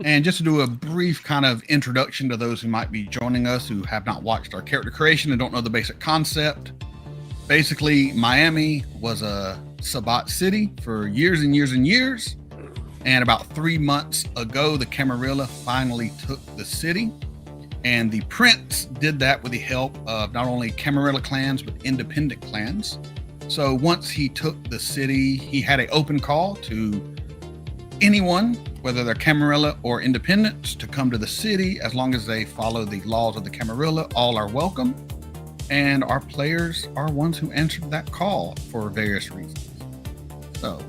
And just to do a brief kind of introduction to those who might be joining us who have not watched our character creation and don't know the basic concept. Basically, Miami was a Sabbat city for years and years and years. And about 3 months ago, the Camarilla finally took the city. And the prince did that with the help of not only Camarilla clans, but independent clans. So once he took the city, he had an open call to anyone, whether they're Camarilla or independents, to come to the city. As long as they follow the laws of the Camarilla, all are welcome. And our players are ones who answered that call for various reasons. So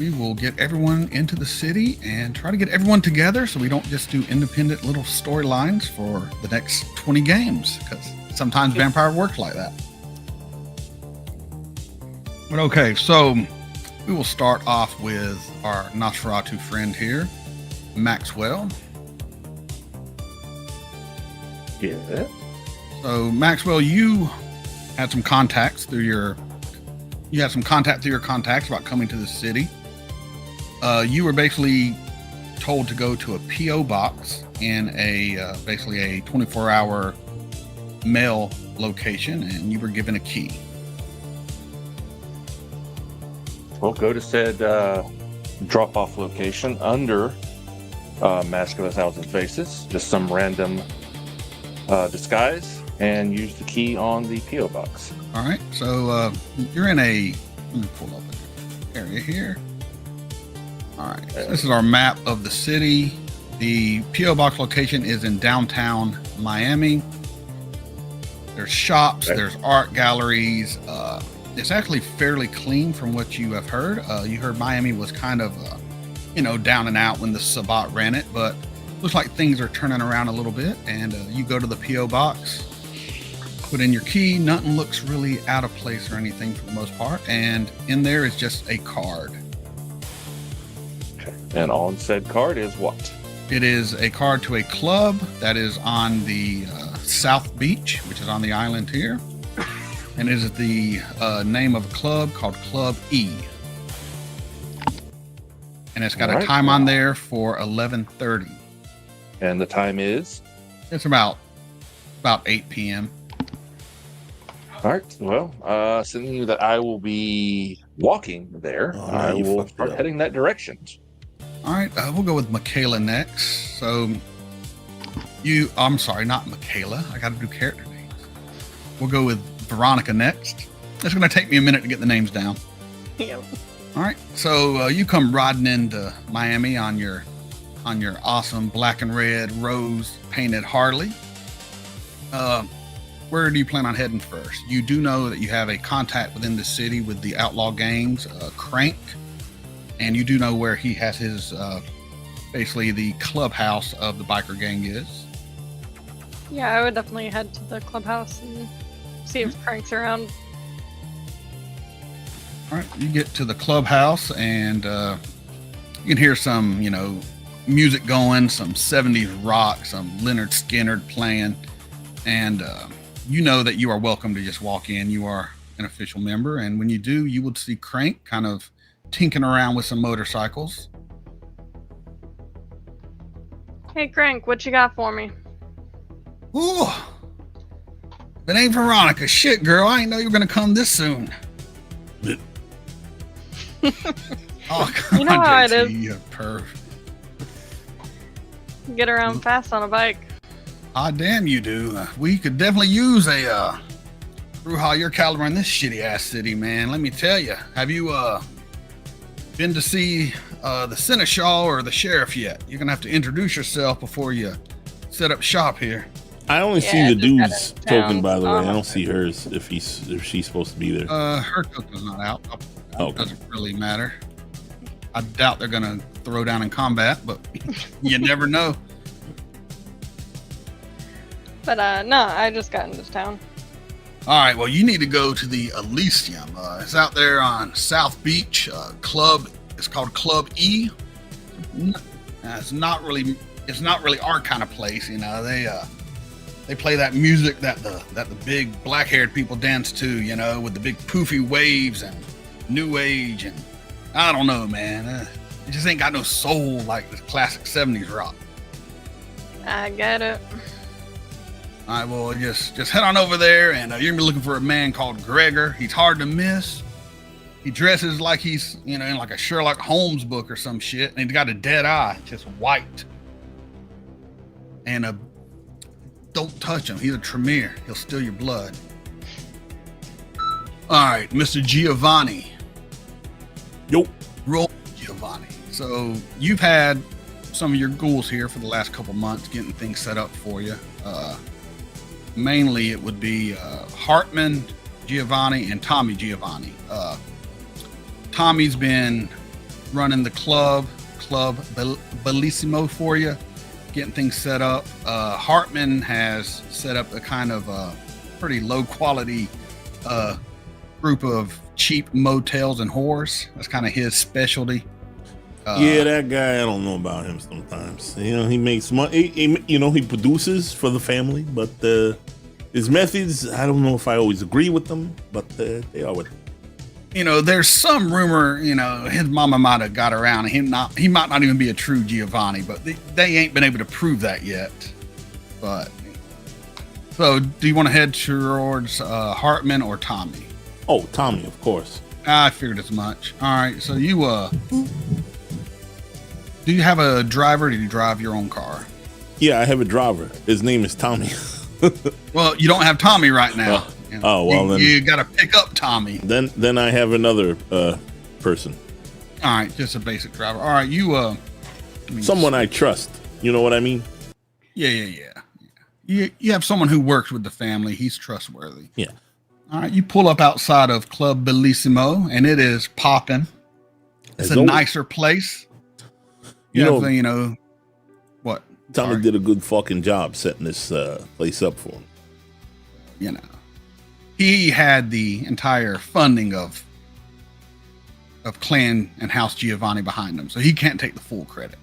we will get everyone into the city and try to get everyone together so we don't just do independent little storylines for the next 20 games, because sometimes Vampire works like that. But okay, so we will start off with our Nosferatu friend here, Maxwell. Yeah. So Maxwell, you had some contacts through your contacts about coming to the city. You were basically told to go to a P.O. box in a basically a 24-hour mail location, and you were given a key. We'll go to said drop-off location under Mask of a Thousand Faces, just some random disguise, and use the key on the P.O. box. All right, so you're in a, let me pull up an area here. All right, so this is our map of the city. The P.O. box location is in downtown Miami. There's shops, there's art galleries. It's actually fairly clean from what you have heard. You heard Miami was kind of, down and out when the Sabbat ran it, but looks like things are turning around a little bit. And you go to the P.O. box, put in your key. Nothing looks really out of place or anything for the most part. And in there is just a card. And on said card is what? It is a card to a club that is on the South Beach, which is on the island here. And it is the name of a club called Club E. And it's got a time on there for 11:30. And the time is? It's about 8 p.m. All right. Well, seeing that I will be walking there, I will start heading that direction. All right, we'll go with Michaela next. So I'm sorry, not Michaela. I got to do character names. We'll go with Veronica next. It's going to take me a minute to get the names down. Yep. All right, so you come riding into Miami on your awesome black and red rose painted Harley. Where do you plan on heading first? You do know that you have a contact within the city with the outlaw gangs, Crank. And you do know where he has his, basically the clubhouse of the biker gang is. Yeah, I would definitely head to the clubhouse and see if Crank's around. All right, you get to the clubhouse and you can hear some, music going, some 70s rock, some Leonard Skinner playing. And you know that you are welcome to just walk in. You are an official member. And when you do, you will see Crank kind of tinkering around with some motorcycles. Hey Crank, what you got for me? Ooh, it ain't Veronica. Shit, girl, I didn't know you were gonna come this soon. Oh, come you know on, how JT, it is. you perv. Get around fast on a bike. Ah, damn, you do. We could definitely use a Bruja your caliber in this shitty ass city, man. Let me tell you. Have you been to see the Seneschal or the sheriff yet? You're gonna have to introduce yourself before you set up shop here. I only see the dude's token, by the way. I don't see hers if she's supposed to be there. Her token's not out. Okay. Doesn't really matter. I doubt they're gonna throw down in combat, but you never know. But no, I just got into town. All right, well, you need to go to the Elysium. It's out there on South Beach. Club. It's called Club E. It's not really our kind of place, They play that music that the big black-haired people dance to, with the big poofy waves and new age, and I don't know, man. It just ain't got no soul like the classic 70s rock. I get it. All right, well, just head on over there, and you're gonna be looking for a man called Gregor. He's hard to miss. He dresses like he's, in like a Sherlock Holmes book or some shit, and he's got a dead eye, just white. And don't touch him. He's a Tremere. He'll steal your blood. All right, Mr. Giovanni. Yo. Roll Giovanni. So you've had some of your ghouls here for the last couple months getting things set up for you. Mainly it would be Hartman Giovanni and Tommy Giovanni. Tommy's been running the club Bellissimo for you, getting things set up. Hartman has set up a kind of pretty low quality group of cheap motels and whores. That's kind of his specialty. Yeah, that guy, I don't know about him sometimes. He makes money. He produces for the family, but his methods, I don't know if I always agree with them, but they are with him. There's some rumor, his mama might have got around, and he might not even be a true Giovanni, but they ain't been able to prove that yet. But so, do you want to head towards Hartman or Tommy? Oh, Tommy, of course. I figured as much. All right, so you do you have a driver? Or do you drive your own car? Yeah, I have a driver. His name is Tommy. Well, you don't have Tommy right now. Then you got to pick up Tommy. Then I have another person. All right, just a basic driver. All right, you someone I trust. You know what I mean? Yeah. You have someone who works with the family. He's trustworthy. Yeah. All right, you pull up outside of Club Bellissimo, and it is popping. It's a nicer place. What? Tommy did a good fucking job setting this place up for him. He had the entire funding of Clan and House Giovanni behind him, so he can't take the full credit.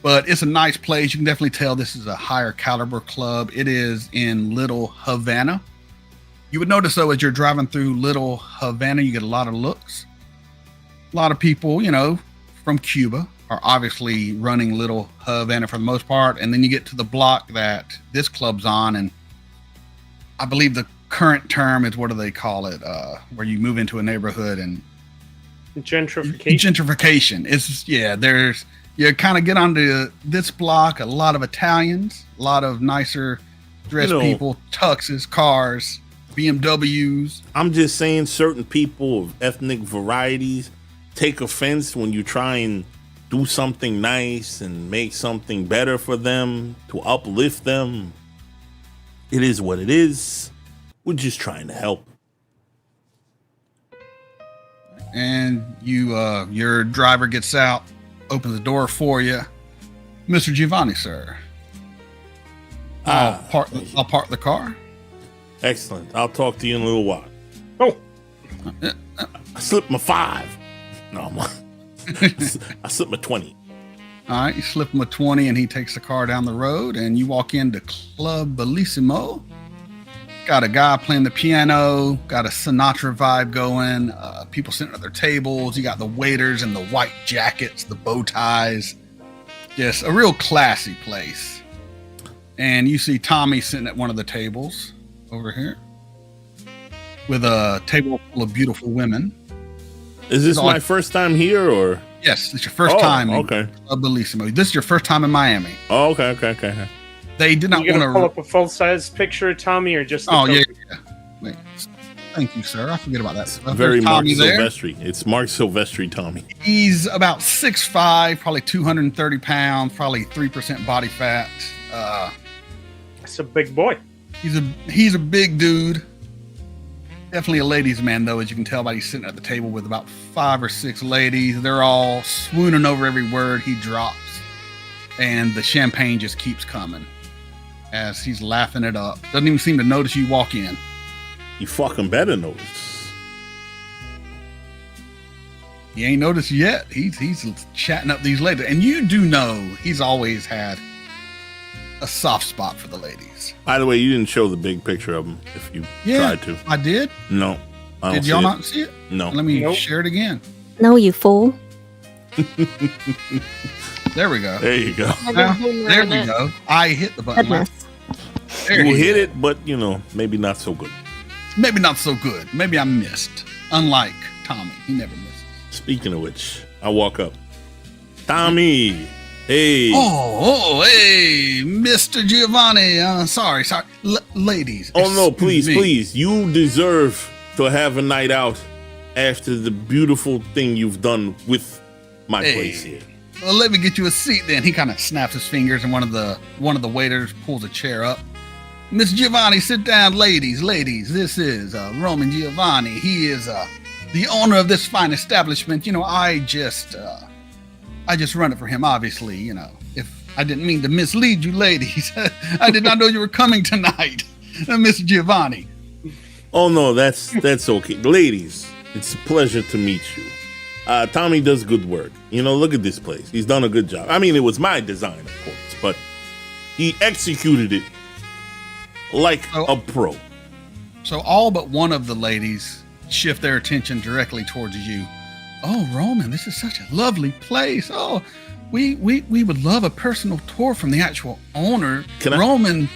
But it's a nice place. You can definitely tell this is a higher caliber club. It is in Little Havana. You would notice, though, as you're driving through Little Havana, you get a lot of looks. A lot of people, from Cuba are obviously running Little Havana for the most part. And then you get to the block that this club's on, and I believe the current term is, what do they call it? Where you move into a neighborhood and gentrification. It's you kind of get onto this block, a lot of Italians, a lot of nicer dressed people, tuxes, cars, BMWs. I'm just saying, certain people of ethnic varieties take offense when you try and do something nice and make something better for them, to uplift them. It is what it is. We're just trying to help. And your driver gets out, opens the door for you. Mr. Giovanni, sir. I'll park the car. Excellent. I'll talk to you in a little while. Oh. I slipped my 5. No, I slipped my 20. All right, you slip him a 20 and he takes the car down the road, and you walk into Club Bellissimo. Got a guy playing the piano, got a Sinatra vibe going, people sitting at their tables. You got the waiters in the white jackets, the bow ties. Just a real classy place. And you see Tommy sitting at one of the tables over here with a table full of beautiful women. Is this my first time here, or? Yes, it's your first time. Okay. Club Bellissimo. This is your first time in Miami. Oh, okay. They did not want to pull up a full-size picture of Tommy, or just yeah. Wait. Thank you, sir. I forget about that stuff. Very Mark Silvestri. It's Mark Silvestri Tommy. He's about 6'5", probably 230 pounds, probably 3% body fat. That's a big boy. He's a big dude. Definitely a ladies' man, though, as you can tell by he's sitting at the table with about 5 or 6 ladies. They're all swooning over every word he drops, and the champagne just keeps coming as he's laughing it up. Doesn't even seem to notice you walk in. You fucking better notice. He ain't noticed yet. He's chatting up these ladies, and you do know he's always had a soft spot for the ladies. By the way, you didn't show the big picture of him. If you tried to, I did. No, did y'all not see it? No. Let me share it again. No, you fool. There we go. There you go. Now, there we go. I hit the button. Goodness. There You he hit is. it, but maybe not so good. Maybe not so good. Maybe I missed. Unlike Tommy, he never misses. Speaking of which, I walk up. Tommy, hey. Hey, Mr. Giovanni. Sorry. Ladies. Oh no, excuse please, me. please. You deserve to have a night out after the beautiful thing you've done with my place here. Well, let me get you a seat then. He kind of snaps his fingers and one of the waiters pulls a chair up. Miss Giovanni, sit down, ladies. This is Roman Giovanni. He is the owner of this fine establishment. I just run it for him, obviously. If I didn't mean to mislead you, ladies, I did not know you were coming tonight, Miss Giovanni. Oh no, that's okay. Ladies, it's a pleasure to meet you. Tommy does good work. Look at this place. He's done a good job. I mean, it was my design, of course, but he executed it like a pro. So all but one of the ladies shift their attention directly towards you. Oh, Roman, this is such a lovely place. Oh, we would love a personal tour from the actual owner. Roman,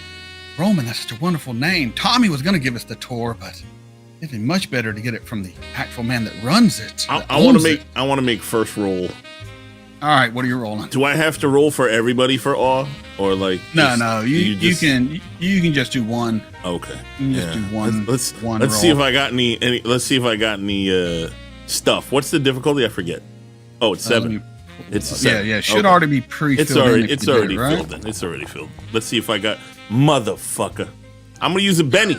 that's such a wonderful name. Tommy was going to give us the tour, but it'd be much better to get it from the actual man that runs it. I want to make first roll. All right, what are you rolling? Do I have to roll for everybody for awe, or like? No. You can just do one. Okay. You can just do one. Let's roll. see if I got any. Let's see if I got any stuff. What's the difficulty? I forget. Oh, it's 7. It's a 7. Yeah. Should already be pre-filled. It's already filled in. It's already filled. Let's see if I got motherfucker. I'm gonna use a Benny.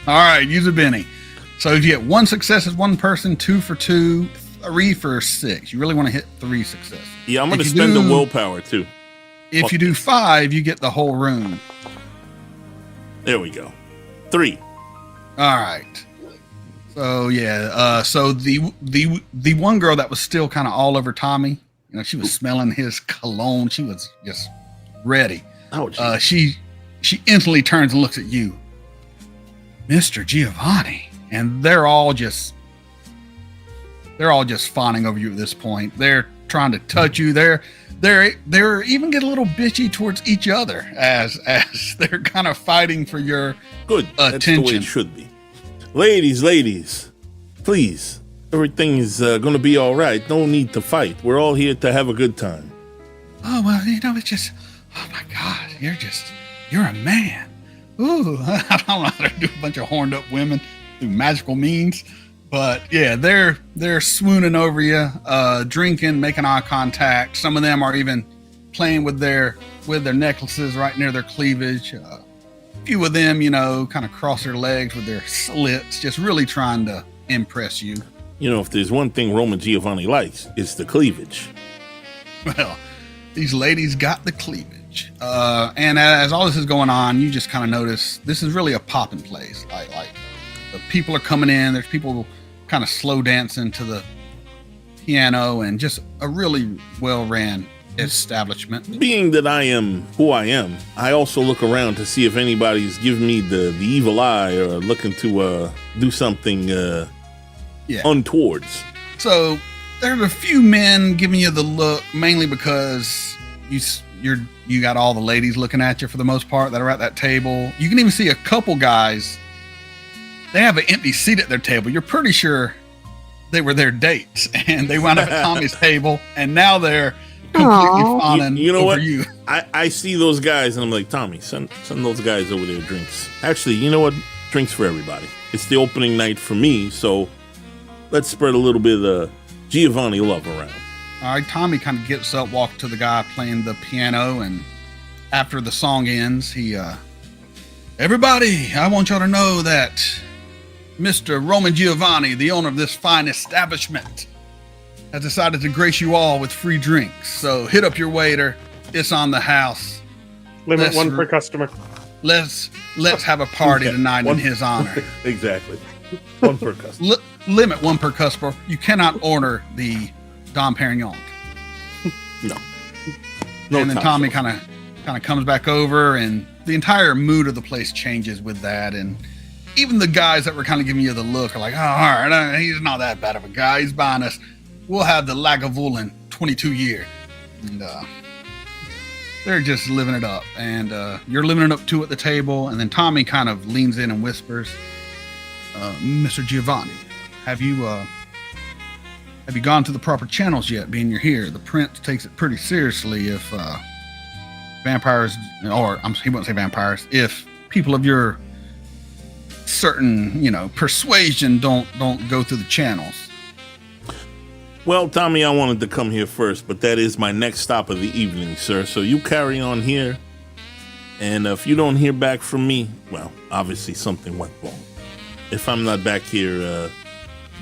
All right, use a Benny. So if you get 1 success as 1 person, 2 for 2, 3 for 6. You really want to hit 3 successes. Yeah, I'm gonna spend the willpower too. If you do 5, you get the whole room. There we go. 3. All right. So yeah. So the one girl that was still kind of all over Tommy, she was smelling his cologne. She was just ready. Oh, she instantly turns and looks at you, Mr. Giovanni, and they're all just fawning over you at this point. They're trying to touch you. They're even get a little bitchy towards each other as they're kind of fighting for your good attention. That's the way it should be. Ladies, please. Everything is going to be all right. No need to fight. We're all here to have a good time. Oh, well, it's just, oh my God, you're a man. Ooh, I don't know how to do a bunch of horned up women through magical means. But yeah, they're swooning over you, drinking, making eye contact. Some of them are even playing with their necklaces right near their cleavage. A few of them, kind of cross their legs with their slits, just really trying to impress you. If there's one thing Roman Giovanni likes, it's the cleavage. Well, these ladies got the cleavage. And as all this is going on, you just kind of notice this is really a popping place. Like the people are coming in. There's people kind of slow dancing to the piano, and just a really well-ran establishment. Being that I am who I am, I also look around to see if anybody's giving me the evil eye or looking to do something untowards. So there's a few men giving you the look, mainly because you got all the ladies looking at you for the most part that are at that table. You can even see a couple guys. They have an empty seat at their table. You're pretty sure they were their dates, and they wound up at Tommy's table, and now they're completely fawning over you. I see those guys, and I'm like, Tommy, send those guys over there drinks. Actually, you know what? Drinks for everybody. It's the opening night for me, so let's spread a little bit of Giovanni love around. All right, Tommy kind of gets up, walks to the guy playing the piano, and after the song ends, he, everybody, I want y'all to know that Mr. Roman Giovanni, the owner of this fine establishment, has decided to grace you all with free drinks. So hit up your waiter. It's on the house. Limit 1 per customer. Let's have a party tonight in his honor. Exactly. 1 per customer. Limit 1 per customer. You cannot order the Dom Perignon. No. And then Tommy kind of comes back over, and the entire mood of the place changes with that. And even the guys that were kind of giving you the look are like, oh, all right, he's not that bad of a guy. He's buying us. We'll have the Lagavulin 22 years. And they're just living it up. And you're living it up too at the table. And then Tommy kind of leans in and whispers, Mr. Giovanni, have you gone to the proper channels yet, being you're here? The prince takes it pretty seriously if vampires, or he won't say vampires, if people of your certain, persuasion don't go through the channels. Well, Tommy, I wanted to come here first, but that is my next stop of the evening, sir. So you carry on here, and if you don't hear back from me, well, obviously something went wrong. If I'm not back here,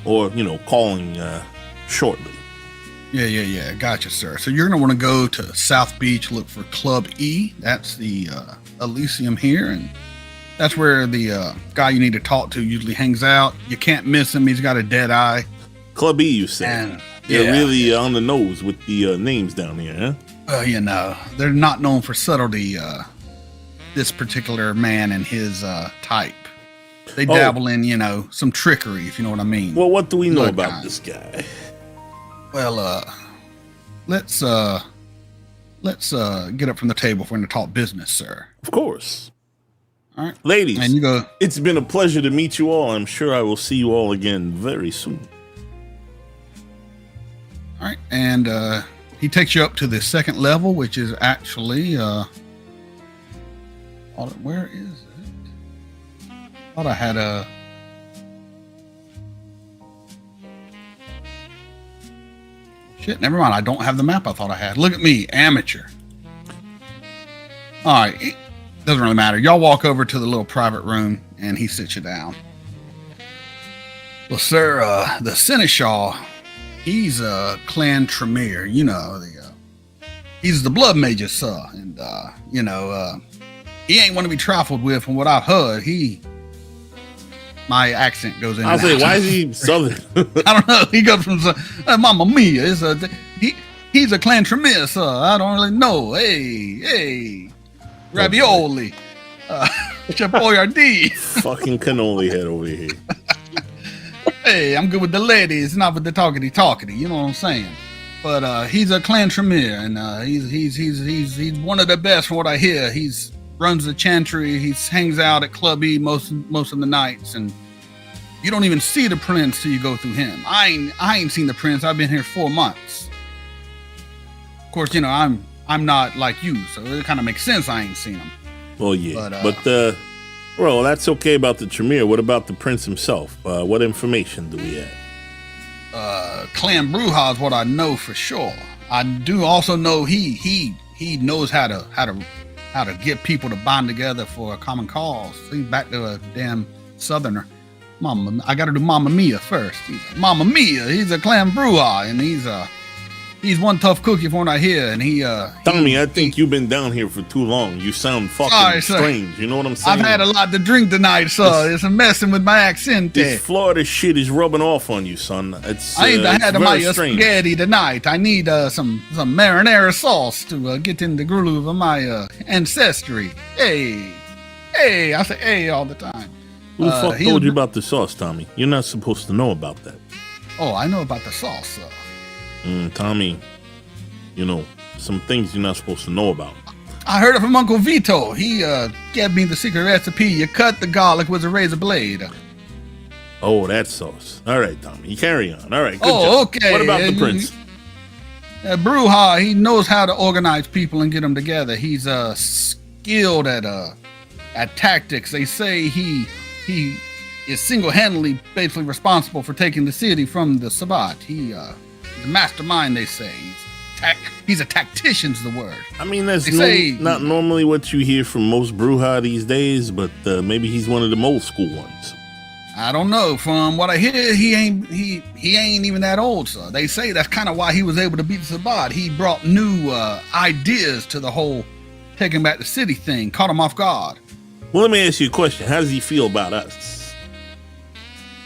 or calling shortly. Yeah. Gotcha, sir. So you're gonna want to go to South Beach, look for Club E. That's the Elysium here, and that's where the guy you need to talk to usually hangs out. You can't miss him. He's got a dead eye. Club E, you say? And, they're really on the nose with the names down here, huh? They're not known for subtlety. This particular man and his type. They dabble in, some trickery, if you know what I mean. Well, what do we know about this guy? Well, let's get up from the table if we're going to talk business, sir. Of course. All right. Ladies, and you go. It's been a pleasure to meet you all. I'm sure I will see you all again very soon. All right. And he takes you up to the second level, which is actually, where is it? Thought I had a... Shit, never mind. I don't have the map I thought I had. Look at me, amateur. All right. Doesn't really matter. Y'all walk over to the little private room, and he sits you down. Well, sir, the Seneschal, he's Clan Tremere. He's the blood major, sir. And, he ain't one to be trifled with from what I've heard. My accent goes in. I'll say, why is he southern? I don't know. He goes from Mamma Mia. He's a Clan Tremere, sir. I don't really know. Hey, ravioli, Chef Boyardee. Fucking cannoli head over here. Hey, I'm good with the ladies, not with the talkity. You know what I'm saying? But he's a Clan Tremere, and he's one of the best from what I hear. He's runs the chantry. He hangs out at Club E most of the nights, and you don't even see the prince till you go through him. I ain't seen the prince. I've been here 4 months. Of course, I'm not like you, so it kind of makes sense I ain't seen him. Well, yeah, but well, that's okay about the Tremere. What about the prince himself? What information do we have? Clan Bruja is what I know for sure. I do also know he knows how to get people to bond together for a common cause. See, back to a damn southerner. I got to do Mamma Mia first. Mamma Mia. He's a Clan Bruja, and he's one tough cookie from what I hear. And Tommy, I think you've been down here for too long. You sound fucking strange. You know what I'm saying? I've had a lot to drink tonight, sir. It's messing with my accent. This Florida shit is rubbing off on you, son. I ain't had my spaghetti tonight. I need some marinara sauce to get in the groove of my ancestry. Hey, I say hey all the time. Who the fuck told you about the sauce, Tommy? You're not supposed to know about that. Oh, I know about the sauce, sir. Tommy, some things you're not supposed to know about. I heard it from Uncle Vito. He gave me the secret recipe. You cut the garlic with a razor blade. Oh, that sauce. All right, Tommy, you carry on. All right, good job. Okay. What about the prince? Bruja, he knows how to organize people and get them together. He's skilled at tactics. They say he is single-handedly basically responsible for taking the city from the Sabbat. He's a mastermind, they say. He's a tactician's the word. I mean, that's not normally what you hear from most Bruja these days, but maybe he's one of the old school ones. I don't know. From what I hear, he ain't even that old, sir. They say that's kind of why he was able to beat the Sabbat. He brought new ideas to the whole taking back the city thing, caught him off guard. Well, let me ask you a question. How does he feel about us?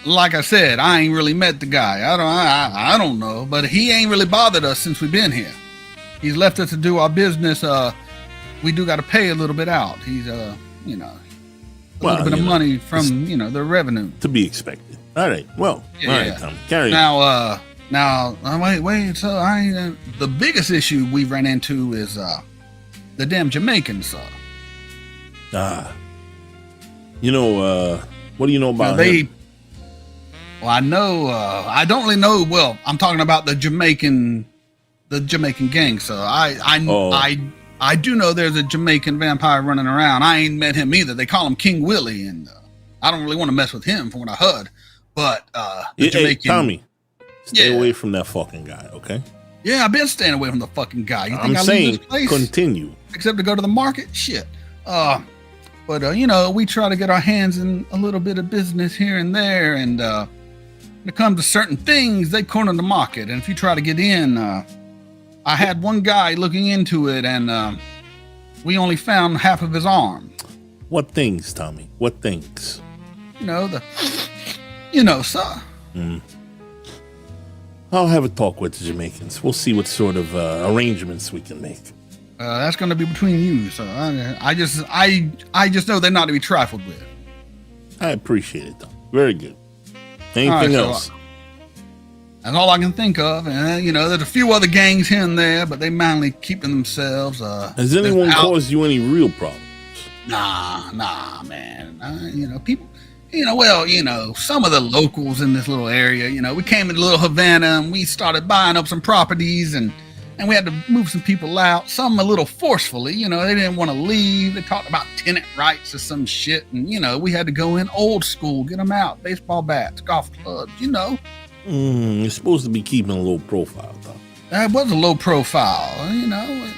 Like I said, I ain't really met the guy. I don't know, but he ain't really bothered us since we've been here. He's left us to do our business. We do got to pay a little bit out. He's a little bit of money from the revenue. To be expected. All right. Well, all right, Tom. Carry on. Now, Now, wait. So the biggest issue we ran into is the damn Jamaicans. You know, what do you know about him? Well, I know. I don't really know. Well, I'm talking about the Jamaican gang. So I do know there's a Jamaican vampire running around. I ain't met him either. They call him King Willie, and I don't really want to mess with him from what I heard. But Jamaican. Hey, Tommy, stay away from that fucking guy, okay? Yeah, I've been staying away from the fucking guy. You think I'm leave this place? Continue. Except to go to the market? Shit. But you know, we try to get our hands in a little bit of business here and there, and when it comes to certain things, they corner the market. And if you try to get in, I had one guy looking into it, and we only found half of his arm. What things, Tommy? What things? You know, sir. I'll have a talk with the Jamaicans. We'll see what sort of arrangements we can make. That's going to be between you, sir. I just know they're not to be trifled with. I appreciate it, though. Very good. Anything else? That's all I can think of. And you know, there's a few other gangs here and there, but they mainly keeping themselves. Has anyone caused you any real problems? Nah, man. You know, people. Some of the locals in this little area. You know, we came into Little Havana and we started buying up some properties, and we had to move some people out. Some a little forcefully. You know, they didn't want to leave. They talked about tenant rights or some shit, and you know, we had to go in old school, get them out. Baseball bats, golf clubs. You know. You're supposed to be keeping a low profile, though. That was a low profile, you know.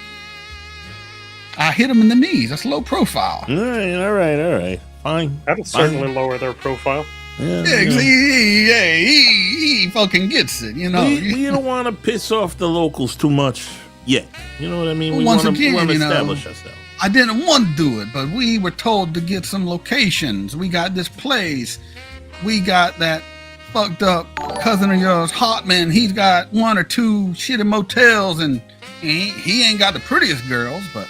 I hit him in the knees. That's low profile. All right. Fine. That'll certainly lower their profile. Yeah. He fucking gets it, you know. We don't want to piss off the locals too much yet. You know what I mean? Well, we once want again, to you know, establish ourselves. I didn't want to do it, but we were told to get some locations. We got this place. We got that fucked up cousin of yours, Hotman. He's got 1 or 2 shitty motels, and he ain't got the prettiest girls, but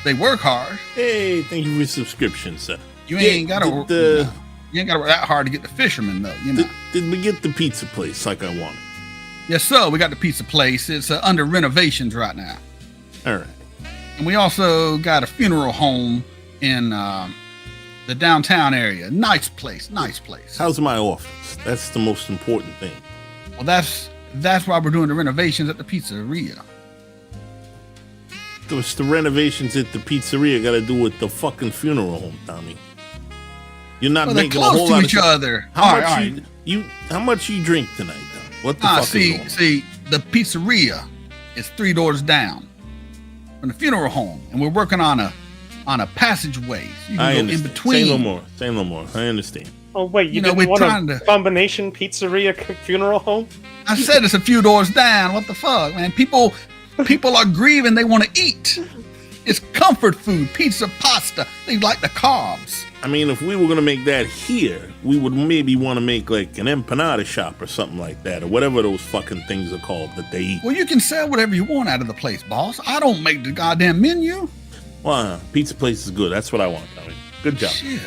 they work hard. Hey, thank you for your subscription, sir. You ain't got to work that hard to get the fishermen, though. You know. Did we get the pizza place like I wanted? Yes, sir. We got the pizza place. It's under renovations right now. All right. And we also got a funeral home in the downtown area. Nice place. How's my office? That's the most important thing. Well, that's why we're doing the renovations at the pizzeria. What's the renovations at the pizzeria got to do with the fucking funeral home, Tommy? You're not making a whole lot of each other. How much you drink tonight, though? What the fuck is going on? See, the pizzeria is 3 doors down from the funeral home, and we're working on a passageway. So you can go in between. Say no more. I understand. Oh wait, you didn't want a combination pizzeria funeral home? I said it's a few doors down. What the fuck, man? People are grieving. They want to eat. It's comfort food, pizza, pasta. They like the carbs. I mean, if we were going to make that here, we would maybe want to make like an empanada shop or something like that, or whatever those fucking things are called that they eat. Well, you can sell whatever you want out of the place, boss. I don't make the goddamn menu. Well, pizza place is good. That's what I want, Tommy. Good job. Shit.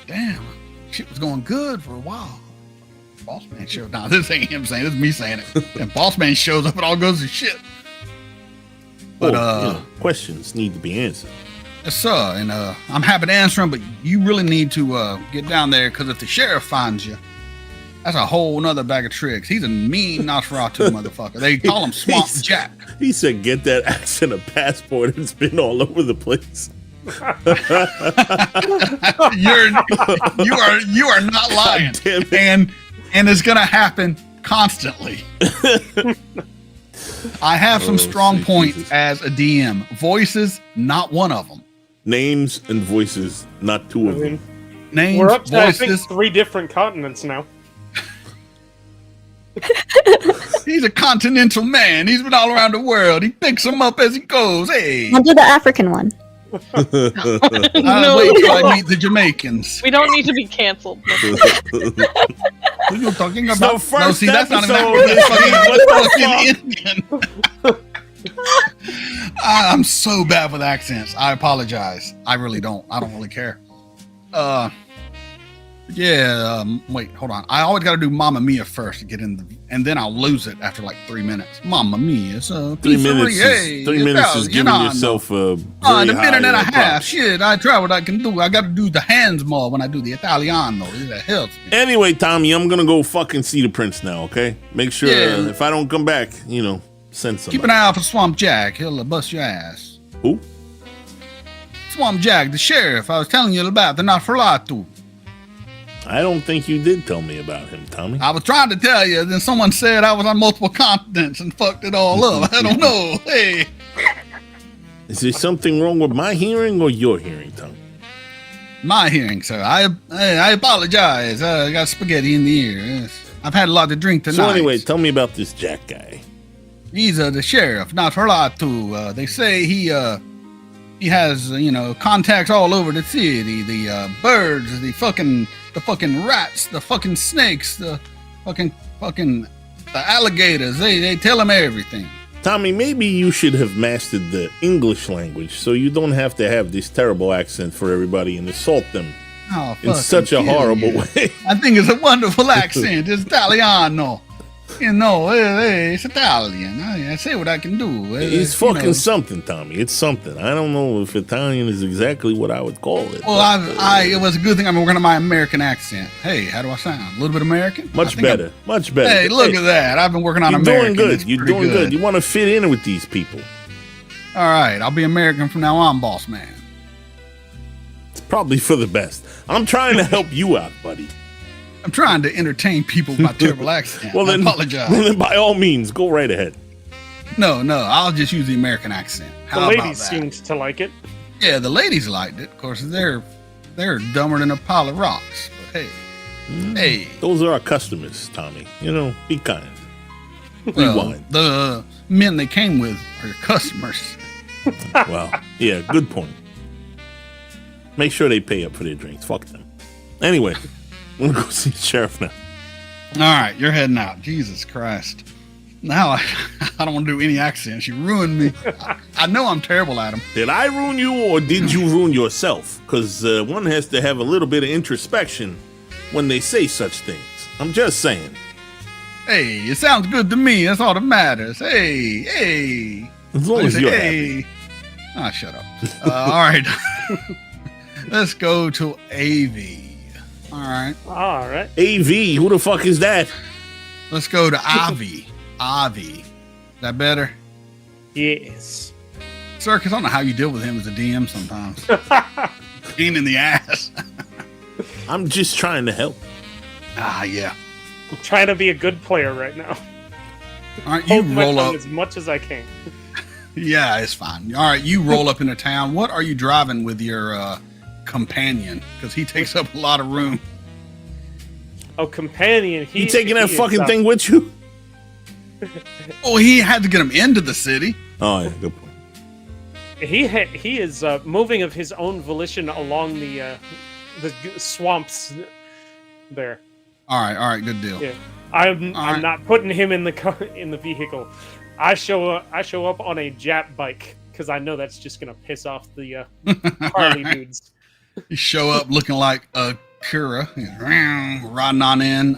Damn. Shit was going good for a while. Boss man showed down. This ain't him saying it. This is me saying it. And boss man shows up, it all goes to shit. But questions need to be answered. Yes, sir. And I'm happy to answer them, but you really need to get down there, because if the sheriff finds you, that's a whole nother bag of tricks. He's a mean Nosferatu motherfucker. They call him Swamp Jack. He said, "Get that accent a passport and spin all over the place." you are not lying, and it's gonna happen constantly. I have some strong points Jesus. As a DM. Voices, not one of them. Names and voices, not two of them. Names, we're up to voices. I think 3 different continents now. He's a continental man. He's been all around the world. He picks them up as he goes. Hey, I'll do the African one. Wait till I meet the Jamaicans. We don't need to be canceled. What are you talking about? No, first that's not an Indian. I'm so bad with accents. I apologize. I really don't. I don't really care. Yeah, wait, hold on. I always got to do Mamma Mia first to get in and then I'll lose it after like 3 minutes. Mamma Mia, so 3 minutes. Is, 3 minutes is giving yourself a very the minute and a half. props. Shit, I try what I can do. I got to do the hands more when I do the Italiano. That helps me. Anyway, Tommy, I'm gonna go fucking see the prince now. Okay, make sure if I don't come back, send somebody. Keep an eye out for Swamp Jack. He'll bust your ass. Who? Swamp Jack, the sheriff I was telling you about, the Nosferatu. I don't think you did tell me about him, Tommy. I was trying to tell you, then someone said I was on multiple continents and fucked it all up. I don't know. Hey. Is there something wrong with my hearing or your hearing, Tommy? My hearing, sir. I apologize. I got spaghetti in the ear. Yes. I've had a lot to drink tonight. So anyway, tell me about this Jack guy. He's the sheriff, Nosferatu. They say he has contacts all over the city. The birds, the fucking rats, the fucking snakes, the fucking the alligators. They tell him everything. Tommy, maybe you should have mastered the English language so you don't have to have this terrible accent for everybody and assault them in such a horrible way. I think it's a wonderful accent. It's Italiano. It's Italian. I say what I can do. It's fucking something, Tommy. It's something. I don't know if Italian is exactly what I would call it. Well, it was a good thing I'm working on my American accent. Hey, how do I sound? A little bit American? Much better. Much better. Hey, look at that. I've been working on American. You're doing good. You want to fit in with these people. All right. I'll be American from now on, boss man. It's probably for the best. I'm trying to help you out, buddy. I'm trying to entertain people with my terrible accent. I apologize. Well, then by all means, go right ahead. No, I'll just use the American accent. The ladies seemed to like it. Yeah, the ladies liked it. Of course, they're dumber than a pile of rocks. But hey. Those are our customers, Tommy. Be kind. Well, Rewind. The men they came with are your customers. Well, yeah, good point. Make sure they pay up for their drinks. Fuck them. Anyway. I'm gonna go see the sheriff now. All right, you're heading out. Jesus Christ. Now I don't want to do any accents. You ruined me. I know I'm terrible at them. Did I ruin you or did you ruin yourself? Because one has to have a little bit of introspection when they say such things. I'm just saying. Hey, it sounds good to me. That's all that matters. Hey. As long as you're happy. Ah, shut up. All right. Let's go to AV. All right. AV, who the fuck is that? Let's go to Avi. Avi. Is that better? Yes. Circus, I don't know how you deal with him as a DM sometimes. Pain in the ass. I'm just trying to help. Yeah. I'm trying to be a good player right now. All right, you roll up as much as I can. Yeah, it's fine. All right, you roll up into town. What are you driving with your companion? Because he takes up a lot of room. Oh, companion. He taking that fucking thing with you? Oh, he had to get him into the city. Oh, yeah, good point. He is moving of his own volition along the swamps there. All right, good deal. Yeah, I'm not putting him in the vehicle. I show up on a Jap bike because I know that's just gonna piss off the Harley dudes. You show up looking like a Kura, riding on in.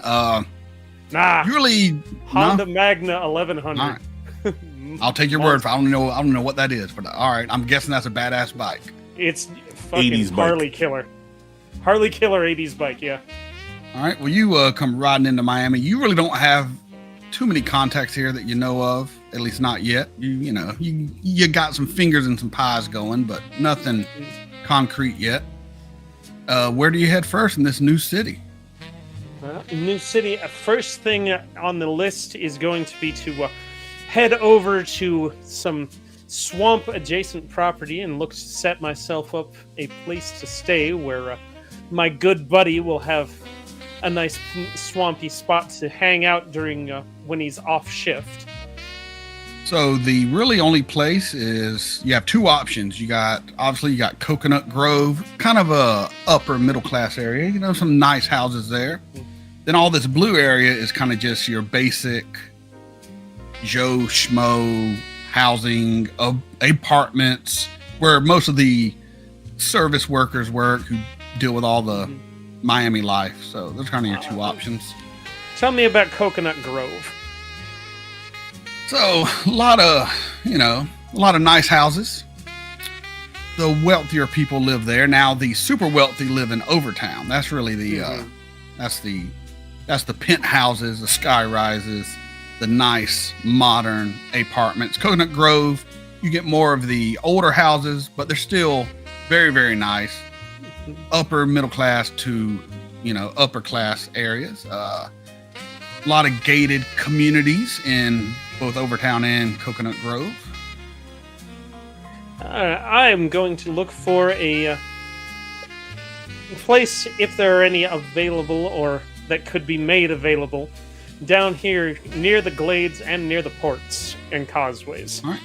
Nah, you really Honda Magna 1100. Right. I'll take your word for it. I don't know what that is, but all right, I'm guessing that's a badass bike. It's fucking 80s Harley bike. Harley Killer 80s bike, yeah. All right, well, you come riding into Miami. You really don't have too many contacts here that you know of, at least not yet. You got some fingers and some pies going, but nothing concrete yet. Where do you head first in this new city? New city. First thing on the list is going to be to head over to some swamp adjacent property and look to set myself up a place to stay where my good buddy will have a nice swampy spot to hang out during when he's off shift. So the really only place is, you have two options. You got Coconut Grove, kind of a upper middle class area, some nice houses there. Then all this blue area is kind of just your basic Joe Schmo housing, apartments, where most of the service workers work, who deal with all the Miami life. So those are kind of your two options. Tell me about Coconut Grove. So a lot of nice houses. The wealthier people live there. Now the super wealthy live in Overtown. That's really the that's the penthouses, the sky rises, the nice modern apartments. Coconut Grove, you get more of the older houses, but they're still very, very nice. Upper middle class to upper class areas. A lot of gated communities in both Overtown and Coconut Grove. I am going to look for a place, if there are any available or that could be made available, down here near the glades and near the ports and causeways. All right.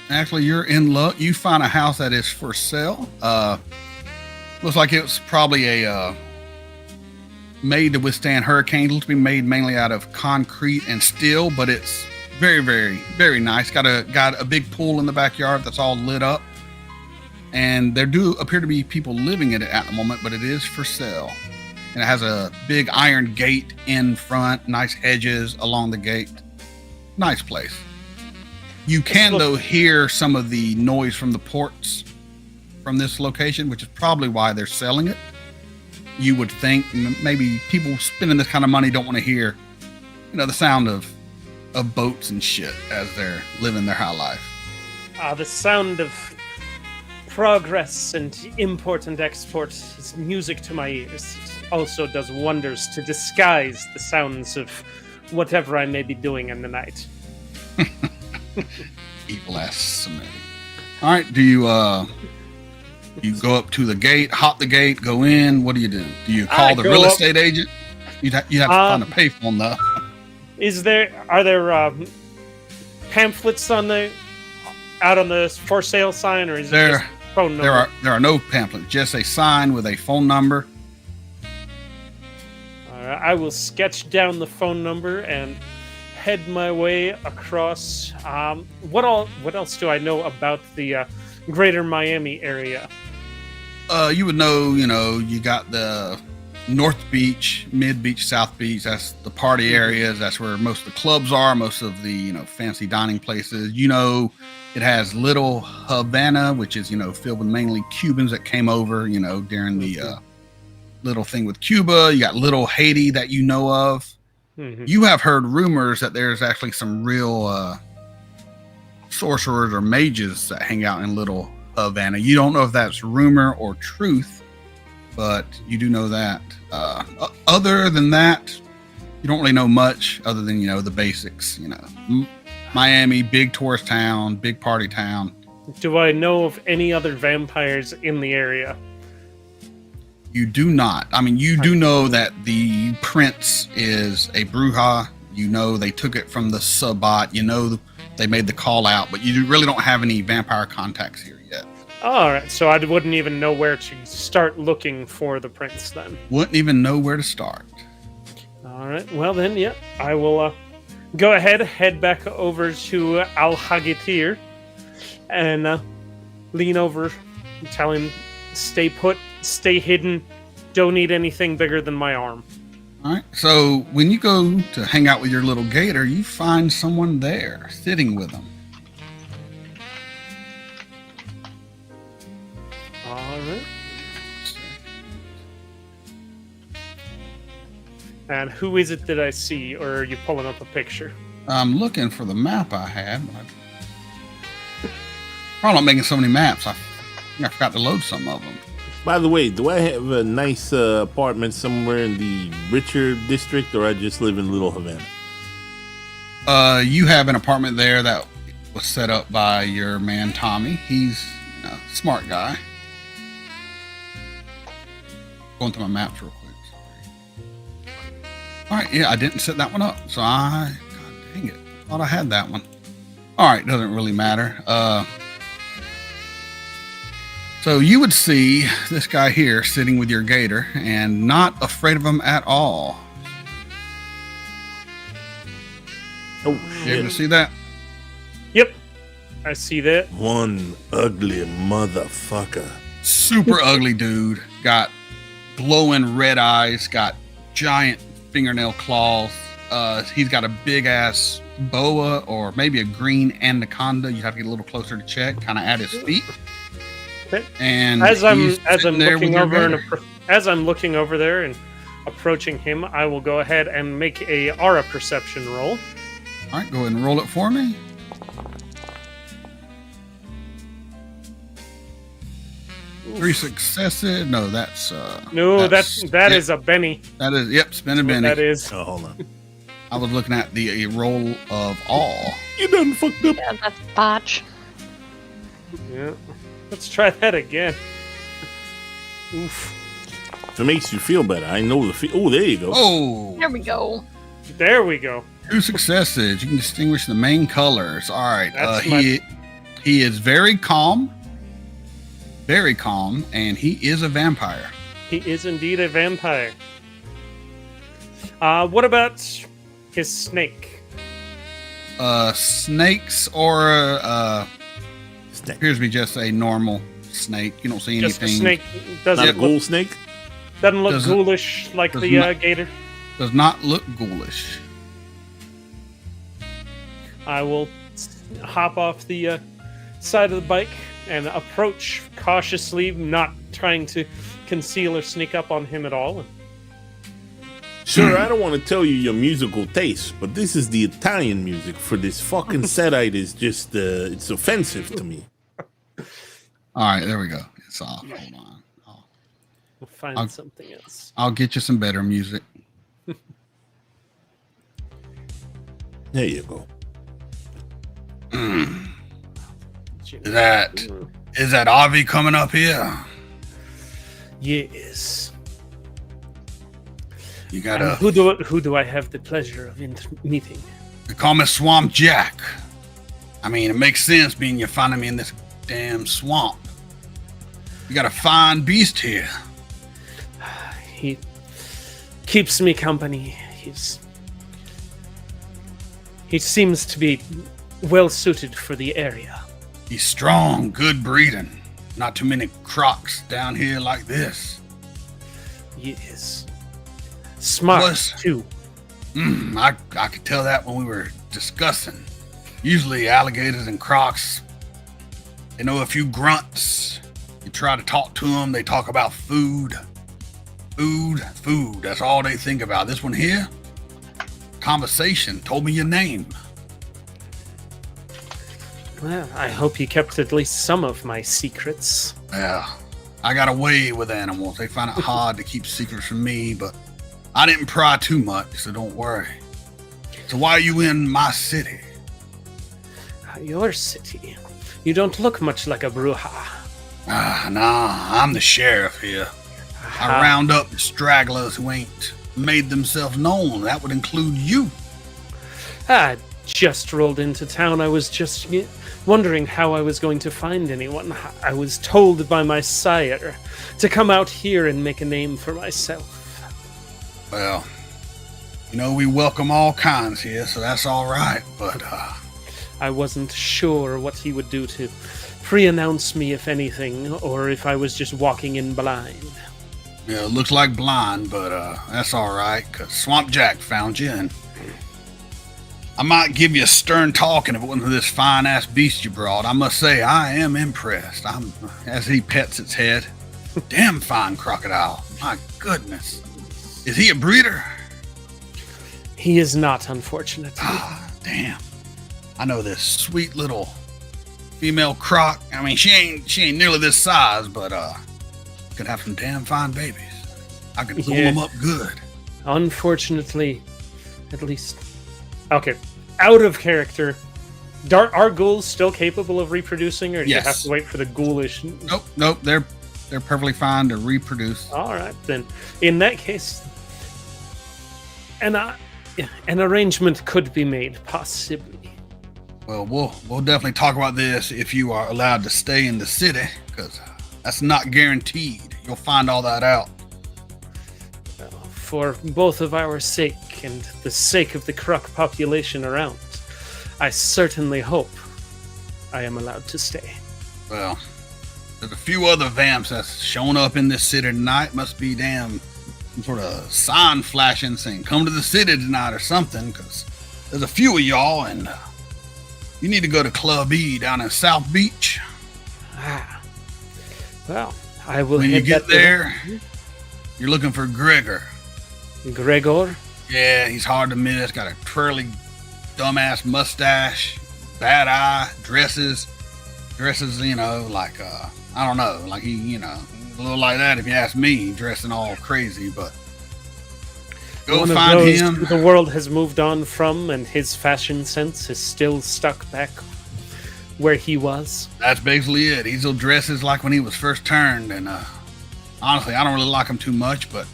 Actually, you're in luck. You find a house that is for sale. Looks like it was probably a made to withstand hurricanes. Looks to be made mainly out of concrete and steel, but it's very, very, very nice. Got a big pool in the backyard that's all lit up. And there do appear to be people living in it at the moment, but it is for sale. And it has a big iron gate in front, nice hedges along the gate. Nice place. You can, though, hear some of the noise from the ports from this location, which is probably why they're selling it. You would think maybe people spending this kind of money don't want to hear, the sound of boats and shit as they're living their high life. The sound of progress and import and export is music to my ears. It also does wonders to disguise the sounds of whatever I may be doing in the night. Evil ass Semitic. All right, do you go up to the gate, hop the gate, go in? What do? Do you call the real estate agent? You'd have to find a payphone though. Are there pamphlets out on the for sale sign, or is there just phone number? There are no pamphlets, just a sign with a phone number. I will sketch down the phone number and head my way across. What else do I know about the greater Miami area? You would know, you got the North Beach, Mid Beach, South Beach. That's the party areas. That's where most of the clubs are, most of the, fancy dining places. It has Little Havana, which is, filled with mainly Cubans that came over, during the little thing with Cuba. You got Little Haiti that you know of. Mm-hmm. You have heard rumors that there's actually some real sorcerers or mages that hang out in Little Havana. You don't know if that's rumor or truth, but you do know that. Other than that, you don't really know much other than, the basics, Miami, big tourist town, big party town. Do I know of any other vampires in the area? You do not. I mean, you do know that the prince is a Bruja. They took it from the Sabbat. They made the call out, but you really don't have any vampire contacts here yet. All right, so I wouldn't even know where to start looking for the prince then. Wouldn't even know where to start. All right, well then, yeah, I will go ahead, head back over to Al Hagitir, and lean over and tell him, stay put, stay hidden, don't need anything bigger than my arm. All right, so when you go to hang out with your little gator, you find someone there, sitting with them. All right. And who is it that I see, or are you pulling up a picture? I'm looking for the map I had. Probably not making so many maps. I forgot to load some of them. By the way, do I have a nice apartment somewhere in the richer district, or I just live in Little Havana? You have an apartment there that was set up by your man Tommy. He's a smart guy. Going through my maps real quick. Sorry. All right, yeah, I didn't set that one up, so God dang it, thought I had that one. All right, doesn't really matter. So you would see this guy here sitting with your gator and not afraid of him at all. Oh, you able to see that? Yep, I see that. One ugly motherfucker. Super ugly dude. Got glowing red eyes, got giant fingernail claws. He's got a big ass boa or maybe a green anaconda. You have to get a little closer to check, kind of at his feet. Okay. And As I'm there looking with your over and raider. as I'm looking over there and approaching him, I will go ahead and make a aura perception roll. All right, go ahead and roll it for me. Three successes. No, that's No, that yep, is a Benny. that is yep. Spin a What Benny. that is. Oh, hold on. I was looking at the roll of all. You done fucked up. Yeah, that's botch. Yeah. Let's try that again. Oof. If it makes you feel better, I know the feel. Oh, there you go. Oh, There we go. There we go. 2 successes. You can distinguish the main colors. All right. That's He is very calm, and he is a vampire. He is indeed a vampire. What about his snake? Snakes or Snake. appears to be just a normal snake. You don't see Just anything. a snake. Not Doesn't a look, gold snake. doesn't look doesn't- ghoulish like does the not- gator. Does not look ghoulish. I will hop off the side of the bike and approach cautiously, not trying to conceal or sneak up on him at all. Sir, I don't want to tell you your musical taste, but this is the Italian music for this fucking setite is just, it's offensive to me. All right, there we go. It's off. Hold on. We'll find I'll- something else. I'll get you some better music. There you go. Is that Avi coming up here? Yes. You And gotta who do I have the pleasure of meeting? they call me Swamp Jack. I mean, it makes sense being you're finding me in this damn swamp. You got a fine beast here. He keeps me company. He seems to be well suited for the area. He's strong, good breeding. Not too many crocs down here like this. He is smart Was- too. I could tell that when we were discussing. Usually alligators and crocs, they know a few grunts. You try to talk to them, they talk about food. Food. That's all they think about. This one here, conversation, told me your name. Well, I hope he kept at least some of my secrets. Yeah, I got away with animals. They find it hard to keep secrets from me, but I didn't pry too much, so don't worry. So why are you in my city? Your city. You don't look much like a bruja. Nah, I'm the sheriff here. I round up stragglers who ain't made themselves known. That would include you. I just rolled into town. I was just wondering how I was going to find anyone. I was told by my sire to come out here and make a name for myself. Well, you know, we welcome all kinds here, so that's all right. But, I wasn't sure what he would do to pre-announce me, if anything, or if I was just walking in blind. yeah, it looks like blind, but that's all right, because Swamp Jack found you, and I might give you a stern talking if it wasn't for this fine-ass beast you brought. I must say, I am impressed. As he pets its head. Damn fine crocodile. My goodness. Is he a breeder? He is not, unfortunately. Ah, damn. I know this sweet little female croc. I mean, she ain't nearly this size, but could have some damn fine babies. I could pull Yeah. them up good. Unfortunately, at least. Okay, out of character. Are ghouls still capable of reproducing, or do you have Yes. to wait for the ghoulish? Nope. They're perfectly fine to reproduce. All right, then. In that case, an arrangement could be made, possibly. Well, we'll definitely talk about this if you are allowed to stay in the city, because that's not guaranteed. You'll find all that out. For both of our sake and the sake of the croc population around, I certainly hope I am allowed to stay. Well, There's a few other vamps that's shown up in this city tonight. Must be some sort of sign flashing saying come to the city tonight or something, because there's a few of y'all, and you need to go to Club E down in South Beach. Well, I will. When you get there, you're looking for Gregor. Gregor? Yeah, he's hard to miss. Got a twirly, dumbass mustache, bad eye, dresses, like I don't know, like he, a little like that if you ask me, dressing all crazy, but go One find of those him. The world has moved on from, and his fashion sense is still stuck back where he was. That's basically it. He still dresses like when he was first turned, and honestly, I don't really like him too much, but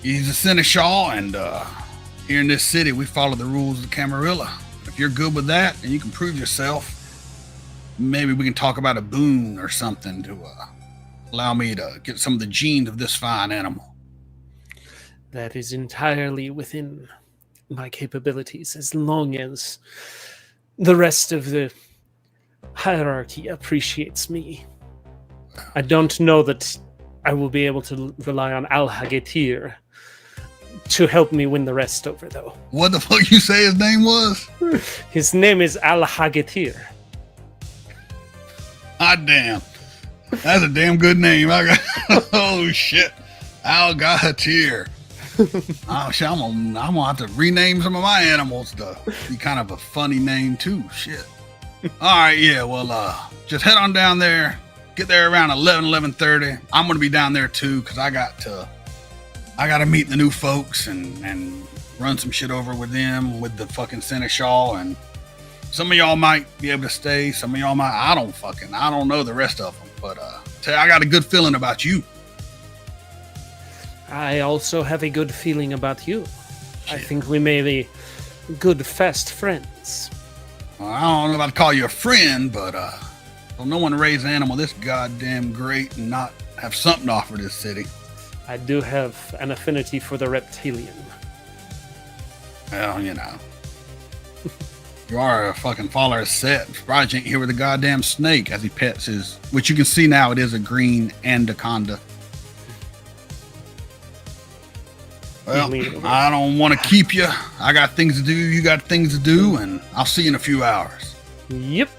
he's a seneschal, and here in this city, we follow the rules of Camarilla. If you're good with that, and you can prove yourself, maybe we can talk about a boon or something to allow me to get some of the genes of this fine animal. That is entirely within my capabilities, as long as the rest of the hierarchy appreciates me. I don't know that I will be able to rely on Al-Hagetir to help me win the rest over, though. What the fuck you say his name was? His name is Al-Hagetir. God damn. That's a damn good name. Oh shit. Al-Gahatir. Oh shit, I'm gonna have to rename some of my animals to be kind of a funny name too. Shit. Alright, yeah, well just head on down there. Get there around 11:30. I'm gonna be down there too, because I gotta meet the new folks and run some shit over with them with the fucking seneschal, and some of y'all might be able to stay, some of y'all might. I don't know the rest of them, but I got a good feeling about you. I also have a good feeling about you. Shit. I think we may be good, fast friends. Well, I don't know if I'd call you a friend, but well, no one raise an animal this goddamn great and not have something to offer this city. I do have an affinity for the reptilian. Well, you are a fucking follower of Set. I'm surprised you ain't here with a goddamn snake as he pets his, which you can see now it is a green anaconda. Well, I don't want to keep you. I got things to do. You got things to do, and I'll see you in a few hours. Yep.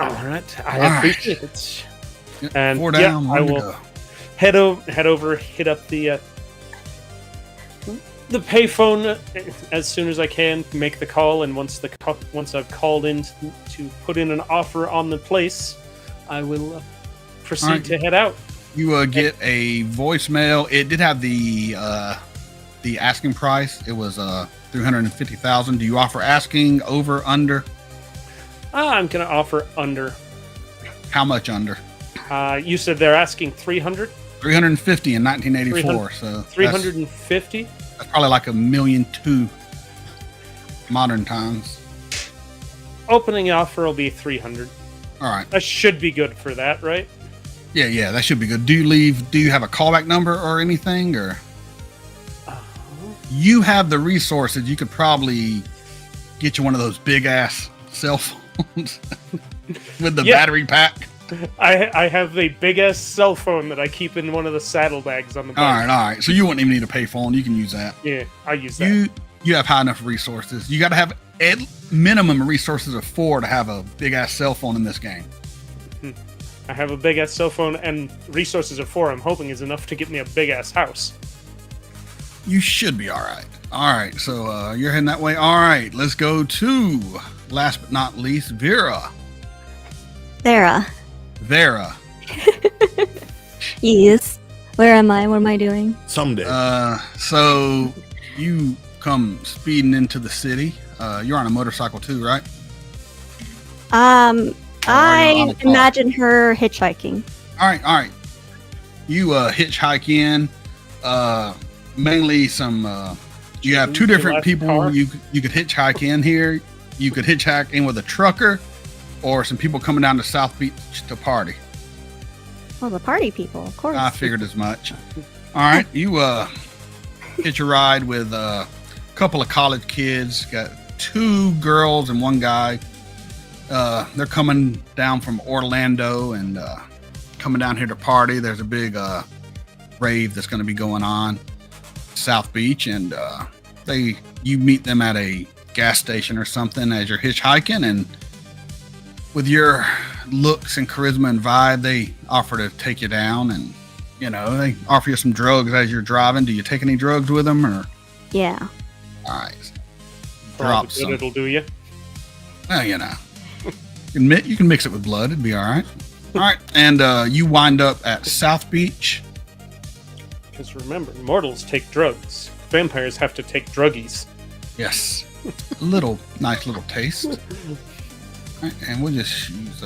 All right. I appreciate it. And Four down, I one to will go. head over, hit up the payphone as soon as I can, make the call, and once I've called in to put in an offer on the place, I will proceed to head out. You get a voicemail. It did have the asking price. It was $350,000. Do you offer asking, over, under? I'm gonna offer under. How much under? You said they're asking 300. 350 in 1984. So 350. That's probably like $1.2 million modern times. Opening offer will be 300. All right. That should be good for that, right? Yeah, that should be good. Do you have a callback number or anything, or you have the resources? You could probably get you one of those big ass cell phones with the battery pack. I have a big ass cell phone that I keep in one of the saddlebags on the bike. All right. So you wouldn't even need a payphone. You can use that. Yeah, I use that. You have high enough resources. You got to have at minimum resources of 4 to have a big ass cell phone in this game. I have a big ass cell phone, and resources of 4. I'm hoping is enough to get me a big ass house. You should be all right. All right. So you're heading that way. All right. Let's go to last but not least, Vera. Vera. Yes. Where am I? What am I doing? Someday. So you come speeding into the city. You're on a motorcycle too, right? I imagine her hitchhiking. All right. You hitchhike in. Mainly some. You have 2 different people you could hitchhike in here. You could hitchhike in with a trucker, or some people coming down to South Beach to party. Well, the party people, of course. I figured as much. All right, you hitch a ride with a couple of college kids. Got 2 girls and 1 guy. They're coming down from Orlando and coming down here to party. There's a big rave that's going to be going on South Beach, and you meet them at a gas station or something as you're hitchhiking, and with your looks and charisma and vibe, they offer to take you down, and they offer you some drugs as you're driving. Do you take any drugs with them, or? Yeah. All right. Drop some. It'll do you. Well, you can mix it with blood. It'd be all right. All right, and you wind up at South Beach. Because remember, mortals take drugs. Vampires have to take druggies. Yes. Nice little taste. All right, and we'll just use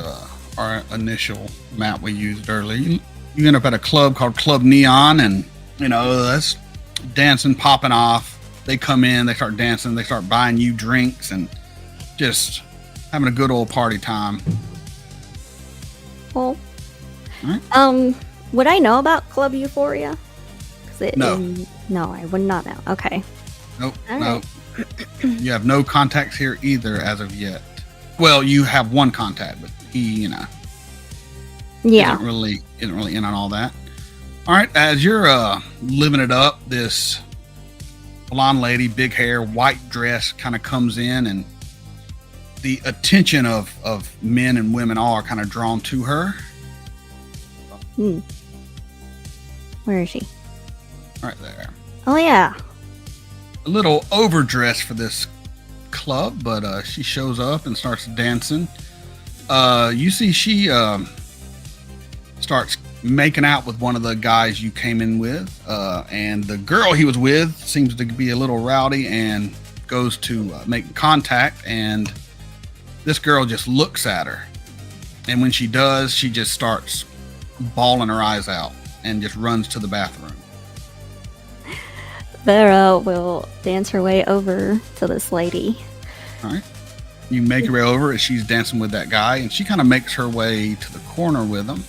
our initial map we used earlier. You end up at a club called Club Neon, and that's dancing, popping off. They come in, they start dancing, they start buying you drinks, and just having a good old party time. Well, right. Would I know about Club Euphoria? No. No, I would not know. Okay. Nope. All no. You have no contacts here either as of yet. Well, you have one contact, but he, yeah, isn't really in on all that. All right, as you're living it up, this blonde lady, big hair, white dress, kind of comes in, and the attention of men and women all are kind of drawn to her. Where is she? Right there. Oh yeah. A little overdressed for this club, but she shows up and starts dancing. You see she starts making out with one of the guys you came in with, and the girl he was with seems to be a little rowdy and goes to make contact, and this girl just looks at her, and when she does, she just starts bawling her eyes out and just runs to the bathroom. Vera will dance her way over to this lady. All right. You make your way over as she's dancing with that guy, and she kind of makes her way to the corner with him.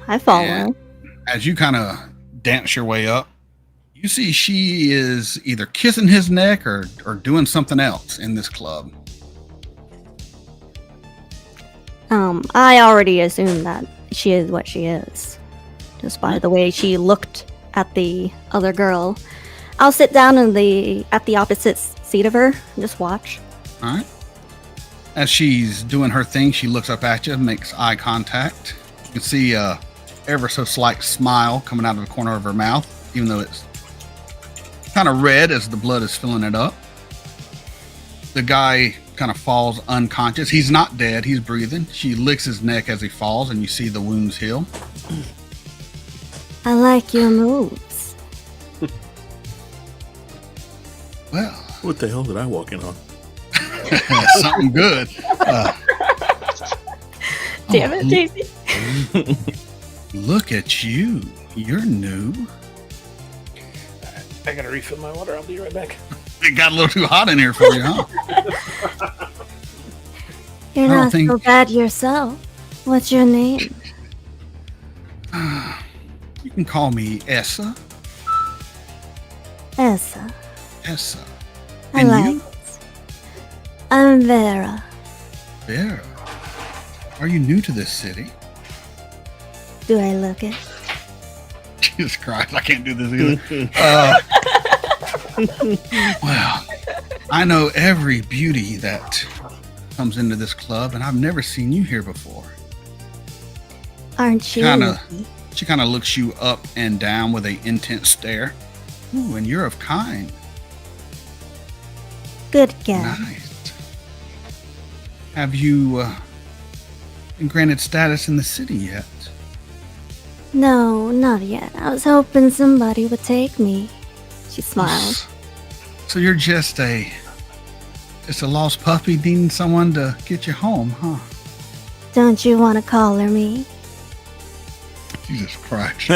I follow. And as you kind of dance your way up, you see she is either kissing his neck or doing something else in this club. I already assumed that she is what she is, just by the way she looked at the other girl. I'll sit down at the opposite seat of her and just watch. All right. As she's doing her thing, she looks up at you, makes eye contact. You can see ever so slight smile coming out of the corner of her mouth, even though it's kind of red as the blood is filling it up. The guy kind of falls unconscious. He's not dead, he's breathing. She licks his neck as he falls, and you see the wounds heal. I like your moves. Well, what the hell did I walk in on? something good. Damn it, JC. Look at you. You're new. I gotta refill my water. I'll be right back. It got a little too hot in here for you, huh? You're not so bad yourself. What's your name? You can call me Essa. Essa. Essa. I And like you? it. I'm Vera. Vera. Are you new to this city? Do I look it? Jesus Christ, I can't do this either. Well, I know every beauty that comes into this club, and I've never seen you here before. Aren't you? She kind of looks you up and down with an intense stare. Ooh, and you're of kind. Good guess. Nice. Have you been granted status in the city yet? No, not yet. I was hoping somebody would take me. She smiled. So you're just a lost puppy needing someone to get you home, huh? Don't you want to collar me? Jesus Christ.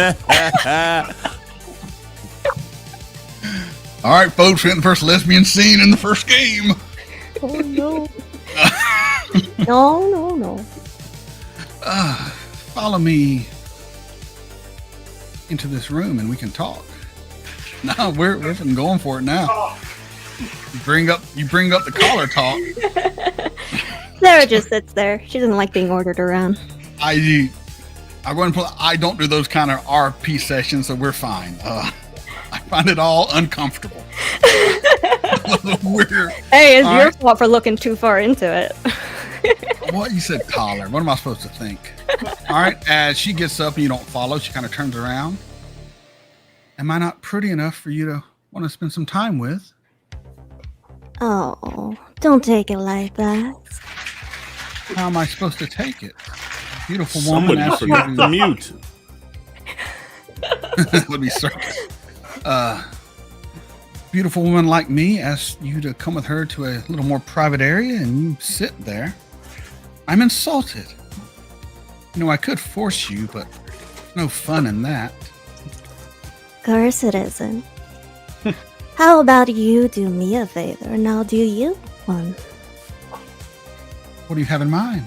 All right, folks, we had the first lesbian scene in the first game. Oh, no. No. Follow me into this room and we can talk. No, we're going for it now. You bring up the collar talk. Sarah just sits there. She doesn't like being ordered around. I don't do those kind of RP sessions, so we're fine. I find it all uncomfortable. Hey, it's your fault for looking too far into it. What you said, collar? What am I supposed to think? All right. As she gets up and you don't follow, she kind of turns around. Am I not pretty enough for you to want to spend some time with? Oh, don't take it like that. How am I supposed to take it? Beautiful Somebody woman. forgot to mute. Let me circus. Beautiful woman like me asks you to come with her to a little more private area, and you sit there. I'm insulted. I could force you, but no fun in that. Of course it isn't. How about you do me a favor and I'll do you one? What do you have in mind?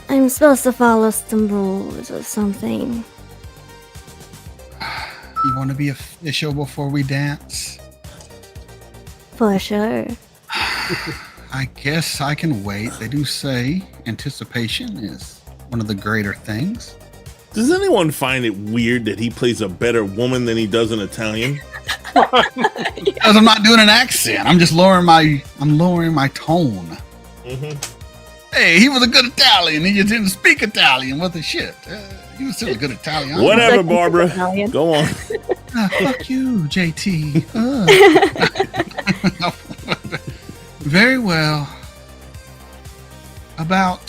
I'm supposed to follow some rules or something. You want to be official before we dance? For sure. I guess I can wait. They do say anticipation is one of the greater things. Does anyone find it weird that he plays a better woman than he does an Italian? Because I'm not doing an accent. I'm just lowering my tone. Mm-hmm. Hey, he was a good Italian. He just didn't speak Italian. What the shit? He was still a good Italian. Whatever, Barbara. Go on. Fuck you, JT. Very well. About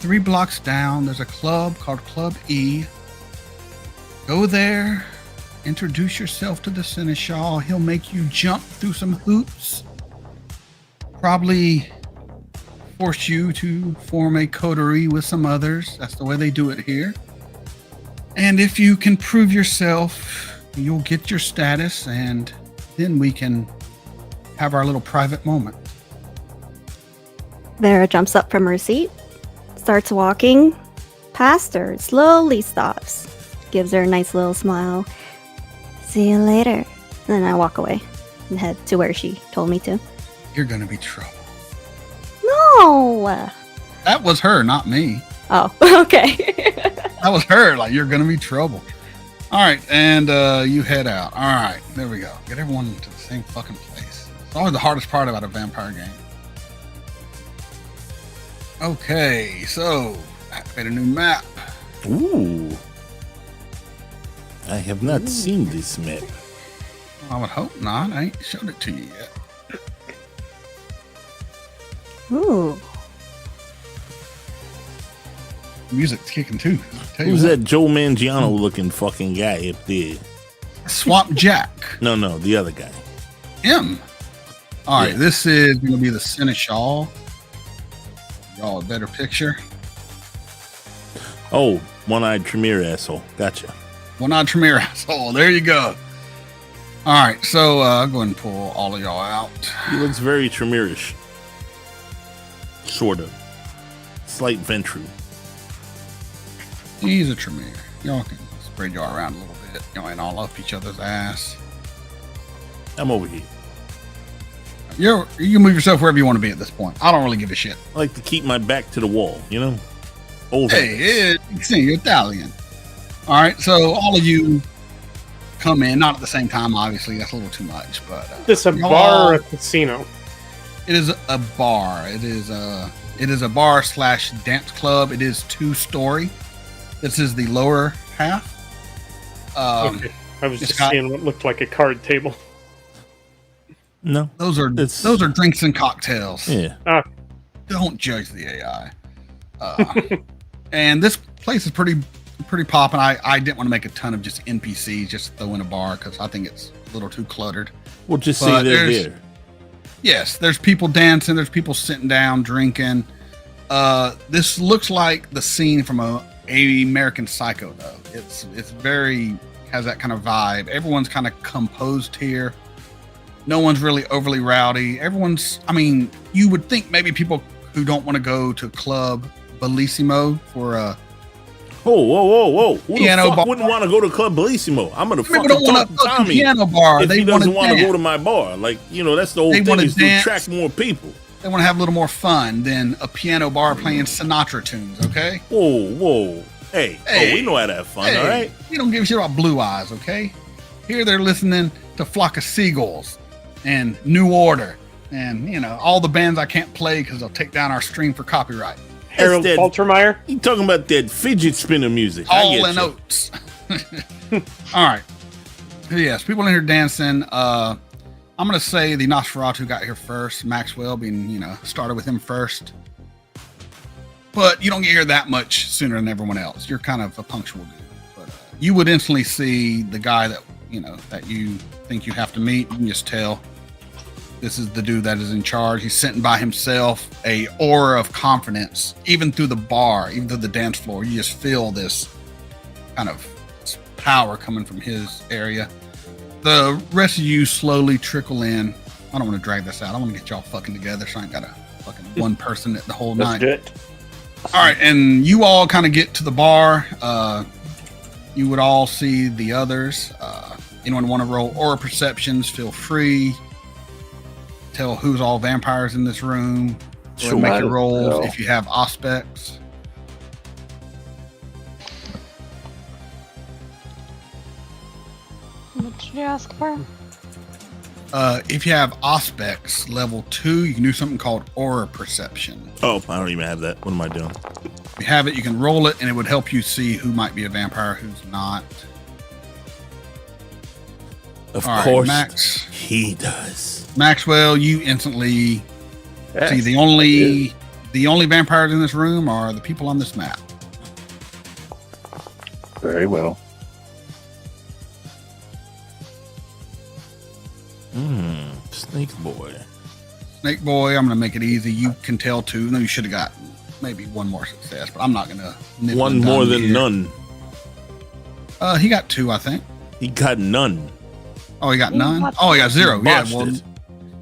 3 blocks down, there's a club called Club E. Go there, introduce yourself to the Seneschal. He'll make you jump through some hoops. Probably force you to form a coterie with some others. That's the way they do it here. And if you can prove yourself, you'll get your status, and then we can have our little private moment. Vera jumps up from her seat, starts walking past her, slowly stops, gives her a nice little smile. See you later. Then I walk away and head to where she told me to. You're gonna be trouble. No! That was her, not me. Oh, okay. That was her. Like, you're gonna be trouble. All right, and you head out. All right, there we go. Get everyone to the same fucking place. It's always the hardest part about a vampire game. Okay, so activate a new map. Ooh. I have not seen this map. I would hope not. I ain't showed it to you yet. Ooh. Music's kicking too. I'll tell you Who's what. that Joe Mangiano looking fucking guy up there? Swamp Jack. No, the other guy. Him. All right, Yeah. this is going to be the Seneschal. Y'all a better picture. Oh, one-eyed Tremere asshole. Gotcha. One-eyed Tremere asshole. There you go. All right, so I'll go ahead and pull all of y'all out. He looks very Tremere-ish. Sort of. Slight ventru. He's a Tremere. Y'all can spread y'all around a little bit. Y'all ain't all up each other's ass. I'm over here. You can move yourself wherever you want to be at this point. I don't really give a shit. I like to keep my back to the wall, you know? Old Hey, habits. you see, you're Italian. All right, so all of you come in, not at the same time, obviously. That's a little too much, but This a y'all- bar or a casino? It is a bar. It is a bar / dance club. It is 2-story. This is the lower half. Okay. I was it's just got- seeing what looked like a card table. No. Those are It's- drinks and cocktails. Yeah. Don't judge the AI. And this place is pretty poppin'. I didn't want to make a ton of just NPCs, just throw in a bar because I think it's a little too cluttered. We'll just say But they're there's- there. Yes, there's people dancing. There's people sitting down drinking. This looks like the scene from a American Psycho, though. It's very has that kind of vibe. Everyone's kind of composed here. No one's really overly rowdy. You would think maybe people who don't want to go to Club Bellissimo for a Whoa. Who Piano the fuck bar. wouldn't want to go to Club Bellissimo? I'm going to people fucking don't want talk to to fucking Tommy piano bar. if They he doesn't want want to go to my bar. Like, that's the whole They thing wanna is to dance. attract more people. They want to have a little more fun than a piano bar playing Sinatra tunes, okay? Whoa. Hey, we know how to have fun, all right? You don't give a shit about Blue Eyes, okay? Here they're listening to Flock of Seagulls and New Order and, you know, all the bands I can't play because they'll take down our stream for copyright. Harold That's Faltermeyer. You talking about that fidget spinner music. All in oats. All right. Yes, people in here dancing. I'm going to say the Nosferatu got here first. Maxwell being, you know, started with him first. But you don't get here that much sooner than everyone else. You're kind of a punctual dude. But you would instantly see the guy that, you know, that you think you have to meet. You can just tell this is the dude that is in charge. He's sitting by himself, a aura of confidence, even through the bar, even through the dance floor. You just feel this kind of power coming from his area. The rest of you slowly trickle in. I don't want to drag this out. I want to get y'all fucking together, so I ain't got a fucking one person the whole night. Good. All right, and you all kind of get to the bar. You would all see the others. Anyone want to roll aura perceptions, feel free. Tell who's all vampires in this room. Sure. Make your rolls if you have aspects. What did you ask for? If you have aspects level 2, you can do something called aura perception. Oh, I don't even have that. What am I doing? If you have it, you can roll it, and it would help you see who might be a vampire, who's not. Of all course, right, Max. He does. Maxwell, you instantly see the only vampires in this room are the people on this map. Very well. Snake boy. Snake boy, I'm going to make it easy. You can tell too. No, you should have gotten maybe one more success, but I'm not going to. One more than none. He got 2, I think. He got none. Oh, he got none? Oh, he got 0. Yeah, well,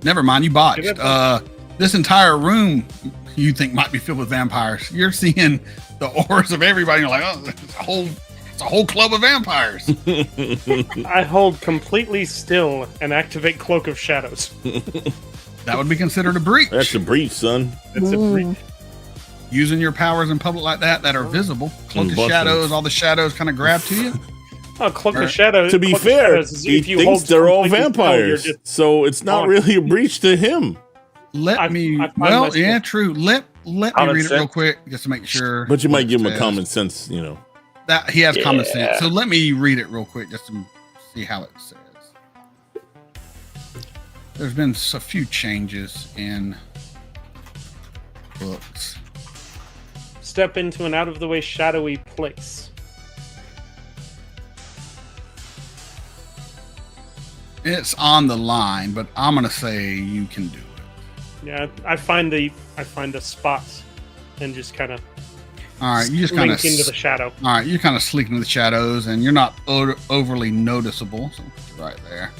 never mind. You botched. This entire room you think might be filled with vampires. You're seeing the auras of everybody. You're like, oh, it's a whole club of vampires. I hold completely still and activate Cloak of Shadows. That would be considered a breach. That's a breach, son. It's a breach. Using your powers in public like that are visible. Cloak of Shadows, all the shadows kind of grab to you. Oh, Cloak of Shadows. To be fair, he thinks they're all vampires, so it's not really a breach to him. Let me read it real quick just to make sure. But you might give him a common sense, you know. That he has common sense. So let me read it real quick just to see how it says. There's been a few changes in books. Step into an out-of-the-way shadowy place. It's on the line, but I'm gonna say you can do it. Yeah, I find a spot and just kind of. All right, you just kind of into the shadow. All right, you kind of slink into the shadows, and you're not overly noticeable. So right there.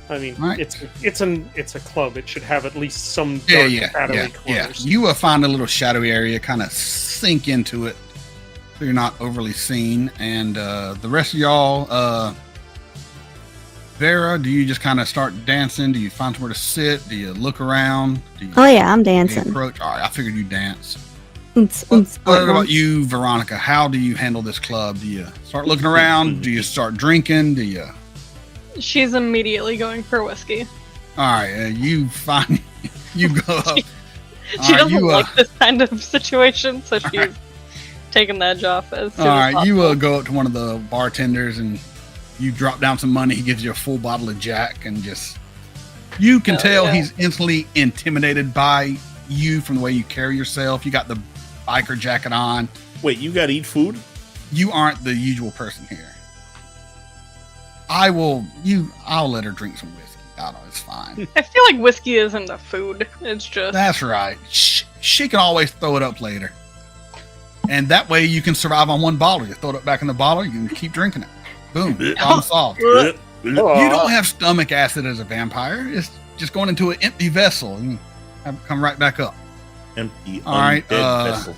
I mean, right. it's a club. It should have at least some dark shadowy corners. Yeah. You will find a little shadowy area, kind of sink into it, so you're not overly seen. And the rest of y'all, Vera, do you just kind of start dancing? Do you find somewhere to sit? Do you look around? Oh yeah, I'm dancing. Approach? All right, I figured you dance. What about you, Veronica? How do you handle this club? Do you start looking around? Do you start drinking? Do you? She's immediately going for whiskey. All right, you find you go up. She doesn't like this kind of situation, so she's taking the edge off as soon as possible. You go up to one of the bartenders and you drop down some money. He gives you a full bottle of Jack, and just you can tell he's instantly intimidated by you from the way you carry yourself. You got the biker jacket on. Wait, you got to eat food? You aren't the usual person here. I'll let her drink some whiskey. I don't know, it's fine. I feel like whiskey isn't a food. It's just. That's right. She can always throw it up later. And that way you can survive on one bottle. You throw it up back in the bottle, you can keep drinking it. Boom. Problem solved. You don't have stomach acid as a vampire. It's just going into an empty vessel and come right back up. Empty, all right, vessel.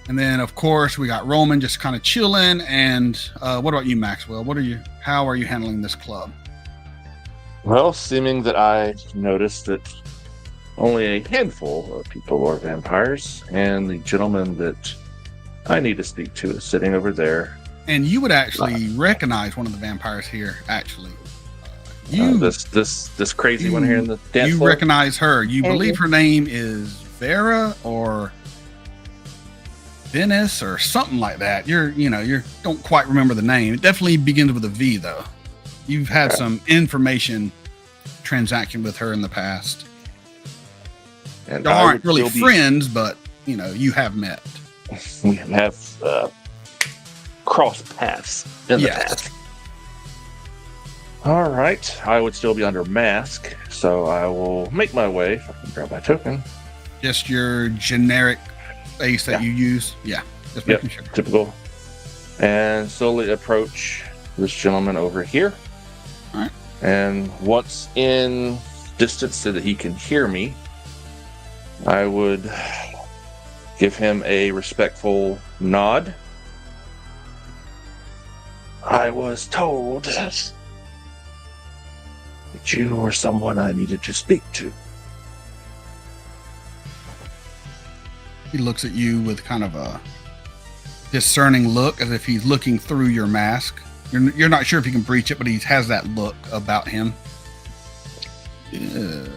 And then, of course, we got Roman just kind of chilling. And what about you, Maxwell? How are you handling this club? Well, seeming that I noticed that only a handful of people are vampires, and the gentleman that I need to speak to is sitting over there. And you would actually recognize one of the vampires here, actually. This crazy one here in the dance You floor? recognize her. You believe her name is Vera or Venice or something like that. You don't quite remember the name. It definitely begins with a V, though. You've had some information transaction with her in the past. And You aren't really friends, but you have met. We have crossed paths in the past. All right, I would still be under mask, so I will make my way. If I can grab my token. Just your generic face that you use. Yeah, just making sure. Typical. And slowly approach this gentleman over here. All right. And once in distance so that he can hear me, I would give him a respectful nod. I was told that you were someone I needed to speak to. He looks at you with kind of a discerning look, as if he's looking through your mask. You're not sure if he can breach it, but he has that look about him. Yes.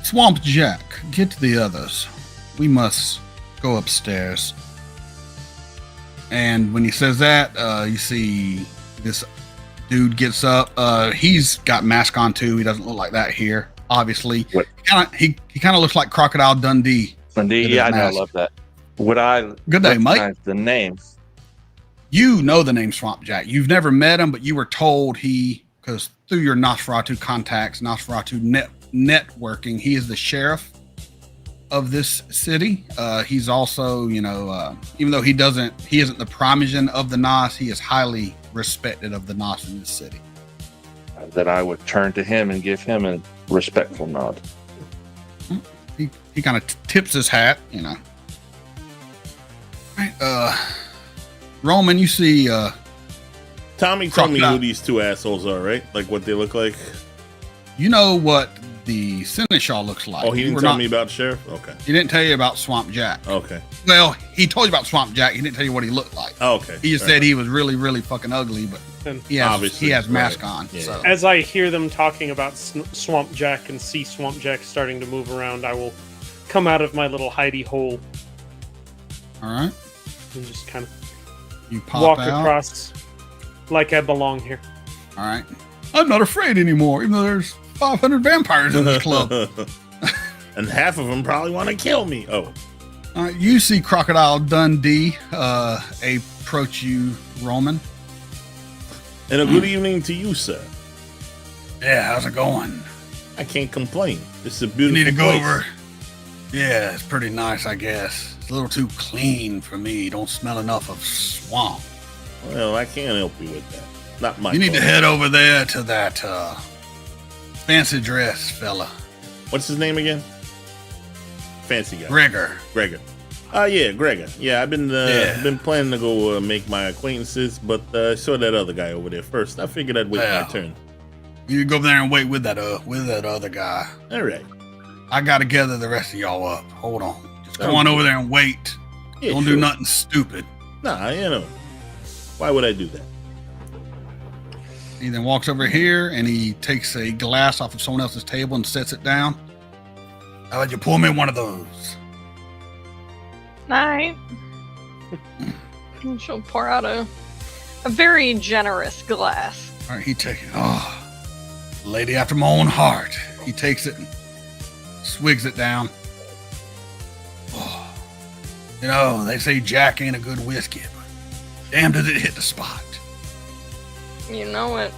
Swamp Jack, get to the others. We must go upstairs. And when he says that, you see this dude gets up. He's got mask on too. He doesn't look like that here, obviously. What? He kind of looks like Crocodile Dundee. Dundee, yeah, I know, I love that. Would I Good day, Mike. recognize the name? You know the name Swamp Jack. You've never met him, but you were told because through your Nosferatu contacts, Nosferatu networking, he is the sheriff of this city. He's also, even though he isn't the primogen of the Nos, he is highly respected of the Nos in this city. That I would turn to him and give him a respectful nod. He kind of tips his hat, Right, Roman, you see Tommy, tell me who these two assholes are, right? Like what they look like? You know what the Seneschal looks like. Oh, he didn't tell me about Sheriff? Okay. He didn't tell you about Swamp Jack. Okay. Well, he told you about Swamp Jack. He didn't tell you what he looked like. Oh, okay. He just said he was really, really fucking ugly, but he has mask on. Yeah. So. As I hear them talking about Swamp Jack and see Swamp Jack starting to move around, I will come out of my little hidey hole. All right. And just kind of walk across like I belong here. All right. I'm not afraid anymore, even though there's 500 vampires in this club. And half of them probably want to kill me. Oh. You see Crocodile Dundee approach you, Roman. And a good evening to you, sir. Yeah, how's it going? I can't complain. This is a beautiful You need to go place. over. Yeah, it's pretty nice, I guess. It's a little too clean for me. Don't smell enough of swamp. Well, I can't help you with that. Not my You need fault. to head over there to that fancy dress fella. What's his name again? Fancy guy. Gregor. Yeah, Gregor. Yeah, I've been planning to go make my acquaintances, but I saw that other guy over there first. I figured I'd wait my turn. You go over there and wait with that other guy. All right. I gotta gather the rest of y'all up. Hold on. Just go on over there and wait. Yeah, Don't do nothing stupid. Nah, why would I do that? He then walks over here and he takes a glass off of someone else's table and sets it down. How about you pour me one of those? Night. And she'll pour out a very generous glass. All right, he takes it. Oh, lady after my own heart. He takes it and swigs it down. Oh, they say Jack ain't a good whiskey, but damn did it hit the spot. You know it.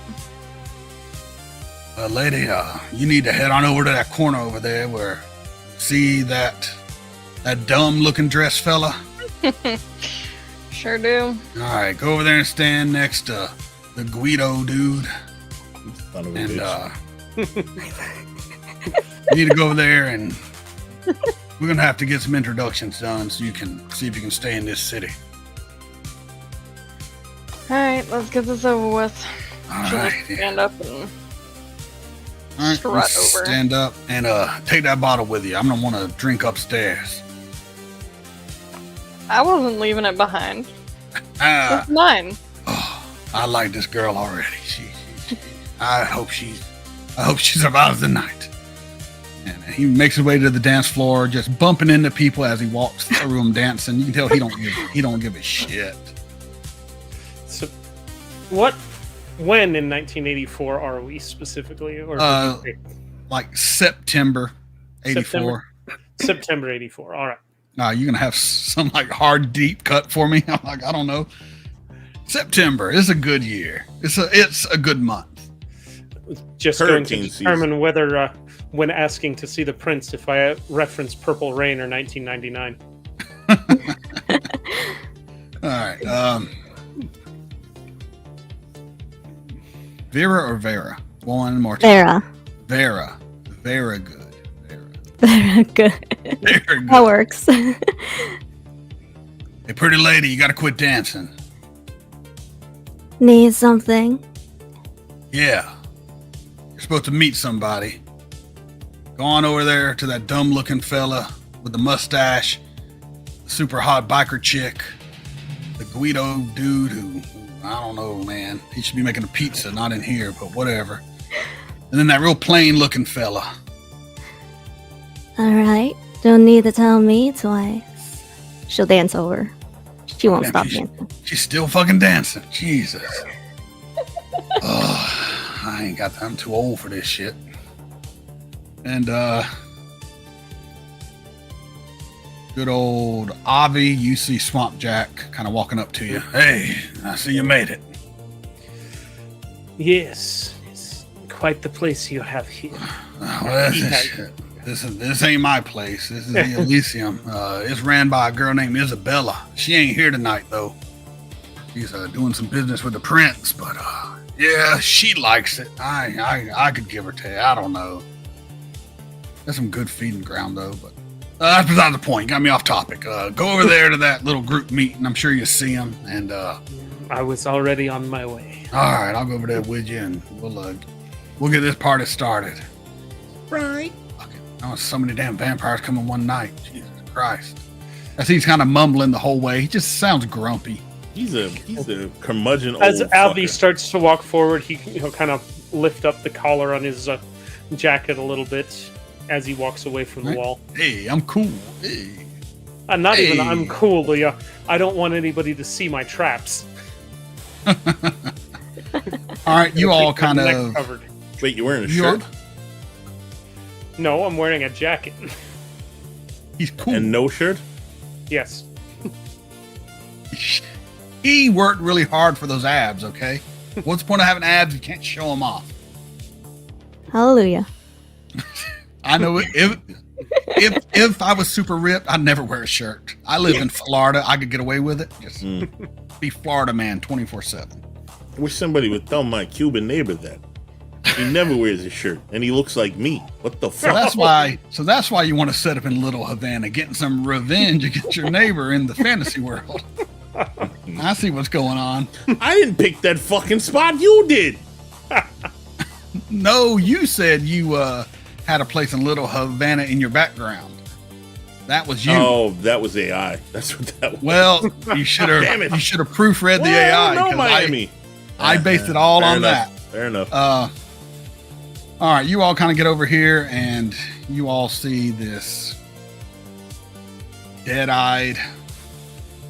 Lady, you need to head on over to that corner over there where see that dumb looking dress fella. Sure do. All right, go over there and stand next to the Guido dude. Son of a And bitch. you need to go over there and We're gonna have to get some introductions done so you can see if you can stay in this city. Alright, let's get this over with. All She'll right. stand up and All right, strut let's over. stand up and take that bottle with you. I'm gonna want to drink upstairs. I wasn't leaving it behind. Ah, It's mine. oh, I like this girl already. I hope she survives the night. And he makes his way to the dance floor, just bumping into people as he walks through them dancing. You can tell he don't give a shit. So, when in 1984 are we specifically? Or Like September '84. September 84. All right. You gonna have some like hard deep cut for me? I'm like, I don't know. September is a good year. It's a good month. Just going to Hurricane determine whether, when asking to see the prince, if I reference Purple Rain or 1999. All right. Vera or Vera? One more time. Vera. Vera good. Very good. Very good. That works. Hey, pretty lady, you gotta quit dancing. Need something? Yeah. You're supposed to meet somebody. Go on over there to that dumb looking fella with the mustache, the super hot biker chick, the Guido dude who, I don't know, man. He should be making a pizza, not in here, but whatever. And then that real plain looking fella. Alright. Don't need to tell me twice. She'll dance over. She won't Damn, stop she's- dancing. She's still fucking dancing. Jesus. Oh, I ain't got. I'm too old for this shit. And good old Avi, you see Swamp Jack kind of walking up to you. Hey, I see you made it. Yes, it's quite the place you have here. Well, this ain't my place. This is the Elysium. It's ran by a girl named Isabella. She ain't here tonight though. She's doing some business with the prince, but yeah, she likes it. I could give her to you. I don't know. That's some good feeding ground though, but that's beside the point. Got me off topic. Go over there to that little group meeting. I'm sure you see them. And I was already on my way. all right, I'll go over there with you, and we'll get this party started. Right. Oh, so many damn vampires coming one night. Jesus Christ. As he's kind of mumbling the whole way, he just sounds grumpy. He's a curmudgeon old As Alvi fucker. starts to walk forward, he kind of lift up the collar on his jacket a little bit as he walks away from the Right. wall. Hey, I'm cool. Hey. Not even Hey. I'm cool, Leah. I don't want anybody to see my traps. All right, you all Keep my kind neck of. covered. Wait, you wearing a You all- shirt No, I'm wearing a jacket. He's cool. and no shirt? Yes. He worked really hard for those abs, okay? What's the point of having abs? You can't show them off. Hallelujah. I know if I was super ripped, I'd never wear a shirt. I live in Florida. I could get away with it. Just be Florida man 24/7. I wish somebody would tell my Cuban neighbor that. He never wears a shirt, and he looks like me. What the So fuck? that's why you want to set up in Little Havana, getting some revenge against your neighbor in the fantasy world. I see what's going on. I didn't pick that fucking spot. You did. No, you said you had a place in Little Havana in your background. That was you. Oh, that was AI. That's what that was. Well, you should Damn it. have proofread the AI. No, 'cause Miami. I based it all Fair on enough. that. Fair enough. All right, you all kind of get over here, and you all see this dead-eyed,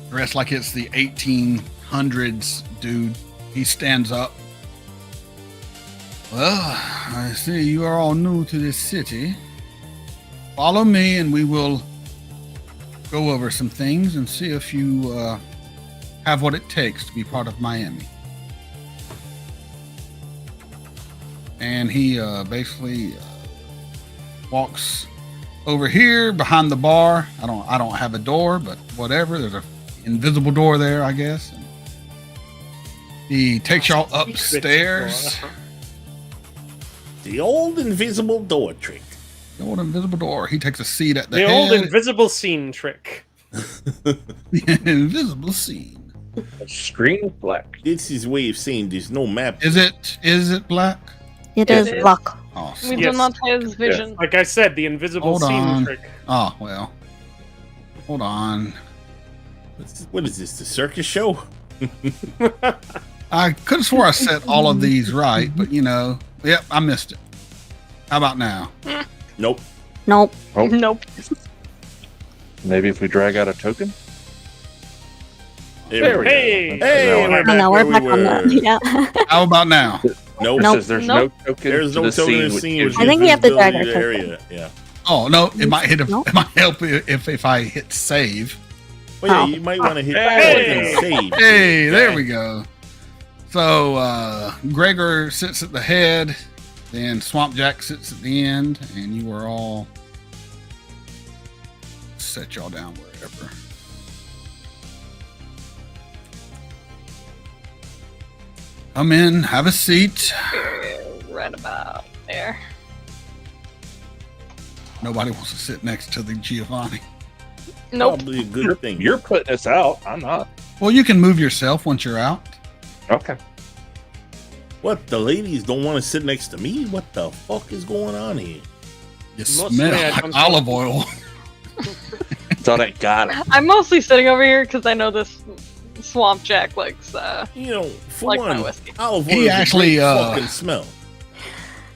dressed like it's the 1800s dude. He stands up. Well, I see you are all new to this city. Follow me, and we will go over some things and see if you have what it takes to be part of Miami. And he basically walks over here behind the bar. I don't have a door, but whatever. There's a invisible door there, I guess. And he takes y'all upstairs. The old invisible door trick. The old invisible door. He takes a seat at the The old head. invisible scene trick. The invisible scene. Screen is black. It's his way of saying there's no map. Is it black? It Yes, is it is. black. Oh, We Yes. do not have vision. Like I said, the invisible Hold scene on. trick. oh well. Hold on. What is this? The circus show? I could have swore I set all of these right, but yep, I missed it. How about now? Nope. Nope. Oh, Nope. maybe if we drag out a token. There we go. Hey! Hey, Now, we're Oh, back no, where we're we back on that. were. Yeah. How about now? Nope. It Nope. says there's Nope. no token There's to no the token in scene. the which scene. gives which I think gives you have to drag visibility our to token. area. Yeah. Oh no, it might hit. No. It might help if I hit save. Well, yeah, Oh. you might want to hit Hey! fucking save. Hey, there guy. we go. So Gregor sits at the head, then Swamp Jack sits at the end, and you are all set y'all down wherever. Come in, have a seat. Right about there. Nobody wants to sit next to the Giovanni. Nope. Probably a good thing. You're putting us out. I'm not. Well, you can move yourself once you're out. Okay. What? The ladies don't want to sit next to me? What the fuck is going on here? You Mostly smell I like don't- olive oil. Thought I got it. I'm mostly sitting over here because I know this Swamp Jack likes You know, for like my one, whiskey. olive oil He is actually, a great fucking smell.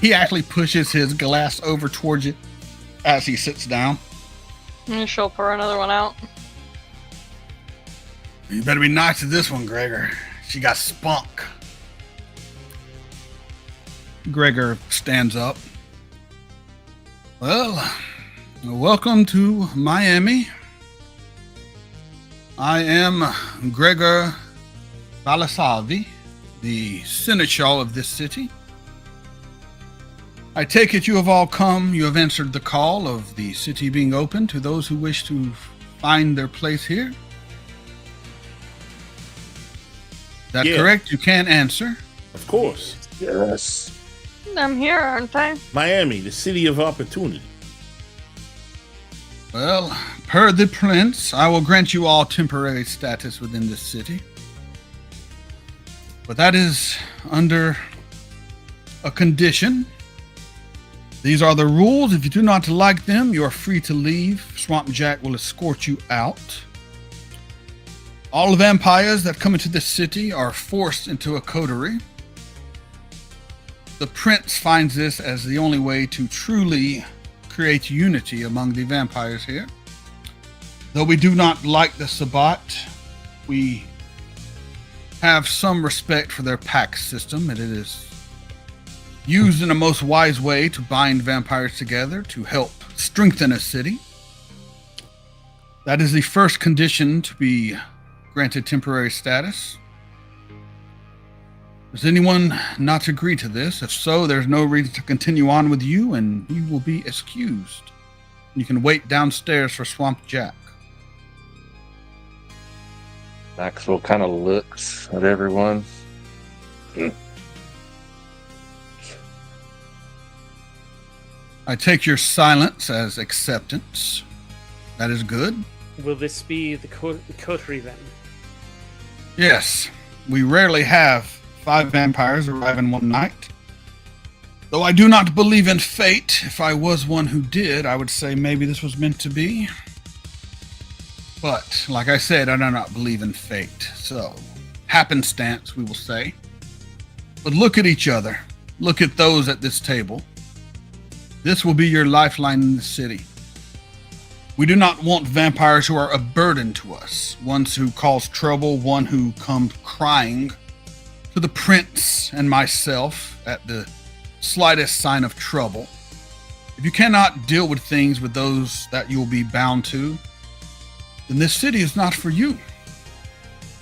He actually pushes his glass over towards you as he sits down. She'll pour another one out. You better be nice to this one, Gregor. She got spunk. Gregor stands up. Well, welcome to Miami. I am Gregor Balasavi, the seneschal of this city. I take it you have all come, you have answered the call of the city being open to those who wish to find their place here. Is that Yeah. correct? You can answer. Of course. Yes. I'm here, aren't I? Miami, the city of opportunity. Well, per the prince, I will grant you all temporary status within this city. But that is under a condition. These are the rules. If you do not like them, you are free to leave. Swamp Jack will escort you out. All vampires that come into this city are forced into a coterie. The prince finds this as the only way to truly create unity among the vampires here. Though we do not like the Sabbat, we have some respect for their pact system, and it is used in a most wise way to bind vampires together to help strengthen a city. That is the first condition to be granted temporary status. Does anyone not agree to this? If so, there's no reason to continue on with you, and you will be excused. You can wait downstairs for Swamp Jack. Maxwell kind of looks at everyone. I take your silence as acceptance. That is good. Will this be the coterie then? Yes, we rarely have 5 vampires arrive in one night. Though I do not believe in fate, if I was one who did, I would say maybe this was meant to be. But, like I said, I do not believe in fate. So, happenstance, we will say. But look at each other. Look at those at this table. This will be your lifeline in the city. We do not want vampires who are a burden to us. Ones who cause trouble, one who comes crying to the prince and myself at the slightest sign of trouble. If you cannot deal with things with those that you will be bound to, then this city is not for you.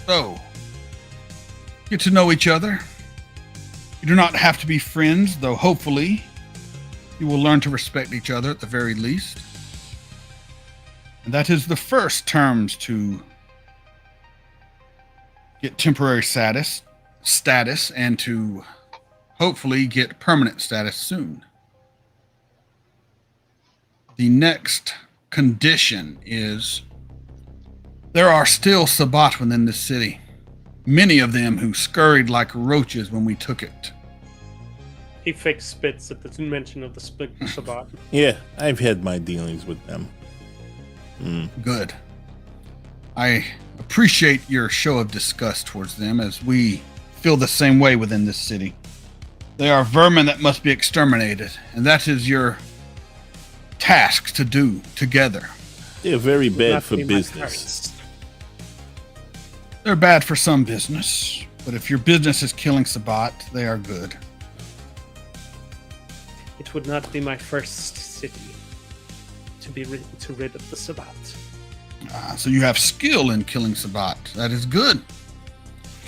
So, get to know each other. You do not have to be friends, though hopefully you will learn to respect each other at the very least. And that is the first terms to get temporary status and to hopefully get permanent status soon. The next condition is there are still Sabbat within this city. Many of them who scurried like roaches when we took it. He fake spits at the mention of the Sabbat. Yeah, I've had my dealings with them. Good. I appreciate your show of disgust towards them, as we feel the same way within this city. They are vermin that must be exterminated, and that is your task to do together. They're very bad Not for be my business. first. They're bad for some business, but if your business is killing Sabbat, they are good. It would not be my first city to be rid of the Sabbat. So you have skill in killing Sabbat. That is good.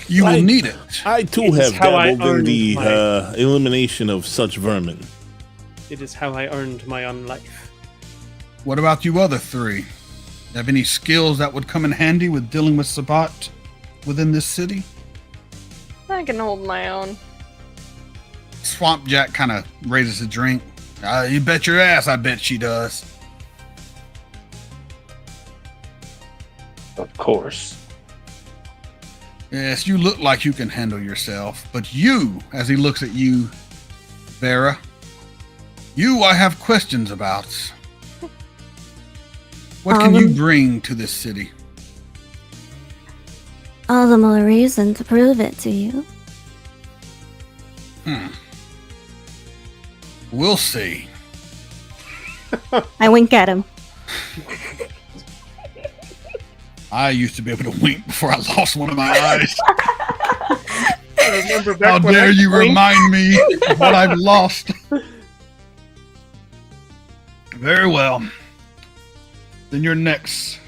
You will need it. I too It is have how I dabbled in earned the my- elimination of such vermin. It is how I earned my own life. What about you other three? Have any skills that would come in handy with dealing with Sabbat within this city? I can hold my own. Swamp Jack kind of raises a drink. You bet your ass I bet she does. Of course. Yes, you look like you can handle yourself, but you, as he looks at you, Vera, you I have questions about. What can you bring to this city? All the more reason to prove it to you. We'll see. I wink at him. I used to be able to wink before I lost one of my eyes. I remember back How when dare I you blinked. remind me of what I've lost? Very well. Then your next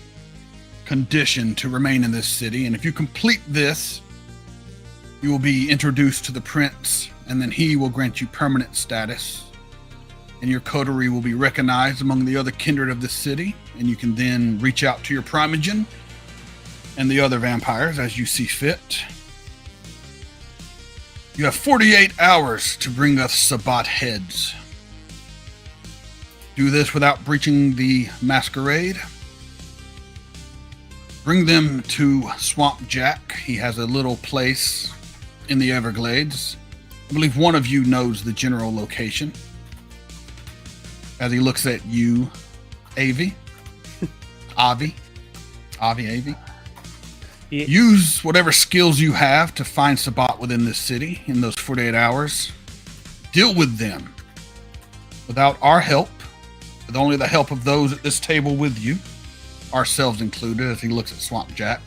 condition to remain in this city, and if you complete this, you will be introduced to the prince, and then he will grant you permanent status, and your coterie will be recognized among the other kindred of the city, and you can then reach out to your primogen and the other vampires as you see fit. You have 48 hours to bring us Sabbat heads. Do this without breaching the Masquerade. Bring them to Swamp Jack. He has a little place in the Everglades. I believe one of you knows the general location. As he looks at you, Avi. Avi. Yeah. Use whatever skills you have to find Sabbat within this city in those 48 hours. Deal with them without our help, with only the help of those at this table with you, ourselves included, as he looks at Swamp Jack.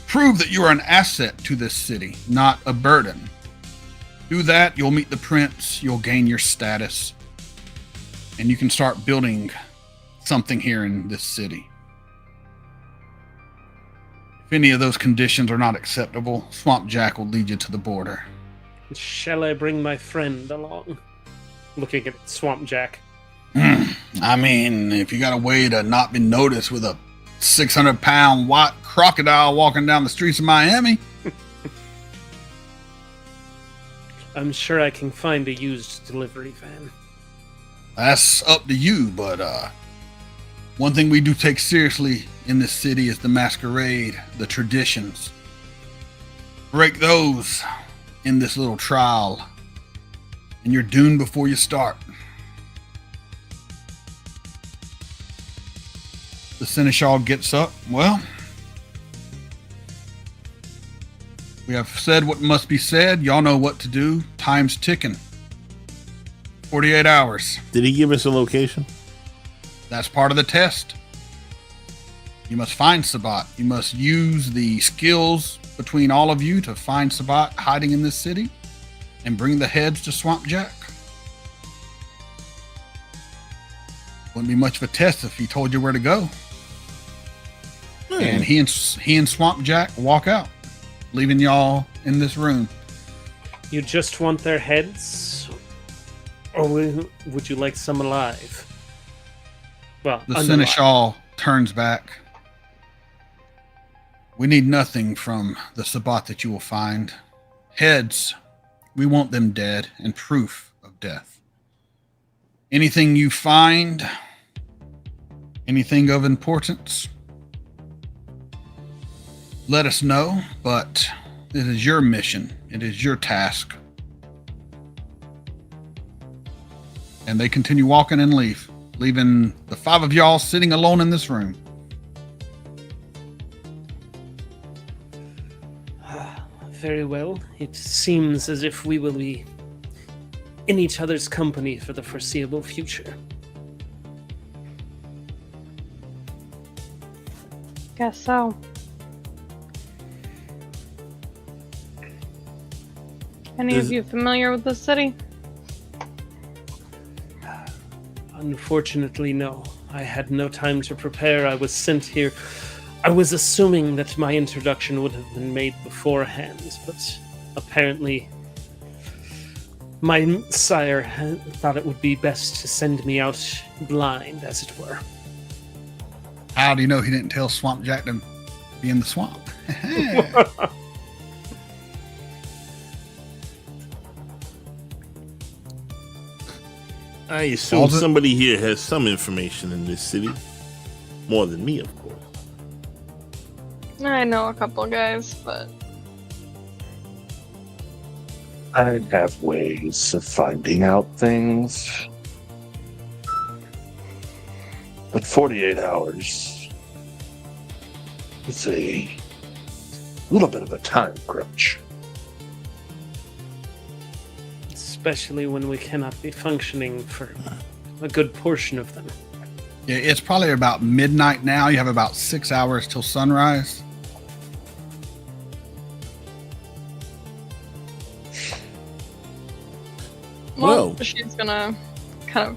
Prove that you are an asset to this city, not a burden. Do that, you'll meet the prince, you'll gain your status, and you can start building something here in this city. If any of those conditions are not acceptable, Swamp Jack will lead you to the border. Shall I bring my friend along? Looking at Swamp Jack. I mean, if you got a way to not be noticed with a 600-pound white crocodile walking down the streets of Miami. I'm sure I can find a used delivery van. That's up to you, but one thing we do take seriously in this city is the masquerade, the traditions. Break those in this little trial, and you're doomed before you start. The Seneschal gets up. Well, we have said what must be said. Y'all know what to do. Time's ticking. 48 hours. Did he give us a location? That's part of the test. You must find Sabbat. You must use the skills between all of you to find Sabbat hiding in this city and bring the heads to Swamp Jack. Wouldn't be much of a test if he told you where to go. And he and Swamp Jack walk out, leaving y'all in this room. You just want their heads? Or would you like some alive? Well, The unalive. Seneschal turns back. We need nothing from the Sabbat that you will find. Heads, we want them dead and proof of death. Anything you find, Anything of importance? Let us know, but it is your mission. It is your task. And they continue walking and leaving the 5 of y'all sitting alone in this room. Very well. It seems as if we will be in each other's company for the foreseeable future. Guess so. Any of you familiar with this city? Unfortunately, no. I had no time to prepare. I was sent here. I was assuming that my introduction would have been made beforehand, but apparently my sire thought it would be best to send me out blind, as it were. How do you know he didn't tell Swamp Jack to be in the swamp? I assume somebody here has some information in this city. More than me, of course. I know a couple guys, but I have ways of finding out things. But 48 hours is a little bit of a time crunch. Especially when we cannot be functioning for a good portion of them. Yeah, it's probably about midnight now. You have about 6 hours till sunrise. Well, she's gonna kind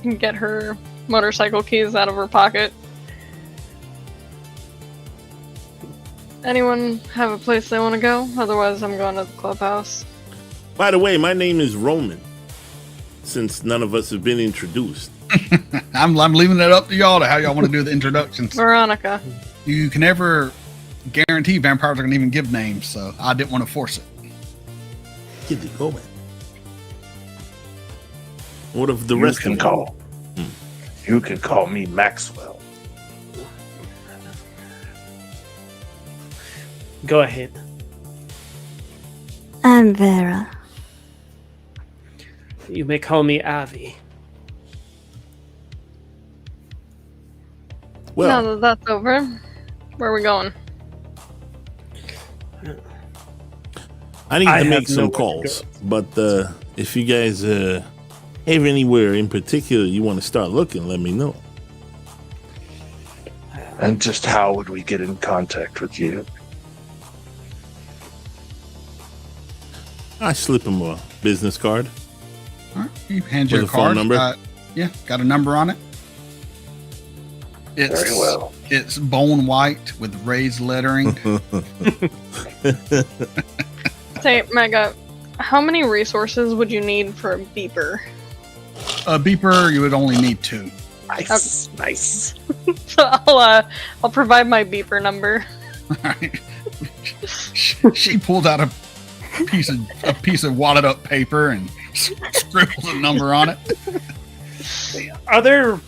of get her motorcycle keys out of her pocket. Anyone have a place they want to go? Otherwise, I'm going to the clubhouse. by the way, my name is Roman, since none of us have been introduced. I'm leaving it up to y'all to how y'all want to do the introductions. Veronica. You can never guarantee vampires are going to even give names, so I didn't want to force it. Get it going. What of the rest can of call? You can call me Maxwell. Go ahead. I'm Vera. You may call me Avi. Well, Now that that's over, where are we going? I need I to have make some nowhere to calls, but if you guys have anywhere in particular you want to start looking, let me know. And just how would we get in contact with you? I slip him a business card. All right, you hand you With a a phone card. number? Got a number on it. It's, Very well. It's bone white with raised lettering. Say, Mega, how many resources would you need for a beeper? A beeper, you would only need 2. Nice, nice. So I'll provide my beeper number. All right. She pulls out a piece of wadded up paper and scribbles a number on it. Are there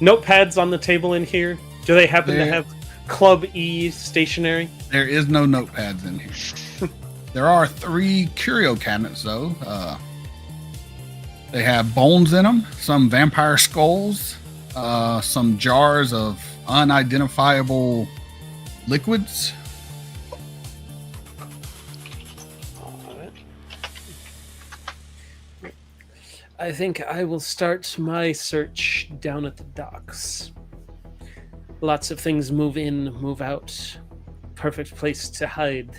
notepads on the table in here? Do they happen to have Club E stationery? There is no notepads in here. There are 3 curio cabinets, though. They have bones in them, some vampire skulls, some jars of unidentifiable liquids. I think I will start my search down at the docks. Lots of things move in, move out. Perfect place to hide.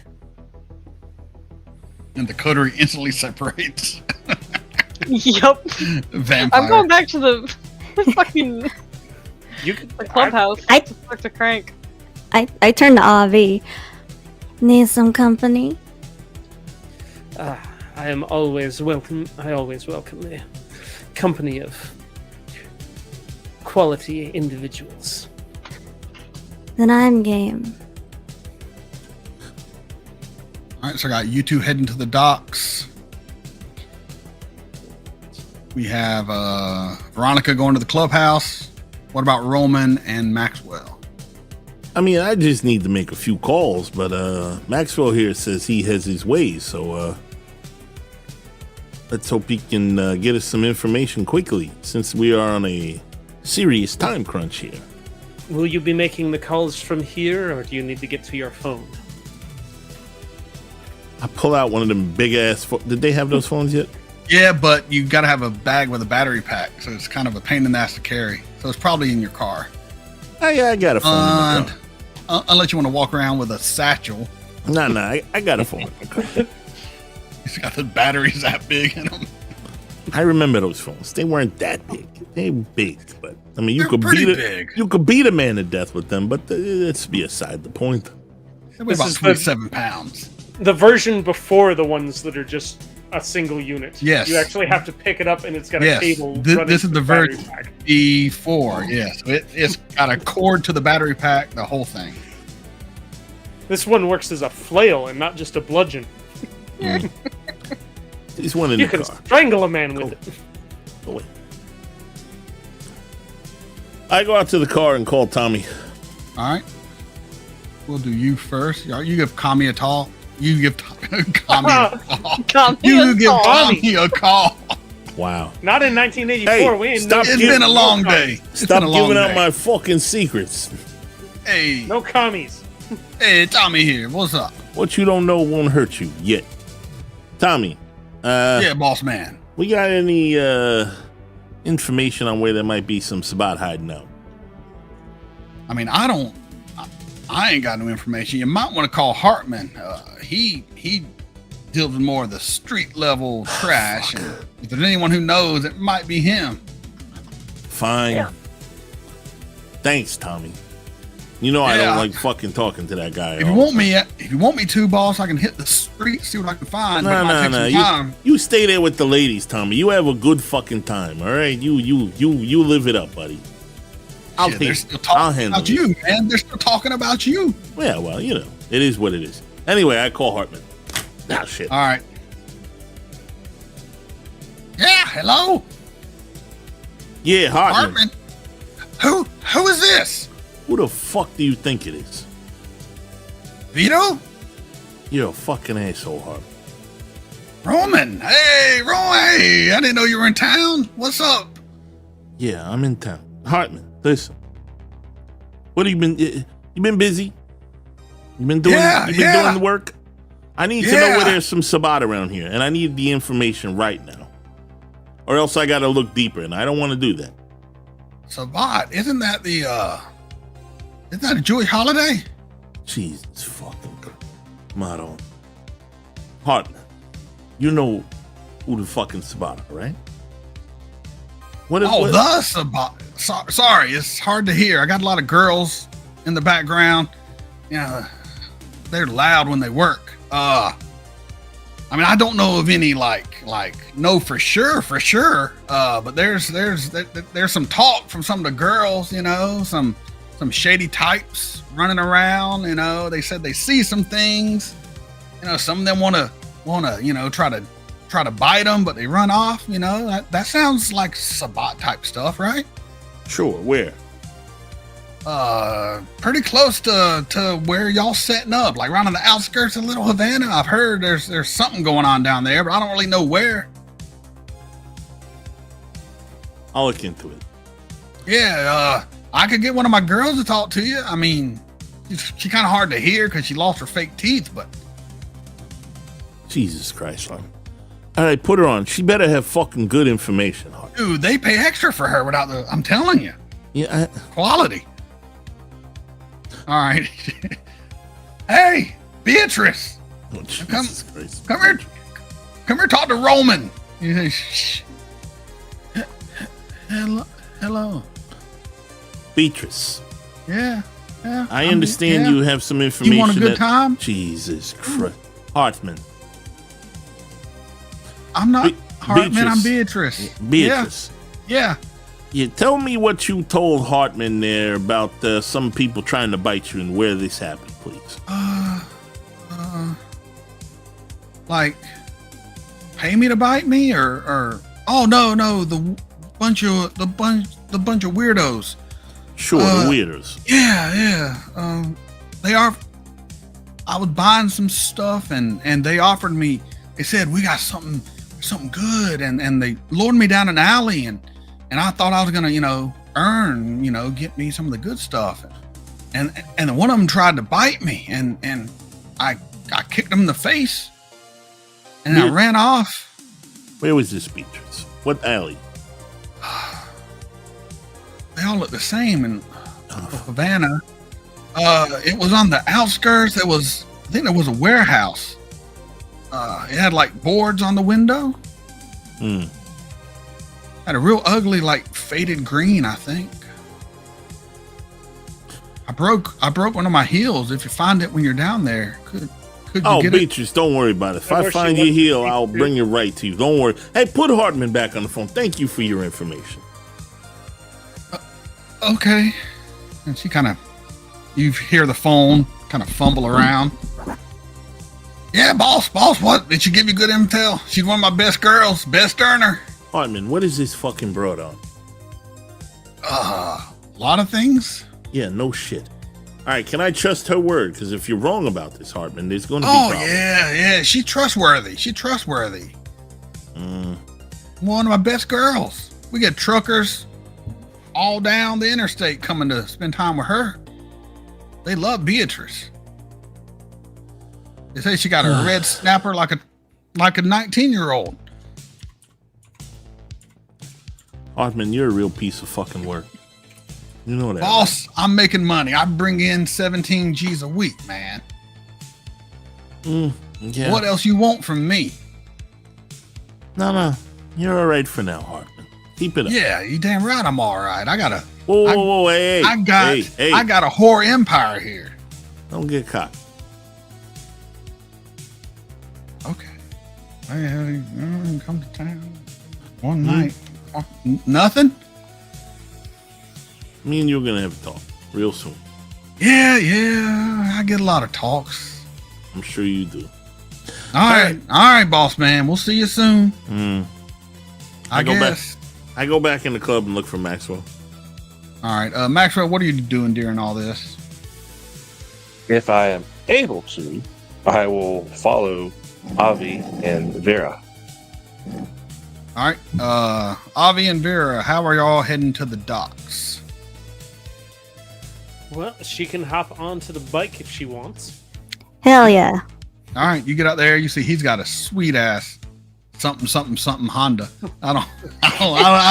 And the coterie instantly separates. Yup. Vampire. I'm going back to the fucking You could the clubhouse. I- to talk to Crank. I turned to Avi. Need some company? I am always welcome. I always welcome the company of quality individuals. Then I'm game. All right, so I got you 2 heading to the docks. We have Veronica going to the clubhouse. What about Roman and Maxwell? I mean, I just need to make a few calls, but Maxwell here says he has his ways, so let's hope he can get us some information quickly, since we are on a serious time crunch here. Will you be making the calls from here, or do you need to get to your phone? I pull out one of them big ass. Did they have those phones yet? Yeah, but you got to have a bag with a battery pack, so it's kind of a pain in the ass to carry. So it's probably in your car. I got a phone in my car. Unless you want to walk around with a satchel. No, I got a phone in my car. He's got the batteries that big in them. I remember those phones. They weren't that big. They were big, but I mean, you They're could pretty beat big. You could beat a man to death with them, but let's be aside the point. They weigh This about is 27 pounds. The version before the ones that are just a single unit. Yes. You actually have to pick it up, and it's got a Yes. cable. This running is to the battery version pack. before. Yes, it's got a cord to the battery pack. The whole thing. This one works as a flail and not just a bludgeon. He's one in You the can car. strangle a man with it. Go away. I go out to the car and call Tommy. All right. We'll do you first. You give Kami a call. You give Kami a call. Kami You a give call. Kami a call. Wow. Not in 1984. Hey, we ain't stop no, It's giving- been a long day. It's Stop been a long giving out day. my fucking secrets. Hey, no commies. hey, Tommy here. What's up? What you don't know won't hurt you yet. Tommy, Yeah, boss man. we got any information on where there might be some Sabat hiding out? I mean, I ain't got no information. You might want to call Hartman. He deals with more of the street level trash. And if there's anyone who knows, it might be him. Fine. Yeah. Thanks, Tommy. You know I Yeah. don't like fucking talking to that guy. If you want me to, boss, I can hit the street, see what I can find. but it might take some time. You stay there with the ladies, Tommy. You have a good fucking time, all right? You live it up, buddy. I'll Shit, they're take. still I'll talking handle about it. you, man. They're still talking about you. Yeah, well, you know, it is what it is. Anyway, I call Hartman. Ah, shit. All right. Yeah, hello, Yeah, Hartman. Hartman. Who is this? Who the fuck do you think it is? Vito? You're a fucking asshole, Hartman. Roman. Hey, Roman. Hey, I didn't know you were in town. What's up? Yeah, I'm in town. Hartman, listen. What have you been? You been busy? You been doing? Yeah, you been yeah. doing the work? I need to know where there's some Sabat around here, and I need the information right now, or else I got to look deeper, and I don't want to do that. Sabat, isn't that a Jewish holiday? Jesus fucking Christ. Maron. Hartman, you know who the fucking Sabat are, right? What? The Sabat. Sorry, it's hard to hear. I got a lot of girls in the background. Yeah, they're loud when they work. I mean, I don't know of any like know for sure. But there's some talk from some of the girls. You know, some shady types running around. You know, they said they see some things. You know, some of them want to try to bite them, but they run off. You know, that sounds like Sabat type stuff, right? Sure. Where? Pretty close to where y'all setting up, like around on the outskirts of Little Havana. I've heard there's something going on down there, but I don't really know where. I'll look into it. Yeah, I could get one of my girls to talk to you. I mean, she kind of hard to hear because she lost her fake teeth, but Jesus Christ, Hartman. All right, put her on. She better have fucking good information, Hartman. dude, they pay extra for her without I'm telling you, Yeah, quality. All right. Hey, Beatrice, oh, Jesus Christ. come here, talk to Roman. Shh. Hello. Beatrice, Yeah. I understand you have some information. You want a good time? Jesus Christ. Hartman. I'm not Hartman. I'm Beatrice. Beatrice. Beatrice. Yeah. Yeah, tell me what you told Hartman there about some people trying to bite you and where this happened, please. Like, pay me to bite me, or Oh no, the bunch of weirdos. Sure, the weirdos. Yeah. They are. I was buying some stuff, and they offered me. They said we got something good, and they lured me down an alley, and I thought I was gonna, earn, get me some of the good stuff, and one of them tried to bite me, and I kicked him in the face, and I ran off. Where was this, Beatrice? What alley? They all look the same in Havana. It was on the outskirts. I think there was a warehouse. It had like boards on the window. Had a real ugly, like faded green, I think. I broke one of my heels. If you find it when you're down there, could you get Beatrice, don't worry about it. If I find your heel, I'll bring it right to you. Don't worry. Hey, put Hartman back on the phone. Thank you for your information. Okay. And she you hear the phone kind of fumble around. Yeah, boss, what? Did she give you good intel? She's one of my best girls, best earner. Hartman, what is this fucking broad on? A lot of things. Yeah, no shit. All right, can I trust her word? Because if you're wrong about this, Hartman, there's going to be problems. Yeah, she's trustworthy. One of my best girls. We get truckers all down the interstate coming to spend time with her. They love Beatrice. They say she got a red snapper like a 19-year-old. Hartman, you're a real piece of fucking work. You know that. Boss, right? I'm making money. I bring in 17 G's a week, man. Yeah. What else you want from me? No. You're all right for now, Hartman. Keep it up. Yeah, you damn right I'm all right. Whoa, hey. I got a whore empire here. Don't get caught. Okay. I come to town one night. Nothing? Me and you are going to have a talk real soon. Yeah. I get a lot of talks. I'm sure you do. All right, boss man. We'll see you soon. I guess. I go back in the club and look for Maxwell. All right. Maxwell, what are you doing during all this? If I am able to, I will follow Avi and Vera. All right. Avi and Vera, how are y'all heading to the docks? Well, she can hop onto the bike if she wants. Hell yeah. All right, you get out there. You see he's got a sweet ass something Honda. I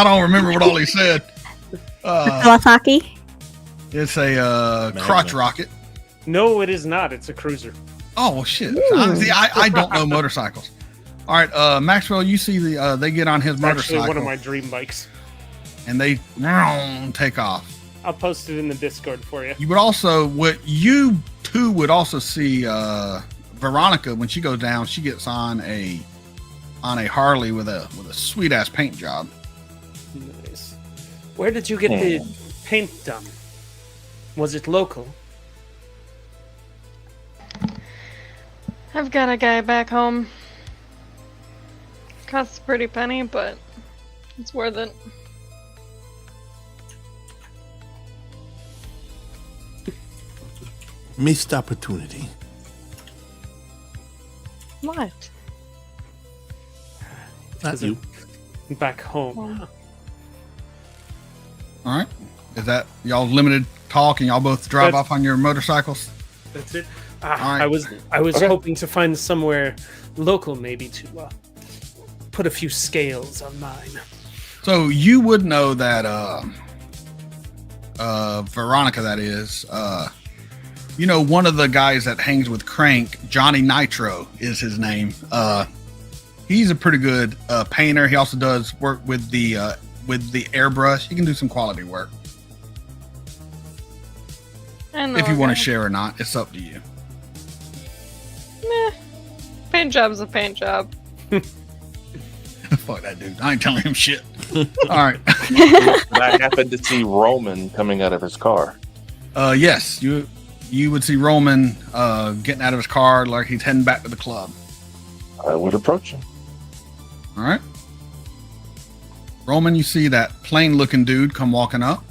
don't remember what all he said. Kawasaki. It's a crotch rocket. No, it is not. It's a cruiser. Oh well, shit. See, I don't know motorcycles. All right, Maxwell, you see they get on his motorcycle. Actually, one of my dream bikes. And they take off. I'll post it in the Discord for you. You would also, you two would also see Veronica when she goes down. She gets on a Harley with a sweet ass paint job. Nice. Where did you get the paint done? Was it local? I've got a guy back home. Costs a pretty penny, but it's worth it. Missed opportunity. What? Not you. Back home. All right. Is that y'all limited talk and y'all both drive off on your motorcycles? That's it. right. I was hoping to find somewhere local, maybe to put a few scales on mine. So you would know that Veronica, that is, one of the guys that hangs with Crank, Johnny Nitro is his name. He's a pretty good painter. He also does work with the airbrush. He can do some quality work. If you want to share or not, it's up to you. Meh. Paint job's a paint job. Fuck that dude. I ain't telling him shit. All right. I happened to see Roman coming out of his car. Yes, you would see Roman getting out of his car like he's heading back to the club. I would approach him. All right. Roman, you see that plain-looking dude come walking up.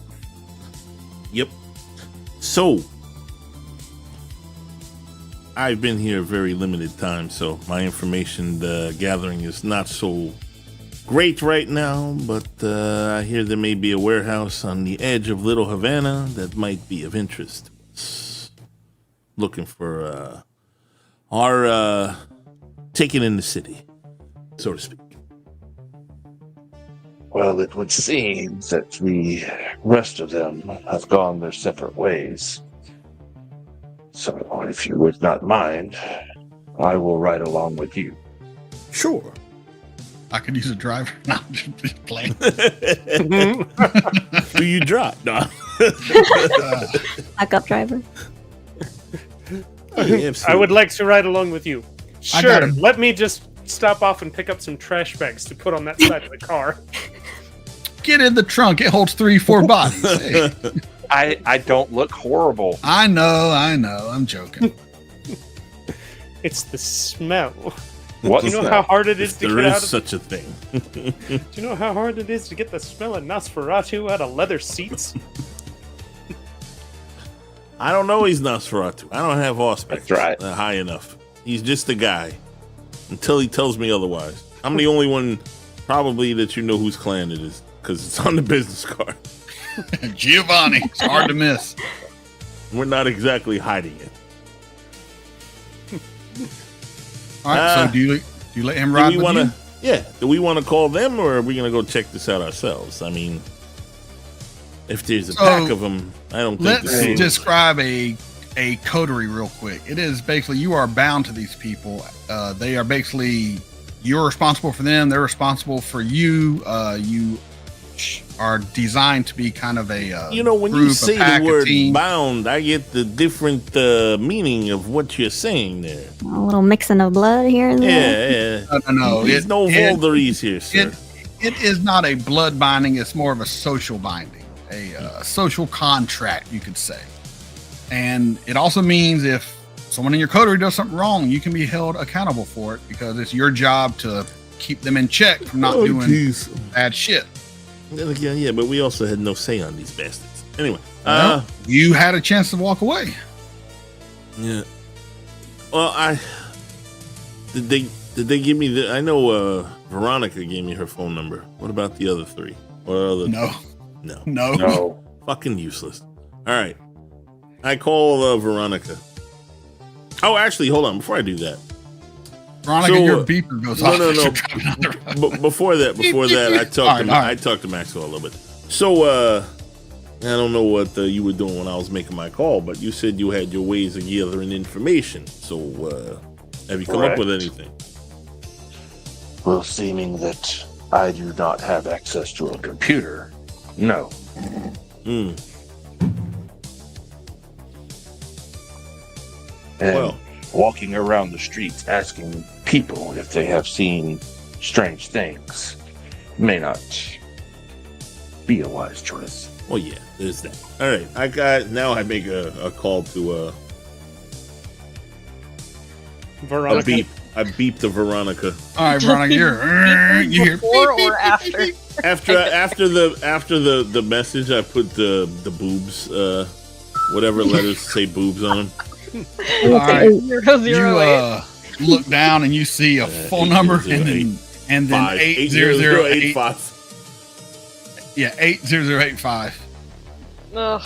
Yep. So, I've been here a very limited time, so my information gathering is not so great right now, but I hear there may be a warehouse on the edge of Little Havana that might be of interest to us. Looking for our ticket in the city, so to speak. Well, it would seem that the rest of them have gone their separate ways. So, if you would not mind, I will ride along with you. Sure. I could use a driver. No, just playing. Who you drop? No. Backup driver. Oh, yeah, I would like to ride along with you. I Sure, got him. let me just stop off and pick up some trash bags to put on that side of the car. Get in the trunk. It holds 3-4 bodies. Hey. I don't look horrible. I know. I'm joking. It's the smell. What Do you know smell? how hard it is to There get is out of? such a thing. Do you know how hard it is to get the smell of Nosferatu out of leather seats? I don't know he's Nosferatu. I don't have aspects That's right. high enough. He's just a guy until he tells me otherwise. I'm the only one probably that you know whose clan it is because it's on the business card. Giovanni. It's hard to miss. We're not exactly hiding it. All right. So do you let him ride with you? Do we want to call them or are we going to go check this out ourselves? I mean, if there's a pack of them, I don't think Let's describe a coterie real quick. It is basically you are bound to these people. They are basically you're responsible for them. They're responsible for you. You are designed to be kind of a when group, you say a pack, the a word team. bound, I get the different meaning of what you're saying there. A little mixing of blood here and there. Yeah. No. There's no Volderies here, sir. It is not a blood binding. It's more of a social binding, a social contract, you could say. And it also means if someone in your coterie does something wrong, you can be held accountable for it because it's your job to keep them in check from not doing bad shit. Yeah, but we also had no say on these bastards. Anyway, Well, you had a chance to walk away. yeah. Well, did they give me the? I know Veronica gave me her phone number. What about the other three? What other? No. No. Fucking useless. All right, I call Veronica. Oh, actually, hold on. Before I do that, Veronica, So, your beeper goes off. no. as you're driving on the road. Before that, I talked to Maxwell a little bit. So, I don't know what you were doing when I was making my call, but you said you had your ways of gathering information. So, have you come up Correct. with anything? Well, seeming that I do not have access to a computer, no. Hmm. And Well. walking around the streets asking people if they have seen strange things may not be a wise choice. Well, yeah, there's that. All right, I make a call to Veronica. I beep to Veronica. All right, Veronica, you hear Before beep, or beep, after? beep, beep. After the message, I put the boobs, whatever letters say boobs on them. All right. 008. You look down and you see a phone number and then 80085. 80085. Yeah, 80085. Ugh.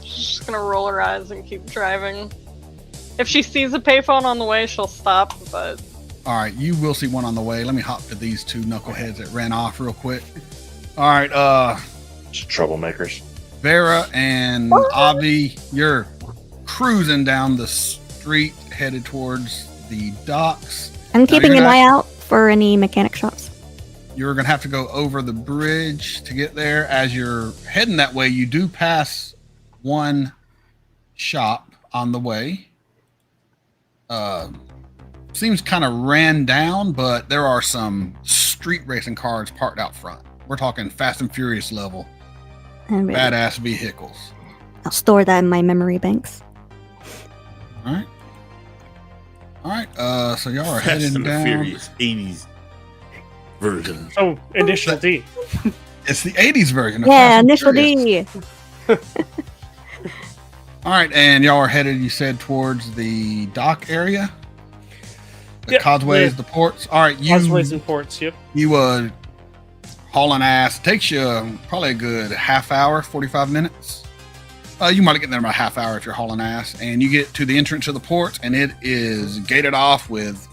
She's just gonna roll her eyes and keep driving. If she sees a payphone on the way, she'll stop, but All right, you will see one on the way. Let me hop to these two knuckleheads that ran off real quick. All right, Troublemakers. Vera and Avi, you're cruising down the street headed towards the docks. I'm keeping you're an not- eye out for any mechanic shops. You're going to have to go over the bridge to get there. As you're heading that way, you do pass one shop on the way. Seems kind of ran down, but there are some street racing cars parked out front. We're talking Fast and Furious level, And badass vehicles. I'll store that in my memory banks. All right. All right. So y'all are Fast heading and the down. Furious 80s. version. Oh, Initial D. It's the 80s version. Of Yeah, Fast and initial Furious. D. All right, and y'all are headed, you said, towards the dock area? The Yep, causeways, yeah. the ports? All right, Causeways and ports, yep. you hauling ass. Takes you probably a good half hour, 45 minutes. You might get there in about a half hour if you're hauling ass. And you get to the entrance of the port, and it is gated off with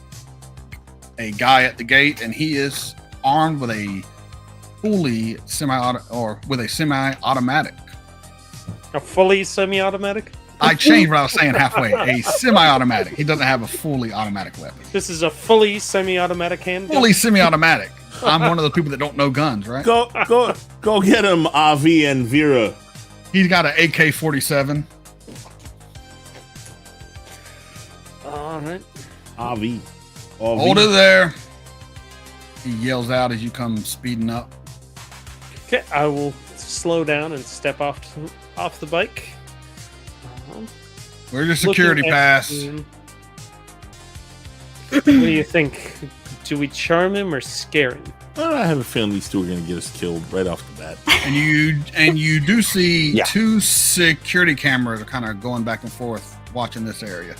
a guy at the gate, and he is armed with a fully semi-automatic. A fully semi-automatic? I changed what I was saying halfway. A semi-automatic. He doesn't have a fully automatic weapon. This is a fully semi-automatic handgun? Fully semi-automatic. I'm one of the people that don't know guns, right? Go get him, Avi and Vera. He's got an AK-47. Alright. Avi. Hold it there. He yells out as you come speeding up. Okay, I will slow down and step off the bike. Where's your security Looking at pass? him. What do you think? Do we charm him or scare him? I have a feeling these two are going to get us killed right off the bat. And you do see Yeah. 2 security cameras are kind of going back and forth watching this area.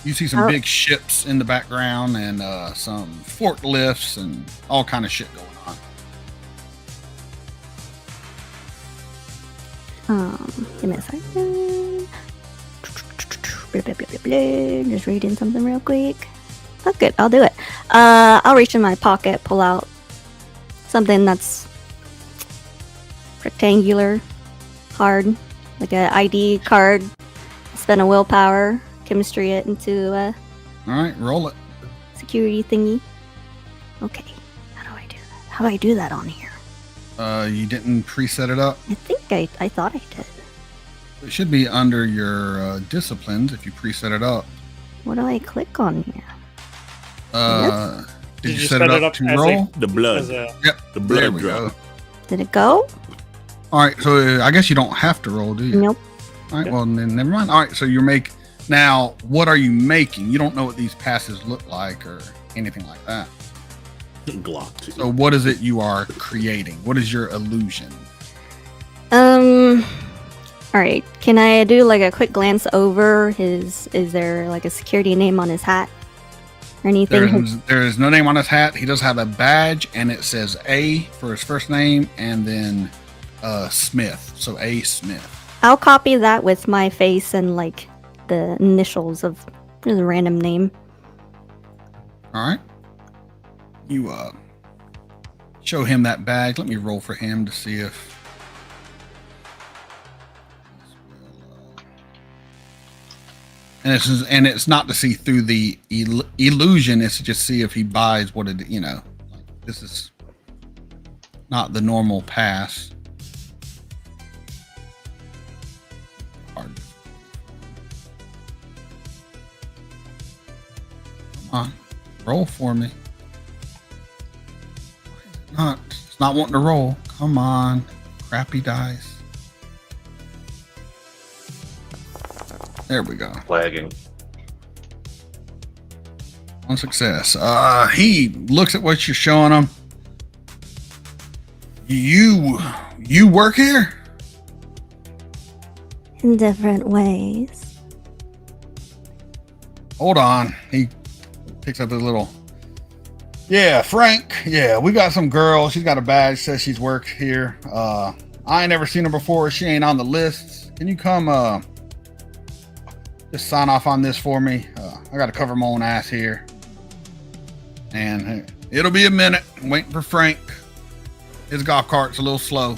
You see some Oh. big ships in the background and some forklifts and all kind of shit going on. Give me a second. Just reading something real quick. That's good. I'll do it. I'll reach in my pocket, pull out something that's rectangular, hard, like a ID card. Spend a willpower, chemistry it into a All right, roll it. security thingy. Okay. How do I do that? How do I do that on here? You didn't preset it up. I think I thought I did. It should be under your disciplines if you preset it up. What do I click on here? Did you set it up to as roll? The blood. As a, Yep, The there blood we drop. go. Did it go? All right, so I guess you don't have to roll, do you? Nope. All right, well then never mind. All right, so now. What are you making? You don't know what these passes look like or anything like that. Glock 2. So what is it you are creating? What is your illusion? All right. Can I do like a quick glance over his? Is there like a security name on his hat or anything? There is no name on his hat. He does have a badge, and it says A for his first name, and then Smith. So A Smith. I'll copy that with my face and like the initials of just a random name. All right. You show him that badge. Let me roll for him to see if. And it's not to see through the illusion. It's to just see if he buys what it. This is not the normal pass. Hard. Come on, roll for me. It's not wanting to roll. Come on, crappy dice. There we go. Lagging. One success. He looks at what you're showing him. You work here? In different ways. Hold on. He picks up his little. Yeah, Frank. Yeah, we got some girl. She's got a badge. Says she's worked here. I ain't never seen her before. She ain't on the list. Can you come just sign off on this for me? I got to cover my own ass here. And it'll be a minute. I'm waiting for Frank. His golf cart's a little slow.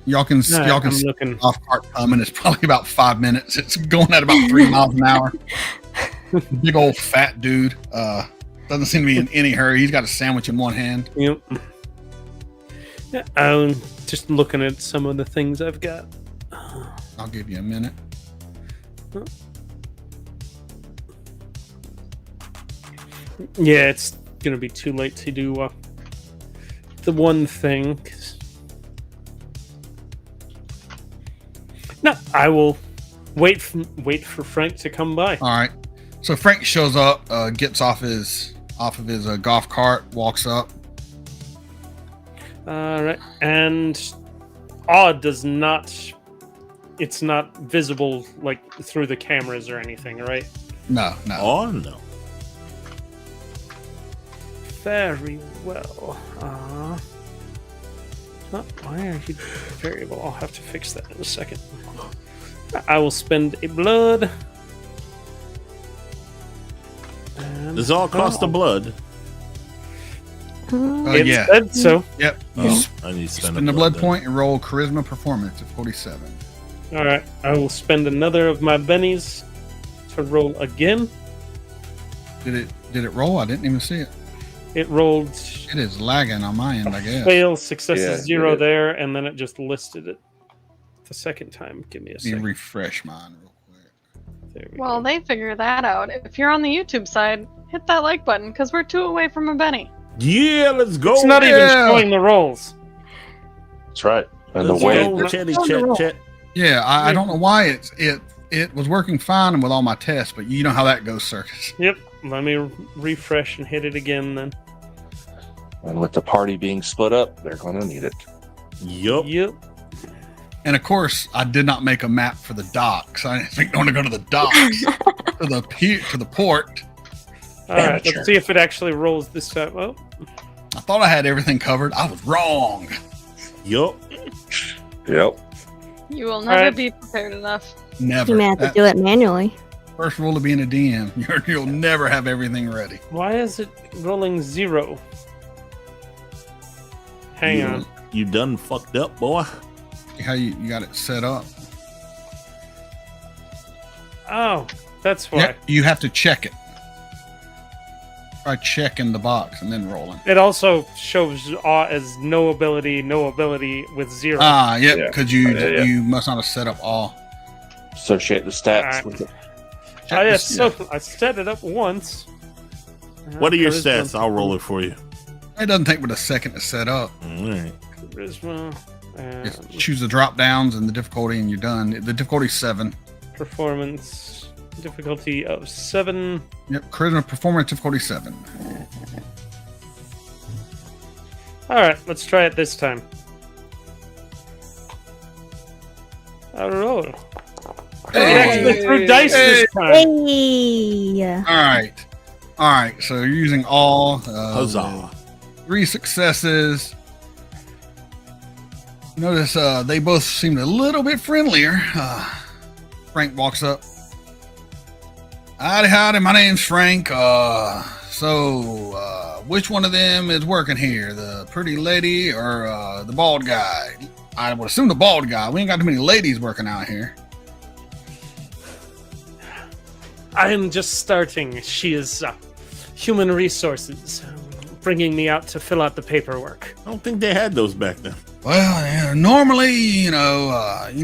Y'all can see the golf cart coming. It's probably about 5 minutes. It's going at about 3 miles an hour. Big old fat dude. Doesn't seem to be in any hurry. He's got a sandwich in one hand. Yep. Yeah, I'm just looking at some of the things I've got. I'll give you a minute. Yeah, it's gonna be too late to do the one thing. No, I will wait for Frank to come by. All right. So Frank shows up, gets off his off of his golf cart, walks up. All right, and does not. It's not visible like through the cameras or anything, right? No. Oh no. Very well. Why are you variable? I'll have to fix that in a second. I will spend a blood. And Does all cost the blood? it Yeah. said so. Yep. Oh, I need to Spend spend the blood then. point and roll charisma performance at 47. All right, I will spend another of my bennies to roll again. Did it roll? I didn't even see it. It rolled It is lagging on my end, I guess. fail, success Yeah, is 0 it is. there, and then it just listed it the second time. Give me a Let me second. refresh mine real quick. There we Well, go. they figure that out. If you're on the YouTube side, hit that like button because we're 2 away from a Benny. Yeah, let's go. It's not even showing the rolls. That's right. And the Let's way go, Chetty, Chet. Yeah, I don't know why it was working fine with all my tests, but you know how that goes, Circus. Yep. Let me refresh and hit it again then. and with the party being split up, they're going to need it. Yup. Yep. And of course, I did not make a map for the docks. I didn't want to go to the docks, to the port. All right. Amateur. Let's see if it actually rolls this time. Oh, I thought I had everything covered. I was wrong. Yup. Yep. You will never Alright. be prepared enough. Never. You may have to That do it manually. first rule of being a DM, you'll never have everything ready. why is it rolling 0? Hang on. You done fucked up, boy. See how you got it set up. Oh, that's why. Yeah, you have to check it. Try checking the box and then rolling. It also shows awe as no ability with 0. Ah, yep, Yeah. because Yeah. you must not have set up all. Associate the stats Alright. with it. Oh, yeah, so I set it up once. What are your Charisma- stats? I'll roll it for you. It doesn't take but a second to set up. All right. Charisma and Just choose the drop downs and the difficulty, and you're done. The difficulty's 7. performance difficulty of 7. Yep, charisma performance difficulty 7. All right, let's try it this time. I roll. It actually threw dice this time. Hey! All right. So you're using all Huzzah. 3 successes. Notice they both seemed a little bit friendlier. Frank walks up. Howdy, my name's Frank. Which one of them is working here? The pretty lady or the bald guy? I would assume the bald guy. We ain't got too many ladies working out here. I am just starting. She is human resources, bringing me out to fill out the paperwork. I don't think they had those back then. Well, yeah, normally, you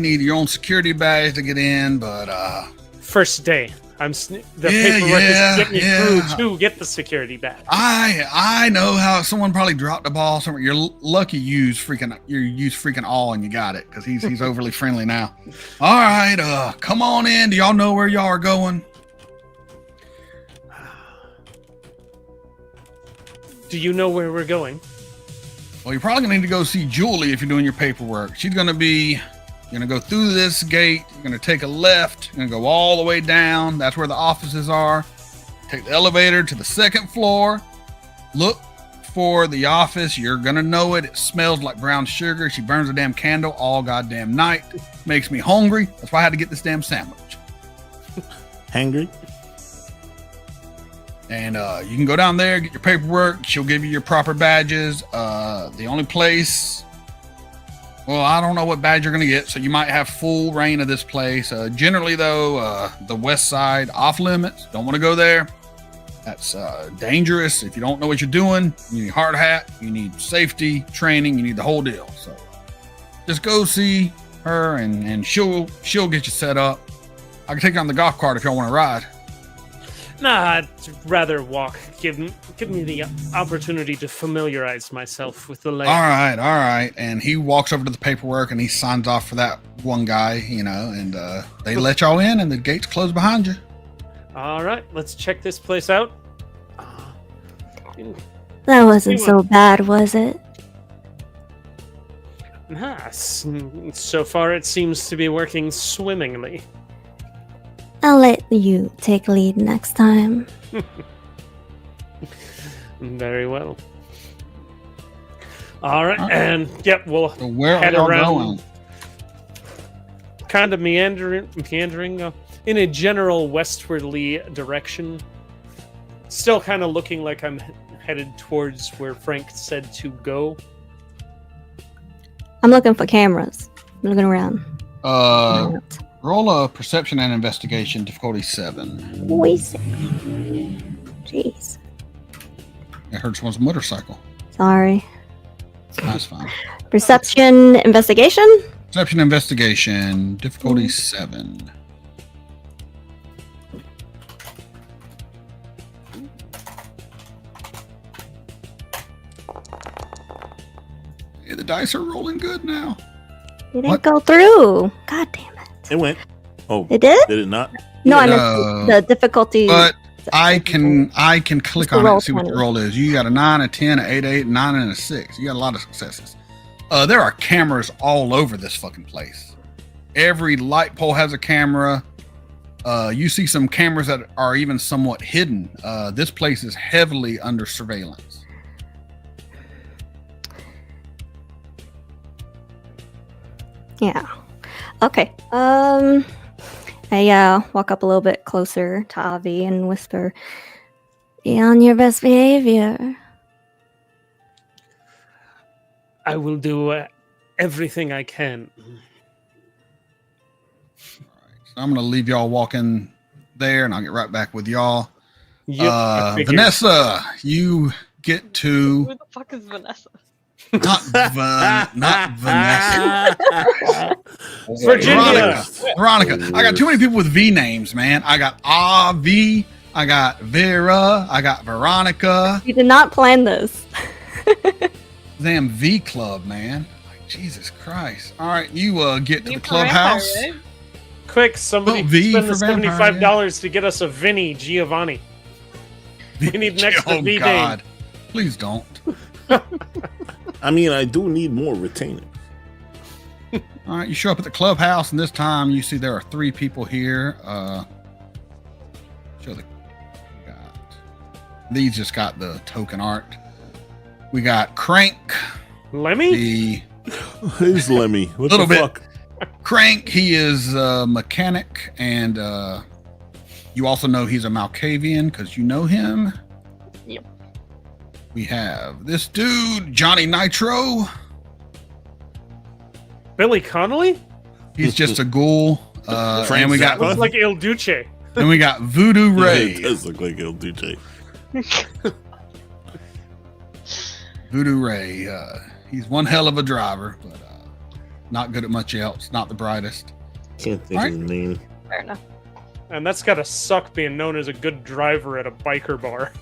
need your own security badge to get in, but First day. The Yeah, paperwork yeah, is getting me yeah. through to get the security badge. I know how someone probably dropped the ball somewhere. You're lucky you used freaking all and you got it because he's overly friendly now. All right, come on in. Do y'all know where y'all are going? Do you know where we're going? Well, you're probably gonna need to go see Julie if you're doing your paperwork. She's gonna go through this gate. You're gonna take a left. You're gonna go all the way down. That's where the offices are. Take the elevator to the 2nd floor. Look for the office. You're gonna know it. It smells like brown sugar. She burns a damn candle all goddamn night. Makes me hungry. That's why I had to get this damn sandwich. Hangry? And you can go down there, get your paperwork. She'll give you your proper badges. The only place, well, I don't know what badge you're going to get, so you might have full reign of this place. Generally, though, the west side off limits. Don't want to go there. That's dangerous. If you don't know what you're doing, you need a hard hat, you need safety, training, you need the whole deal. So just go see her, and she'll get you set up. I can take you on the golf cart if y'all want to ride. Nah, I'd rather walk. Give me the opportunity to familiarize myself with the layout. All right. And he walks over to the paperwork and he signs off for that one guy, and they let y'all in and the gates close behind you. All right, let's check this place out. That wasn't so bad, was it? So far, it seems to be working swimmingly. I'll let you take lead next time. Very well. All right, and yep, we'll So where head are y'all around, going? kind of meandering in a general westwardly direction. Still kind of looking like I'm headed towards where Frank said to go. I'm looking for cameras. I'm looking around. Roll a perception and investigation, difficulty 7. Jeez. I heard someone's motorcycle. Sorry. That's fine. Perception, investigation? Perception investigation, difficulty 7. Yeah, the dice are rolling good now. It didn't What? go through. God damn it. It went. Oh, It did? did it not? No, I No. meant the difficulty. But I can click Just on it roll and see what the 20. roll is. You got a 9, a 10, a 8, 8, 9, and a 6. You got a lot of successes. There are cameras all over this fucking place. Every light pole has a camera. You see some cameras that are even somewhat hidden. This place is heavily under surveillance. Yeah. Okay. I walk up a little bit closer to Avi and whisper, "Be on your best behavior." I will do everything I can. So I'm going to leave y'all walking there, and I'll get right back with y'all. Yep, I figured. Vanessa, you get to Who the fuck is Vanessa? not Vanessa. Virginia. Veronica. I got too many people with V names, man. I got Avi, I got Vera, I got Veronica. You did not plan this. Damn V Club, man. Like, Jesus Christ. All right, you get to You the for clubhouse. vampire, right? Quick, somebody Oh, V spend for the vampire, $75 to get us a Vinny Giovanni. We need next to Oh V God, please don't. I mean, I do need more retainer. All right, you show up at the clubhouse, and this time you see there are 3 people here. Show the. These just got the token art. We got Crank, Lemmy? the Who's Lemmy? What Little the bit. fuck? Crank. He is a mechanic, and you also know he's a Malkavian because you know him. Yep. We have this dude, Johnny Nitro. Billy Connolly? He's just a ghoul. Frank And we got Zappa? Looks like Il Duce. then we got Voodoo Yeah, Ray. it does look like El Duce. Voodoo Ray. He's one hell of a driver, but not good at much else. Not the brightest. Can't think of his name. Fair enough. And that's gotta suck being known as a good driver at a biker bar.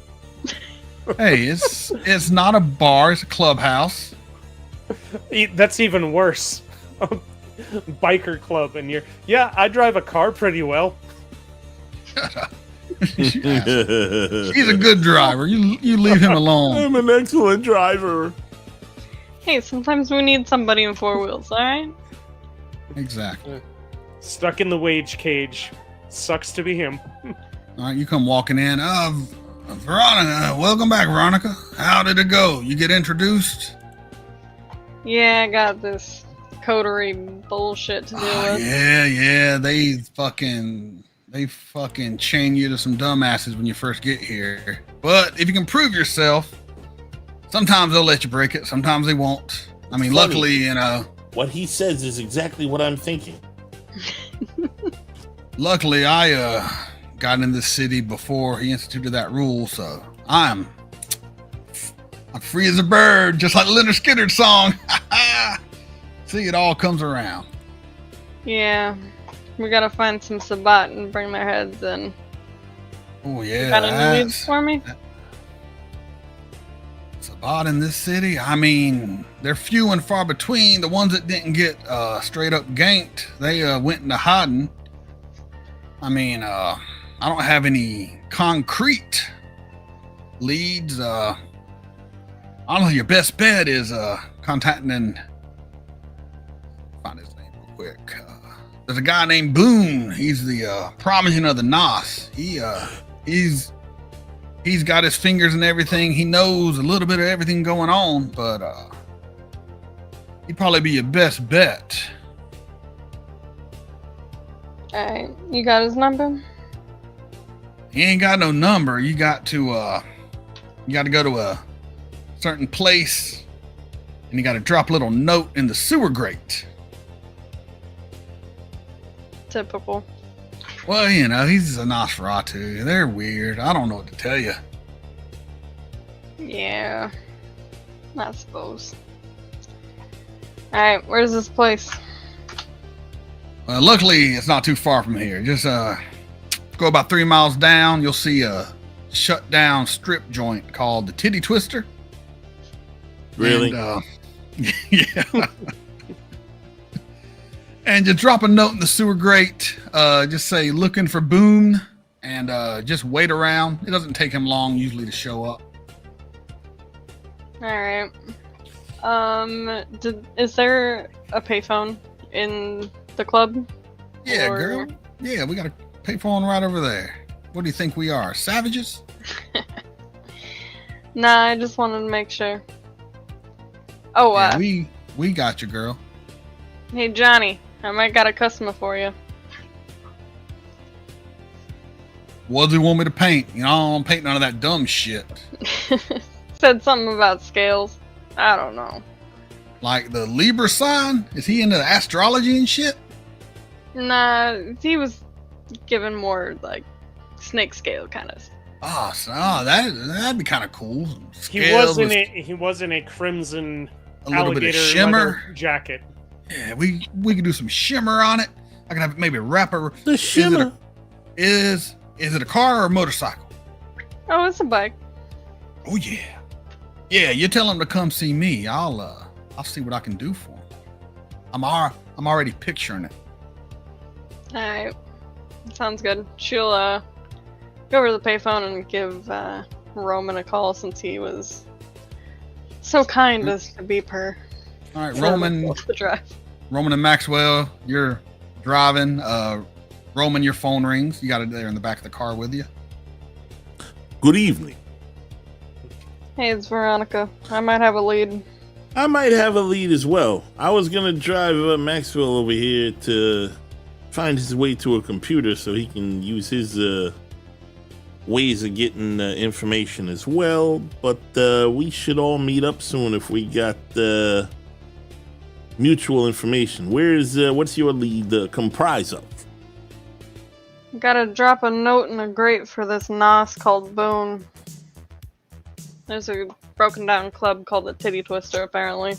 Hey, it's not a bar. It's a clubhouse. That's even worse. Biker club, and yeah, I drive a car pretty well. He's a good driver. You leave him alone. I'm an excellent driver. Hey, sometimes we need somebody in 4 wheels, alright? Exactly. Stuck in the wage cage. Sucks to be him. All right, you come walking in. Veronica, welcome back, Veronica. How did it go? You get introduced? Yeah, I got this coterie bullshit to deal with. Yeah. They fucking chain you to some dumbasses when you first get here. But if you can prove yourself, sometimes they'll let you break it. Sometimes they won't. I mean, Funny. luckily, you know. What he says is exactly what I'm thinking. Luckily, I got in this city before he instituted that rule, so I'm free as a bird, just like the Leonard Skinner song. See, it all comes around. Yeah. We gotta find some Sabat and bring their heads in. Oh yeah, Got any leads for me? Sabat in this city. I mean, they're few and far between. The ones that didn't get straight up ganked, they went into hiding. I mean, I don't have any concrete leads. I don't know. Your best bet is contacting and find his name real quick. There's a guy named Boone. He's the promulgator of the Nos. He's got his fingers in everything. He knows a little bit of everything going on, but he'd probably be your best bet. Alright, you got his number? He ain't got no number. You got to go to a certain place, and you got to drop a little note in the sewer grate. Typical. Well, you know, he's a Nosferatu. They're weird. I don't know what to tell you. Yeah, I suppose. Alright, where's this place? Well, luckily, it's not too far from here. Just go about 3 miles down. You'll see a shut down strip joint called the Titty Twister. Really? And, yeah. And just drop a note in the sewer grate. Just say, looking for Boone, and just wait around. It doesn't take him long usually to show up. Alright. Is there a payphone in the club? Yeah, Or- girl. Yeah, we got a payphone right over there. What do you think we are, savages? Nah, I just wanted to make sure. Oh, Yeah, we got you, girl. hey Johnny, I might got a customer for you. What do you want me to paint? You know, I don't paint none of that dumb shit. Said something about scales. I don't know. Like the Libra sign? Is he into astrology and shit? Nah, he was given more like snake scale kind of. Oh, so, that'd be kind of cool. He Scales was with in a crimson a little bit alligator of shimmer. leather jacket. Yeah, we could do some shimmer on it. I can have maybe wrap a. The shimmer. Is it a car or a motorcycle? Oh, it's a bike. Oh yeah, yeah. You tell him to come see me. I'll see what I can do for him. I'm already picturing it. Alright. Sounds good. She'll go over to the payphone and give Roman a call since he was so kind as to beep her. All right, for Roman. the drive. Roman and Maxwell, you're driving. Roman, your phone rings. You got it there in the back of the car with you. Good evening. Hey, it's Veronica. I might have a lead. I might have a lead as well. I was gonna drive Maxwell over here to find his way to a computer so he can use his ways of getting information as well. But we should all meet up soon if we got mutual information. What's your lead comprise of? Gotta drop a note in a grate for this Nos called Boone. There's a broken down club called the Titty Twister, apparently.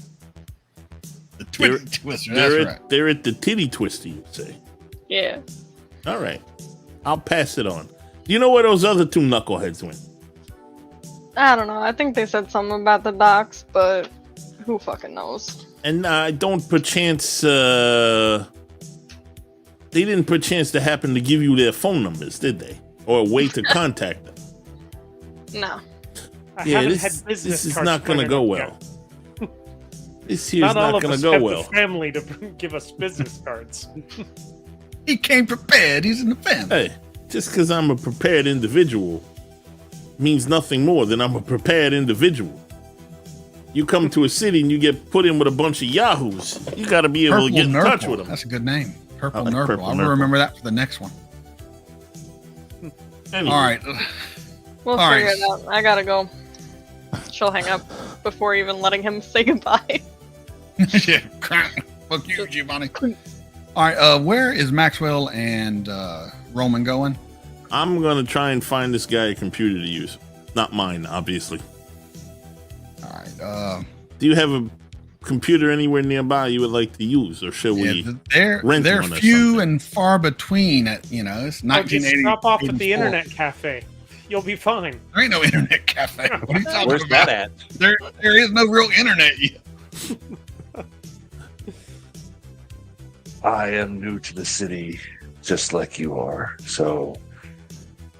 The Twitter Twister. That's right. They're at the Titty Twister, you say? Yeah. All right. I'll pass it on. Do you know where those other two knuckleheads went? I don't know. I think they said something about the docks, but who fucking knows? And I don't perchance... They didn't perchance to happen to give you their phone numbers, did they? Or a way to contact them? No. I Yeah, haven't this had business is cards not going to printed go up well. yet. This here's Not all not of going us to go have well. the family to give us business cards. He came prepared. He's in the family. Hey, just because I'm a prepared individual means nothing more than I'm a prepared individual. You come to a city and you get put in with a bunch of yahoos. You got to be able Purple to get in touch Nurple. with them. That's a good name. Purple I like Nurple. Purple I'm Nurple. gonna remember that for the next one. Anyway, All right. We'll All figure right. it out. I gotta go. She'll hang up before even letting him say goodbye. Yeah. Fuck you, Giovanni. All right. Where is Maxwell and Roman going? I'm going to try and find this guy a computer to use. Not mine, obviously. All right. Do you have a computer anywhere nearby you would like to use, or should we? They're rent they're one or few something? and far between. It's Or just 1980. drop off at the 84. internet cafe. You'll be fine. There ain't no internet cafe. What are you talking Where's about? that at? There is no real internet yet. I am new to the city, just like you are. So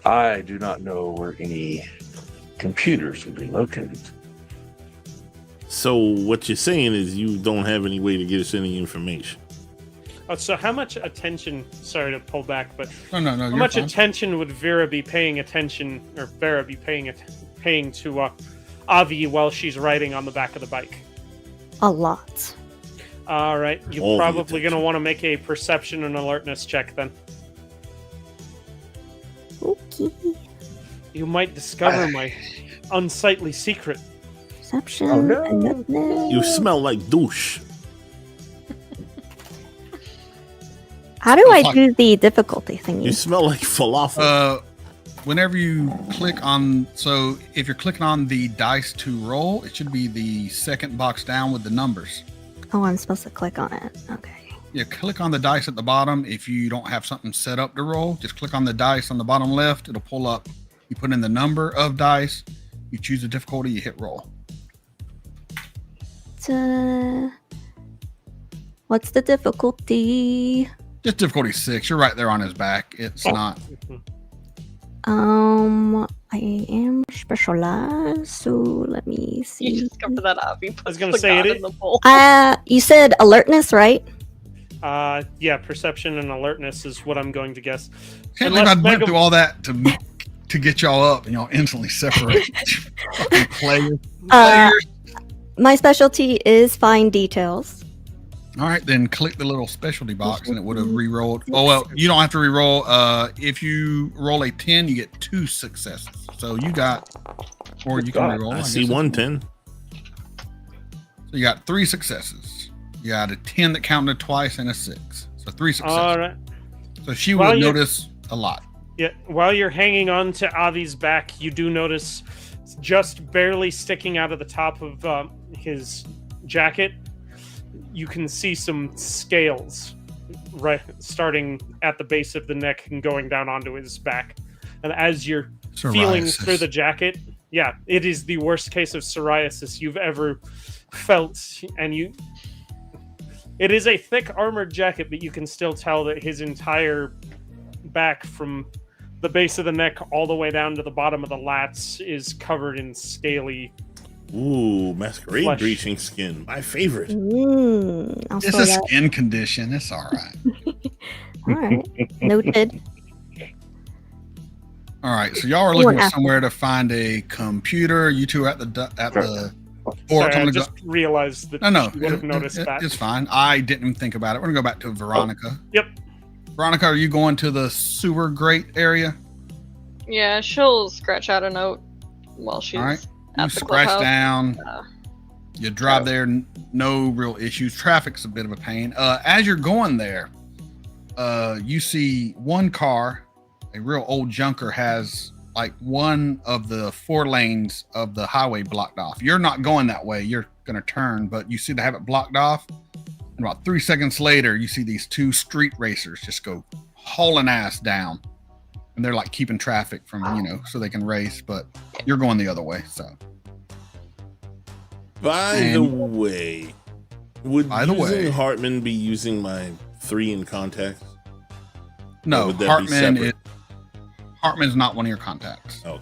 I do not know where any computers would be located. So what you're saying is you don't have any way to get us any information. Oh, so how much attention? Sorry to pull back, but No, how you're much fine. attention would Vera be paying attention, or Vera be paying to Avi while she's riding on the back of the bike? A lot. All right, All you're the probably going to attention. want to make a perception and alertness check then. Okay. You might discover my unsightly secret. Perception. Oh, no. Alertness. You smell like douche. How do I Fuck. do the difficulty You thingy? smell like falafel. Whenever you click on, so if you're clicking on the dice to roll, it should be the second box down with the numbers. Oh, I'm supposed to click on it. Okay. Yeah, click on the dice at the bottom. If you don't have something set up to roll, just click on the dice on the bottom left. It'll pull up. You put in the number of dice. You choose the difficulty. You hit roll. What's the difficulty? Just difficulty 6. You're right there on his back. It's not. I am specialized, so let me see. You just cover that up. You put was gonna the say god it- in the bowl. You said alertness, right? Yeah, perception and alertness is what I'm going to guess. Can't believe I Unless went Mega- through all that to get y'all up and y'all instantly separate. Fucking players. Uh, My specialty is fine details. All right, then click the little specialty box and it would have re-rolled. Oh, well, you don't have to re-roll. If you roll a 10, you get 2 successes. So you got, or you can re-roll. I guess see it's- 110. So you got 3 successes. You got a 10 that counted twice and a 6. So 3 successes. All right. So she Well, will you- notice a lot. Yeah, while you're hanging on to Avi's back, you do notice just barely sticking out of the top of his jacket, you can see some scales right starting at the base of the neck and going down onto his back. And as you're feeling Psoriasis. through the jacket, yeah, it is the worst case of psoriasis you've ever felt. And it is a thick armored jacket, but you can still tell that his entire back from the base of the neck all the way down to the bottom of the lats is covered in scaly. Ooh, masquerade Flesh. breaching skin. My favorite. I'll It's store a that. skin condition. It's all right. All right. Noted. All right. So y'all are looking for somewhere to find a computer. You two are at the port. Sorry, I'm I gonna just realized that No, you would have noticed that. It's fine. I didn't even think about it. We're gonna go back to Veronica. Yep. Veronica, are you going to the sewer grate area? Yeah, she'll scratch out a note while she's All right. You at the scratch clubhouse. down. Uh, You drive there. No real issues. Traffic's a bit of a pain. As you're going there, you see one car, a real old junker, has like one of the 4 lanes of the highway blocked off. You're not going that way. You're gonna turn, but you see they have it blocked off. And about 3 seconds later, you see these 2 street racers just go hauling ass down. And they're like keeping traffic from, so they can race, but you're going the other way. So By the way, would By the using way. Hartman be using my 3 in contacts? no, would that be Hartman's separate? not one of your contacts. Oh.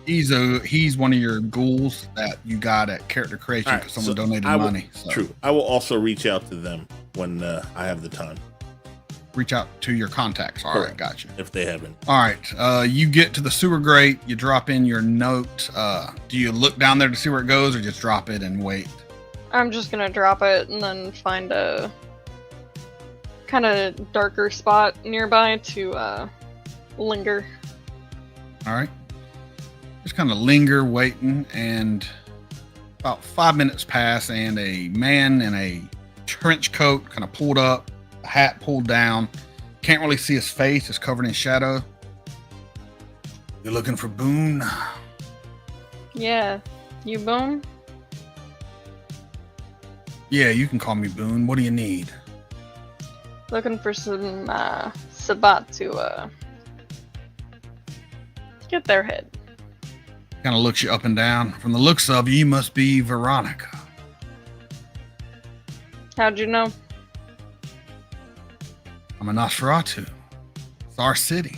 He's one of your ghouls that you got at character creation All right, because someone so donated I will- money. So True. I will also reach out to them when I have the time, reach out to your contacts. All right, Correct. gotcha. if they haven't. All right, you get to the sewer grate. You drop in your note. Do you look down there to see where it goes, or just drop it and wait? I'm just gonna drop it and then find a kind of darker spot nearby to linger. All right, just kind of linger, waiting, and about 5 minutes pass, and a man in a trench coat kind of pulled up, a hat pulled down. Can't really see his face; it's covered in shadow. You looking for Boone? Yeah, you Boone? Yeah, you can call me Boone. What do you need? Looking for some Sabat to get their head. Kind of looks you up and down. From the looks of you, you must be Veronica. How'd you know? I'm a Nosferatu. It's our city.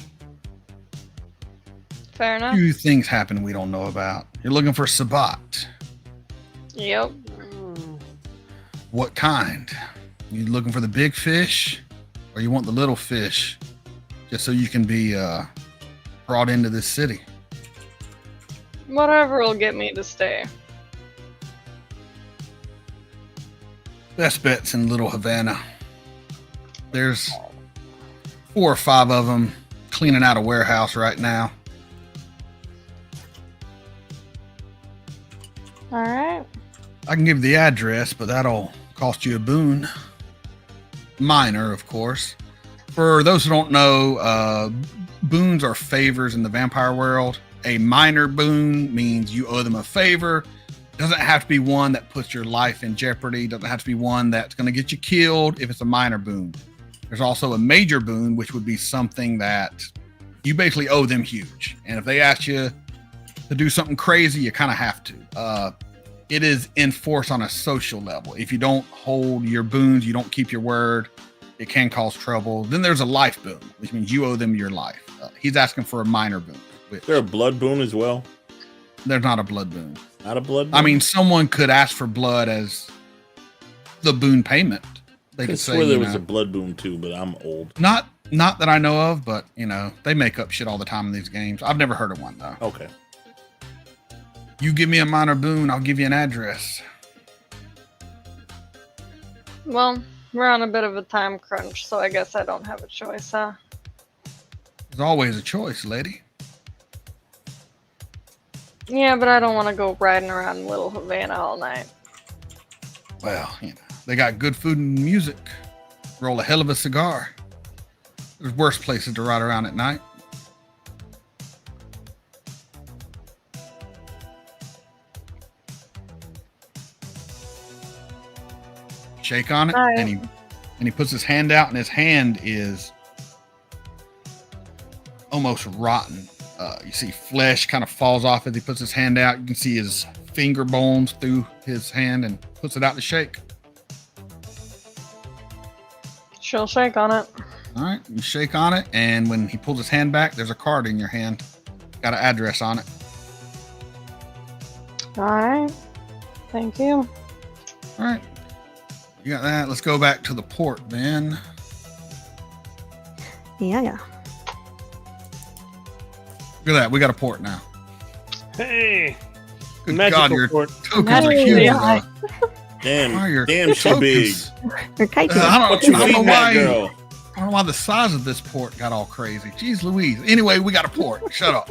Fair enough. Few things happen we don't know about. You're looking for Sabat. Yep. What kind? You looking for the big fish, or you want the little fish, just so you can be brought into this city? Whatever will get me to stay. Best bet's in Little Havana. There's 4 or 5 of them cleaning out a warehouse right now. All right. I can give you the address, but that'll cost you a boon. Minor, of course. For those who don't know, boons are favors in the vampire world. A minor boon means you owe them a favor. Doesn't have to be one that puts your life in jeopardy. Doesn't have to be one that's going to get you killed if it's a minor boon. There's also a major boon, which would be something that you basically owe them huge. And if they ask you to do something crazy, you kind of have to. It is enforced on a social level. If you don't hold your boons, you don't keep your word, it can cause trouble. Then there's a life boon, which means you owe them your life. He's asking for a minor boon. Is there a blood boon as well? There's not a blood boon. Not a blood boon? I mean, someone could ask for blood as the boon payment. They I could swear say, there was a blood boon too, but I'm old. not that I know of, but they make up shit all the time in these games. I've never heard of one though. Okay. You give me a minor boon, I'll give you an address. Well, we're on a bit of a time crunch, so I guess I don't have a choice, huh? There's always a choice, lady. Yeah, but I don't want to go riding around Little Havana all night. Well, they got good food and music. Roll a hell of a cigar. There's worse places to ride around at night. Shake on it, Right. and he puts his hand out, and his hand is almost rotten. You see flesh kind of falls off as he puts his hand out. You can see his finger bones through his hand and puts it out to shake. She'll shake on it. All right, you shake on it, and when he pulls his hand back, there's a card in your hand. Got an address on it. Alright. Thank you. All right, you got that. Let's go back to the port then. Yeah. Look at that, we got a port now. Hey, Good magical God, your port. tokens are Hey, huge. yeah. Oh, your Damn, she big. tokens. Or typing. What you I don't know feeding that why. girl? I don't know why the size of this port got all crazy. Jeez Louise. Anyway, we got a port. Shut up.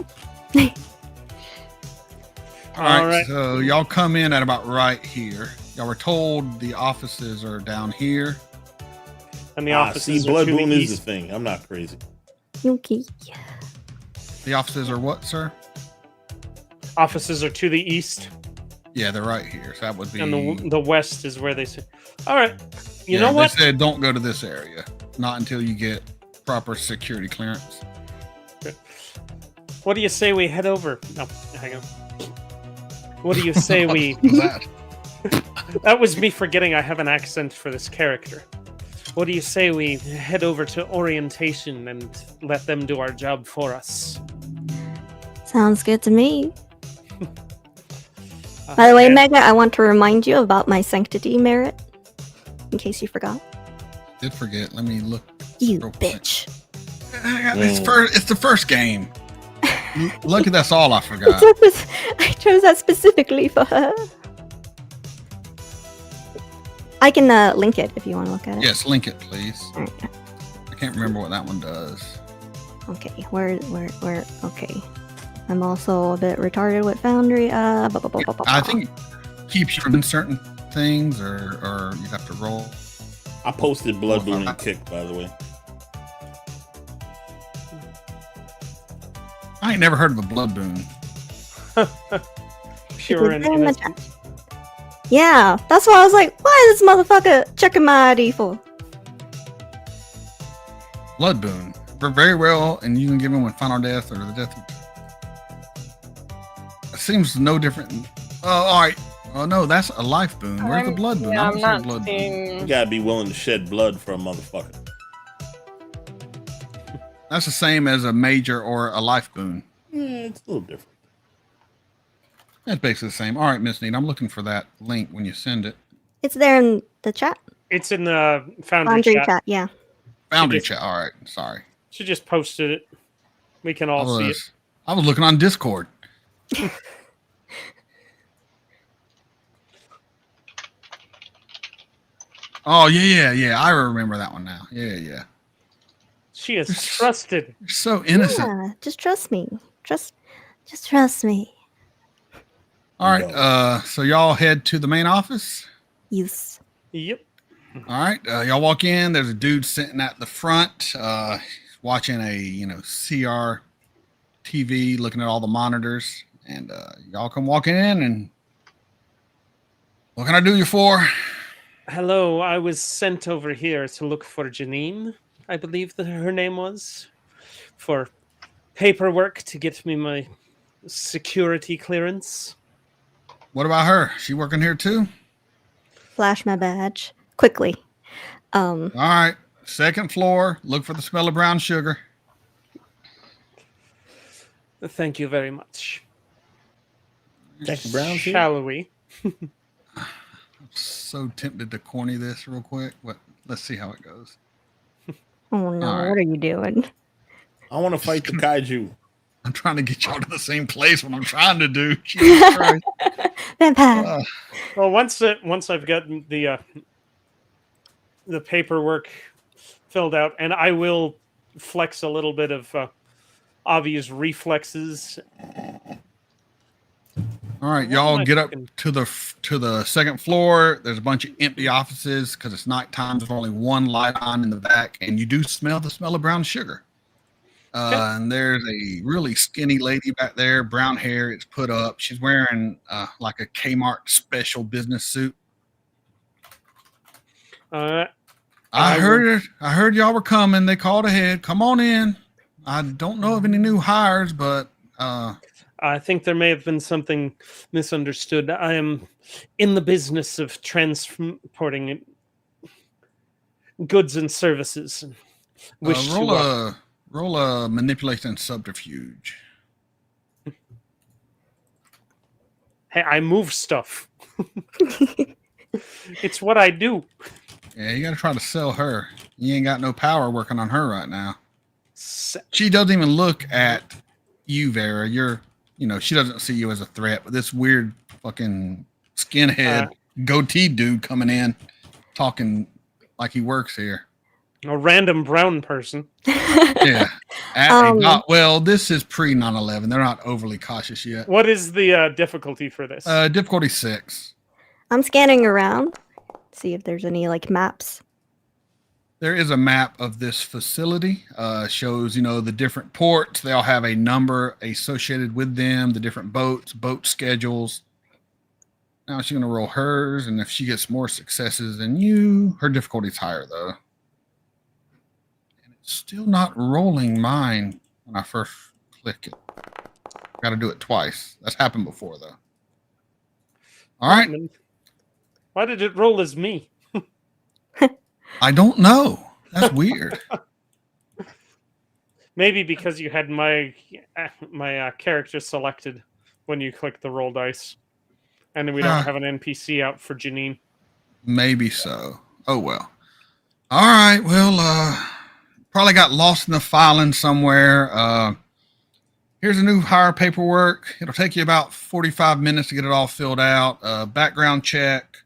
All right, so y'all come in at about right here. Y'all were told the offices are down here. And the See, offices are blood to the boon is the east. thing. I'm not crazy. Okay. The offices are what, sir? Offices are to the east, Yeah, they're right here. So that would be. and the west is where they say. All right, you Yeah, know what? They said don't go to this area. Not until you get proper security clearance. What do you say we head over? No, hang on. What do you say we? What's that? That was me forgetting I have an accent for this character. What do you say we head over to orientation and let them do our job for us? Sounds good to me. By the way, Okay. Mega, I want to remind you about my sanctity merit. In case you forgot. Did forget. Let me look. You Real quick. bitch. It's the first game. Lucky that's all I forgot. I chose that specifically for her. I can link it if you want to look at it. Yes, link it, please. Alright. I can't remember what that one does. Okay, where? Okay. I'm also a bit retarded with Foundry. I think it keeps you from certain things, or you have to roll. I posted blood boon and kick, by the way. I ain't never heard of a blood boon. Pure and Very much- innocent. Yeah, that's why I was like, why is this motherfucker checking my ID for? Blood boon. Very well, and you can give him with final death or the death. It seems no different. Oh, all right. Oh no, that's a life boon. Where's the blood boon? Yeah, I I'm don't see a not blood boon. You seeing. gotta be willing to shed blood for a motherfucker. That's the same as a major or a life boon. It's a little different. That's basically the same. All right, Miss Neat, I'm looking for that link when you send it. It's there in the chat. It's in the Foundry Foundry chat. chat, yeah. Foundry just- chat. All right, sorry. She just posted it. We can all see it. I was looking on Discord. Oh, yeah. I remember that one now. Yeah. She is trusted. You're so innocent. Yeah, just trust me. Just trust me. All right, so y'all head to the main office. Yes. Yep. All right, y'all walk in. There's a dude sitting at the front, watching a CR TV, looking at all the monitors, and y'all come walking in. And what can I do you for? Hello, I was sent over here to look for Janine, I believe that her name was, for paperwork to get me my security clearance. What about her? She working here too? Flash my badge quickly. All right, second floor. Look for the smell of brown sugar. Thank you very much. Jackie Brown's here? Shall we? So tempted to corny this real quick, but let's see how it goes. Oh no, All right. what are you doing? I want to fight the kaiju. I'm trying to get y'all to the same place. What I'm trying to do. Jesus Christ. Vampire. Well, once I've gotten the paperwork filled out, and I will flex a little bit of obvious reflexes. All right, What am y'all I get up thinking? to the second floor. There's a bunch of empty offices because it's nighttime. There's only one light on in the back, and you do smell the smell of brown sugar. And there's a really skinny lady back there, brown hair. It's put up. She's wearing like a Kmart special business suit. I I heard y'all were coming. They called ahead. Come on in. I don't know of any new hires, but I think there may have been something misunderstood. I am in the business of transporting goods and services. roll a manipulation subterfuge. Hey, I move stuff. It's what I do. Yeah, you got to try to sell her. You ain't got no power working on her right now. Se- She doesn't even look at you, Vera. She doesn't see you as a threat. But this weird fucking skinhead goatee dude coming in, talking like he works here. A random brown person. Yeah. This is pre 9/11. They're not overly cautious yet. What is the difficulty for this? Difficulty 6. I'm scanning around, see if there's any maps. There is a map of this facility. Shows, the different ports. They all have a number associated with them, the different boat schedules. Now she's going to roll hers, and if she gets more successes than you, her difficulty's higher, though. And it's still not rolling mine when I first click it. Got to do it twice. That's happened before, though. All right. Why did it roll as me? I don't know. That's weird. Maybe because you had my character selected when you click the roll dice, and we don't have an NPC out for Janine. Maybe so. Oh well. All right. Well, probably got lost in the filing somewhere. Here's a new hire paperwork. It'll take you about 45 minutes to get it all filled out. Background check.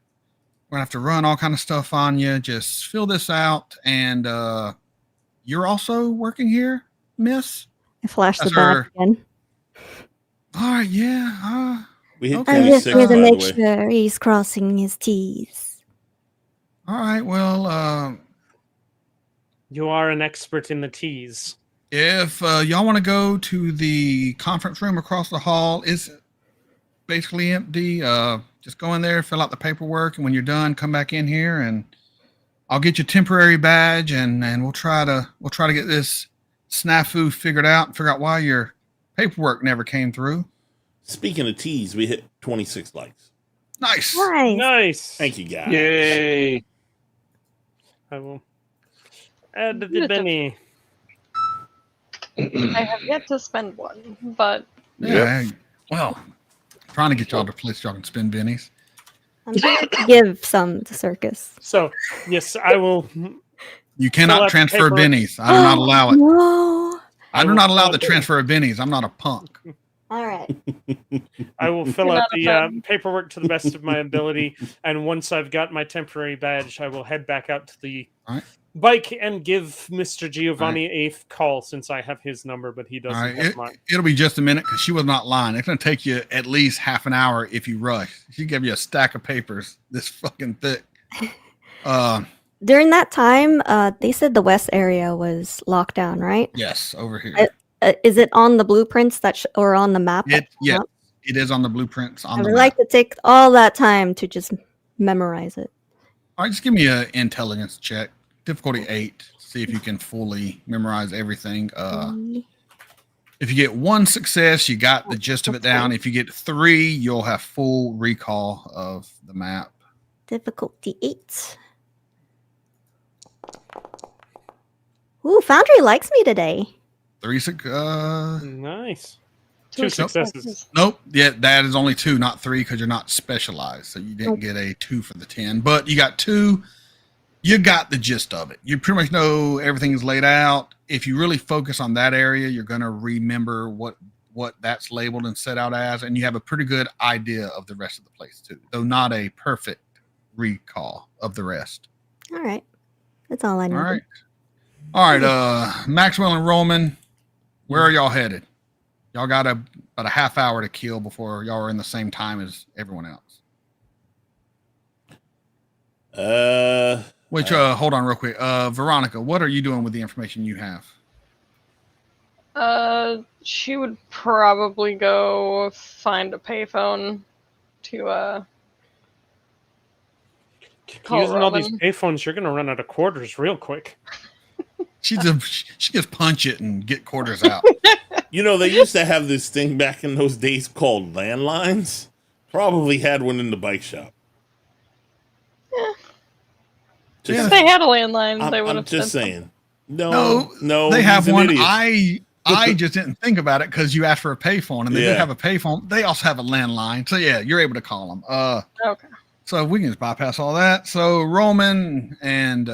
We're gonna have to run all kind of stuff on you. Just fill this out, and you're also working here, Miss. I flash the That's badge her. again. All right, yeah. We hit Okay. I'm just 26, here by to the make way. sure he's crossing his T's. All right. Well, You are an expert in the T's. if y'all want to go to the conference room across the hall, it's basically empty. Just go in there, fill out the paperwork, and when you're done, come back in here, and I'll get you a temporary badge, and we'll try to get this snafu figured out and figure out why your paperwork never came through. Speaking of T's, we hit 26 likes. Nice. Nice. Nice. Thank you, guys. Yay! I will add the Benny. I have yet to spend one, but Yeah. Well, trying to get y'all to place y'all can spend bennies. I'm here to give some to Circus. So, yes, I will. You Fill cannot out transfer paperwork. bennies. I do not allow it. No. I do will not allow fill the out- transfer of bennies. I'm not a punk. All right. I will fill You're out not a the fan. paperwork to the best of my ability, and once I've got my temporary badge, I will head back out to the Alright. bike and give Mr. Giovanni a call since I have his number, but he All doesn't right. have mine. It'll be just a minute because she was not lying. It's going to take you at least half an hour if you rush. She gave you a stack of papers this fucking thick. During that time, they said the west area was locked down, right? Yes, over here. Is it on the blueprints or on the map? Yes, it is on the blueprints on I the would map. like to take all that time to just memorize it. All right, just give me an intelligence check. Difficulty 8. See if you can fully memorize everything. If you get 1 success, you got the gist of it down. If you get 3, you'll have full recall of the map. Difficulty 8. Ooh, Foundry likes me today. 3 Nice. Two 2 successes. Nope. Yeah, that is only 2, not 3, because you're not specialized. So you didn't get a 2 for the 10. But you got 2. You got the gist of it. You pretty much know everything is laid out. If you really focus on that area, you're going to remember what that's labeled and set out as, and you have a pretty good idea of the rest of the place too, though not a perfect recall of the rest. All right. That's all I know. All right. Maxwell and Roman, where are y'all headed? Y'all got about a half hour to kill before y'all are in the same time as everyone else. Hold on real quick. Veronica, what are you doing with the information you have? She would probably go find a payphone to call Using all these Roman. payphones, you're going to run out of quarters real quick. She just punch it and get quarters out. You know, they used to have this thing back in those days called landlines. Probably had one in the bike shop. Yeah. Just, If they had a landline, they would I'm have just sent saying. No, They have he's an one. idiot. I just didn't think about it because you asked for a payphone, and they Yeah. did have a payphone. They also have a landline, so yeah, you're able to call them. Okay. So we can just bypass all that. So Roman and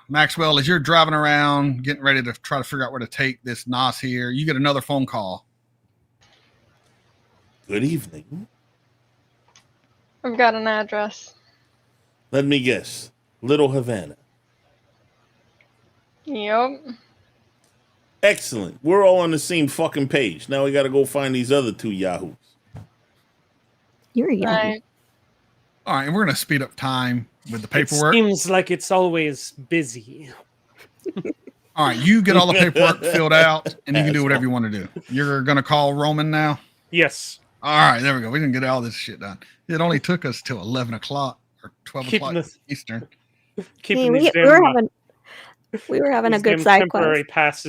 Maxwell, as you're driving around, getting ready to try to figure out where to take this Nos here, you get another phone call. Good evening. I've got an address. Let me guess. Little Havana. Yep. Excellent. We're all on the same fucking page. Now we got to go find these other 2 yahoos. You're young. Right. All right, and we're going to speed up time with the It paperwork. seems like it's always busy. All right, you get all the paperwork filled out, and you can do whatever you want to do. You're going to call Roman now? Yes. All right, there we go. We can get all this shit done. It only took us till 11 o'clock or 12 Keeping o'clock this- Eastern. Keeping Hey, these we were having a these good damn side temporary quest.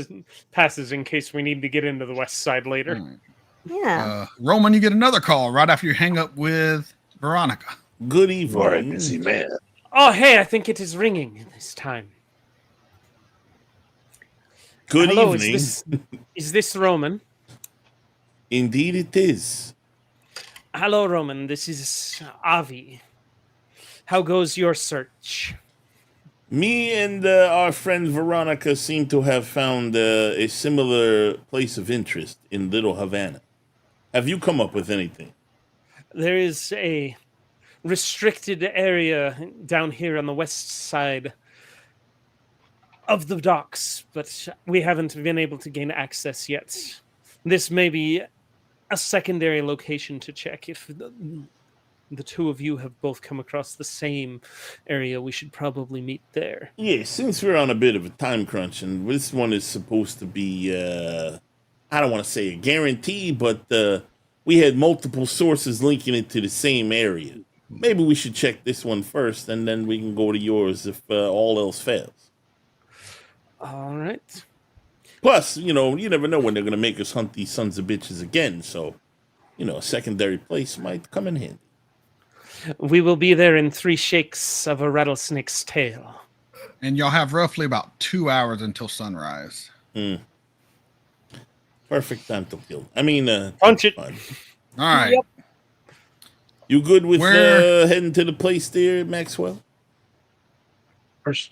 passes in case we need to get into the west side later. All right. Yeah. Roman, you get another call right after you hang up with Veronica. Good You are a evening. busy man. Oh, hey, I think it is ringing this time. Good Hello, evening. is this Roman? Indeed it is. Hello, Roman. This is Avi. How goes your search? Me and our friend Veronica seem to have found a similar place of interest in Little Havana. Have you come up with anything? There is a restricted area down here on the west side of the docks, but we haven't been able to gain access yet. This may be a secondary location to check. If the 2 of you have both come across the same area, we should probably meet there. Yeah, since we're on a bit of a time crunch, and this one is supposed to be, I don't want to say a guarantee, but we had multiple sources linking it to the same area. Maybe we should check this one first, and then we can go to yours if all else fails. All right. Plus, you know, you never know when they're going to make us hunt these sons of bitches again, so, you know, a secondary place might come in handy. We will be there in 3 shakes of a rattlesnake's tail. And y'all have roughly about 2 hours until sunrise. Perfect time to kill. I mean, Punch it. fine. All right. Yep. You good with Where- heading to the place there, Maxwell? First.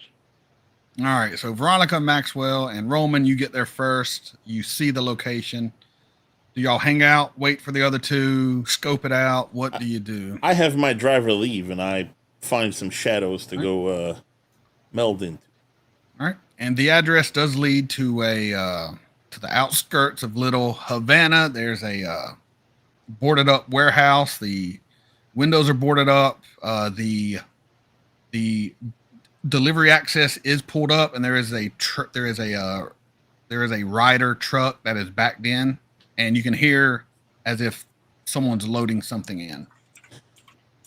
All right. So Veronica, Maxwell, and Roman, you get there first. You see the location. Do y'all hang out, wait for the other two, scope it out? What do you do? I have my driver leave, and I find some shadows to go meld into. All right. And the address does lead to to the outskirts of Little Havana. There's a boarded up warehouse. The windows are boarded up. The delivery access is pulled up, and there is a rider truck that is backed in, and you can hear as if someone's loading something in.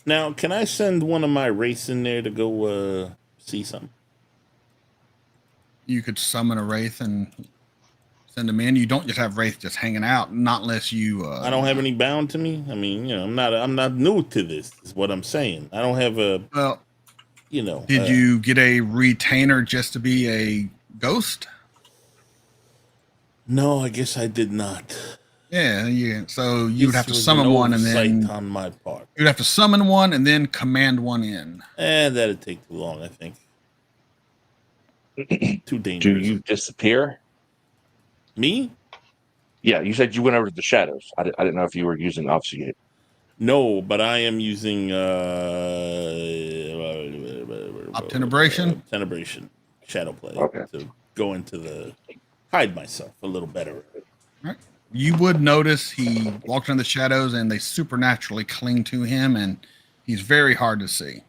Now, can I send one of my wraiths in there to go see something? You could summon a wraith and send them in. You don't just have wraith just hanging out, not unless you. I don't have any bound to me. I mean, I'm not new to this. Is what I'm saying. I don't have a. Well, Did you get a retainer just to be a ghost? No, I guess I did not. Yeah. So you would have to This was summon an one, and then oversight on my part. you'd have to summon one and then command one in. That'd take too long. I think. Too Do dangerous. you disappear? Me? Yeah, you said you went over to the shadows. I didn't know if you were using obfuscate. No, but I am using Obtenebration? Obtenebration, shadow play Okay. to go into hide myself a little better. Right. You would notice he walks in the shadows, and they supernaturally cling to him, and he's very hard to see.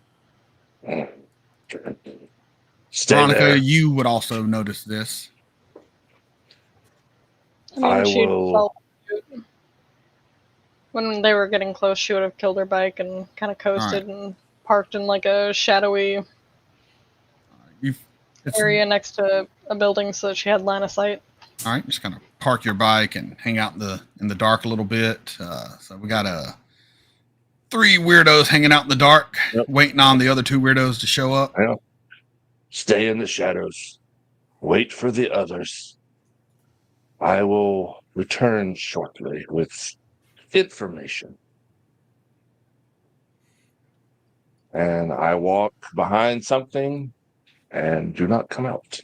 Stay Veronica, there. you would also notice this. I she will- felt when they were getting close, she would have killed her bike and kind of coasted and parked in like a shadowy It's, area next to a building so that she had line of sight. all right, just kind of park your bike and hang out in the dark a little bit. So we got 3 weirdos hanging out in the dark, Yep. waiting on the other 2 weirdos to show up. Stay in the shadows. Wait for the others. I will return shortly with information. And I walk behind something and do not come out.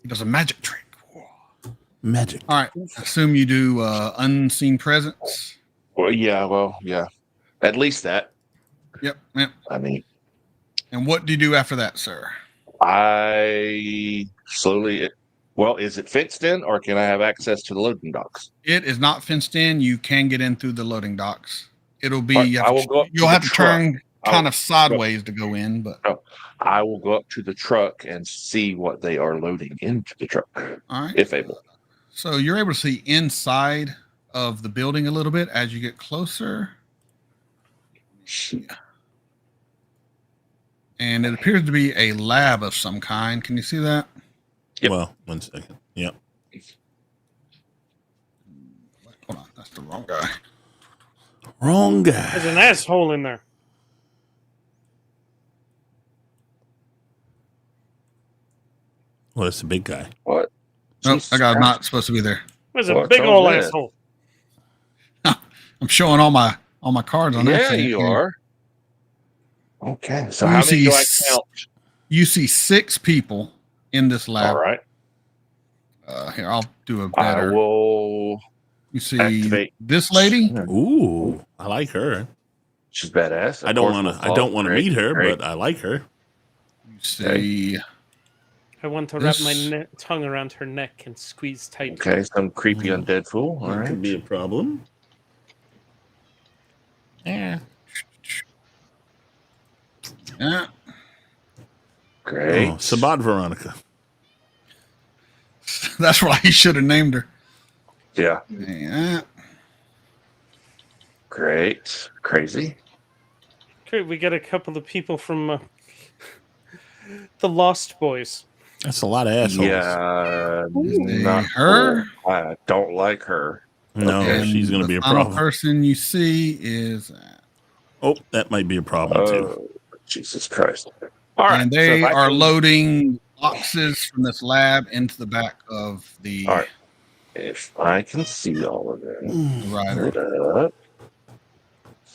He does a magic trick. Magic. All right, assume you do unseen presence. Well, yeah. At least that. Yep. I mean, And what do you do after that, sir? I slowly. Well, is it fenced in, or can I have access to the loading docks? It is not fenced in. You can get in through the loading docks. It'll be. But You I have will to, go up to you'll the have to truck. turn I kind will- of sideways to go in, but I will go up to the truck and see what they are loading into the truck, all right. if able. So you're able to see inside of the building a little bit as you get closer. And it appears to be a lab of some kind. Can you see that? Yep. Well, 1 second. Yep. Hold on, that's the wrong guy. Wrong There's guy. an asshole in there. Well, that's a big guy. What? Nope, Jesus that guy's Christ. not supposed to be there. There's a What's big all old that? asshole. I'm showing all my cards on Yeah, that. you are. Okay, so You how many do I see count? You see 6 people in this lab. All right. Here, I'll do a I better. will You see activate. this lady? Ooh, I like her. She's badass. I don't want to meet her, but I like her. You see I want to wrap my This- tongue around her neck and squeeze tight. Okay, some creepy undead fool. All That right. could be a problem. yeah. Great. Oh, Sabat Veronica. That's why he should have named her. Yeah. Yeah. Great. Crazy. Okay, we get a couple of people from the Lost Boys. That's a lot of assholes. Yeah. Hey, Not her? cool. I don't like her. No, And she's going to the be a final problem. person you see is, Oh, that might be a problem too. Oh, Jesus Christ. All right. and they so if I are can- loading boxes from this lab into the back of the All right. If I can see all of them, Right. hold up.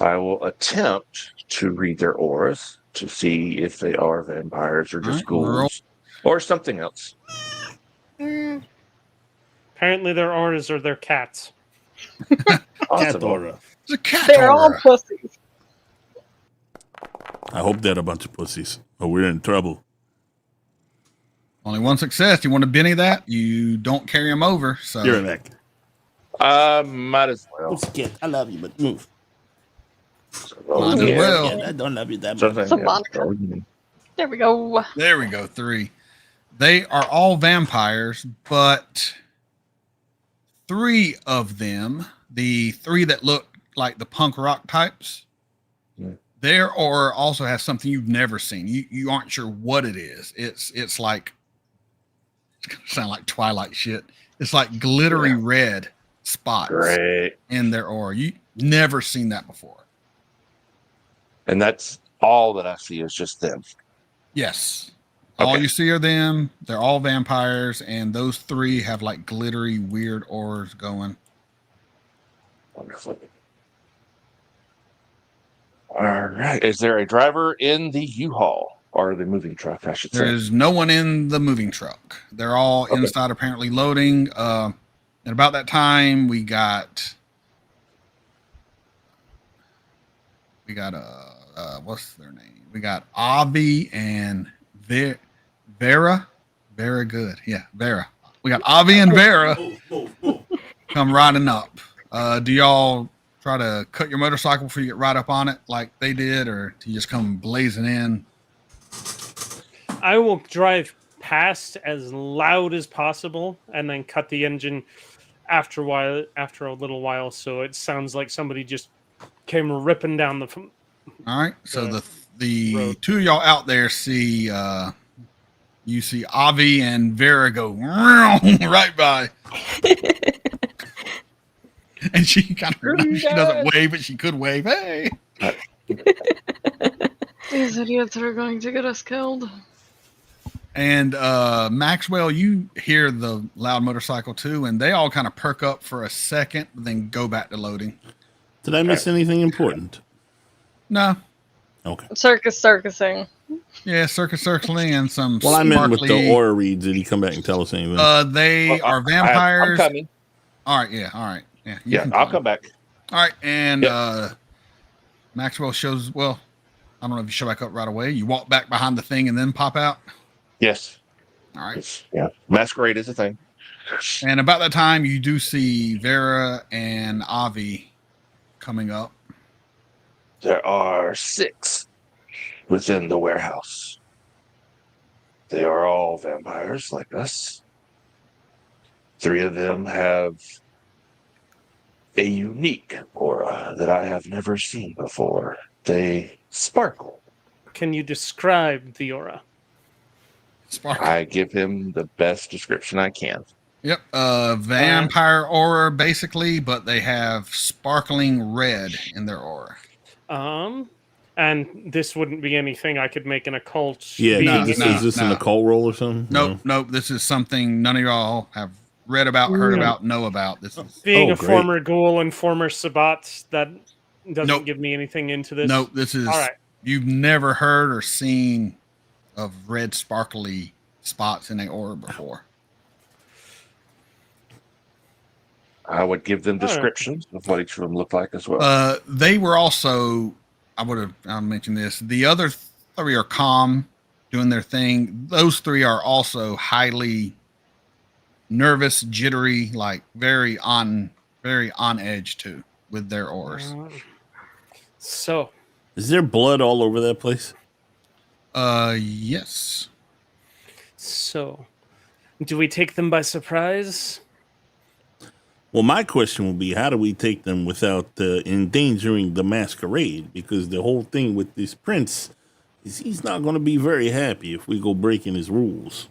I will attempt to read their auras to see if they are vampires or just All right, roll. ghouls or something else. Apparently, their auras are their cats. Cat Possible. aura. It's a cat They're all aura. pussies. I hope they're a bunch of pussies, or we're in trouble. Only one success. You want to Benny that? You don't carry him over. So You're back. Might as well. Pussycat, I love you, but move. Might as well. Yeah, I don't love you that much. Something, Savagetalk. There we go. There we go. 3. They are all vampires, but 3 of them, the 3 that look like the punk rock types, their aura also has something you've never seen. You aren't sure what it is. It's like, it's gonna sound like Twilight shit. It's like glittery red spots Great. in their aura. You never seen that before. And that's all that I see is just them. Yes. All Okay. you see are them. They're all vampires, and those 3 have like glittery, weird auras going. Wonderful. All right. Is there a driver in the U-Haul or the moving truck, I should say? There's no one in the moving truck. They're all Okay. inside, apparently loading. And about that time, we got what's their name? We got Avi and Vera. Very good. Yeah, Vera. We got Avi and Vera come riding up. Do y'all try to cut your motorcycle before you get right up on it like they did, or do you just come blazing in? I will drive past as loud as possible and then cut the engine after a little while, so it sounds like somebody just came ripping down the. All right. So the road. 2 of y'all out there see you see Avi and Vera go right by. And she kind of she doesn't wave, but she could wave. Hey. These idiots are going to get us killed. And Maxwell, you hear the loud motorcycle too, and they all kind of perk up for a second, then go back to loading. Did I miss anything important? No. Okay. Circusing. Yeah, circling and some Well, I meant with the sparkly- aura reads. Did he come back and tell us anything? They Well, are vampires. I'm coming. All right, yeah, all right. Yeah, you Yeah, can I'll come back. All right, and Yep. Maxwell shows, well, I don't know if you show back up right away. You walk back behind the thing and then pop out. Yes. All right. Yeah. Masquerade is a thing. And about that time, you do see Vera and Avi coming up. There are 6 within the warehouse. They are all vampires like us. 3 of them have a unique aura that I have never seen before. They sparkle. Can you describe the aura? Spark. I give him the best description I can. Yep. Vampire aura, basically, but they have sparkling red in their aura. And this wouldn't be anything I could make an occult. Yeah, being is in. this an occult roll or something? Nope. This is something none of y'all have read about, heard about, know about. This is Being Oh, a great. former ghoul and former Sabat, that doesn't Nope. give me anything into this. nope. This is All right. you've never heard or seen of red sparkly spots in a aura before. I would give them All right. descriptions of what each of them looked like as well. They were also, I'll mention this. The other 3 are calm, doing their thing. Those 3 are also highly nervous, jittery, like very on edge too with their auras. So, Is there blood all over that place? Yes. do we take them by surprise? Well, my question would be, how do we take them without endangering the masquerade? Because the whole thing with this prince is he's not going to be very happy if we go breaking his rules.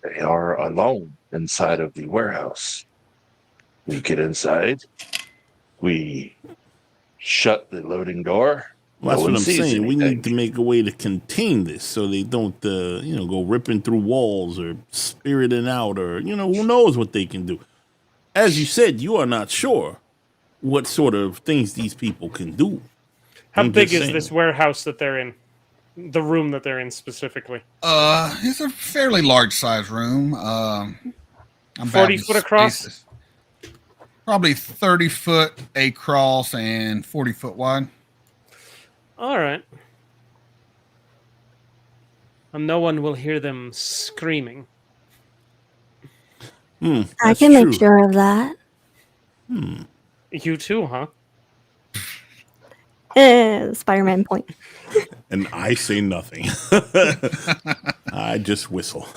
They are alone inside of the warehouse. We get inside. We shut the loading door. Well, that's No one what I'm sees saying. We anything. need to make a way to contain this so they don't, go ripping through walls or spiriting out or, who knows what they can do. as you said, you are not sure what sort of things these people can do. How I'm big just is saying. this warehouse that they're in? The room that they're in specifically. It's a fairly large size room. I'm 40 bad with foot across? spaces. Probably 30 foot across and 40 foot wide. All right. And no one will hear them screaming. I That's can true. make sure of that. You too, huh? Spider-Man point. And I say nothing. I just whistle.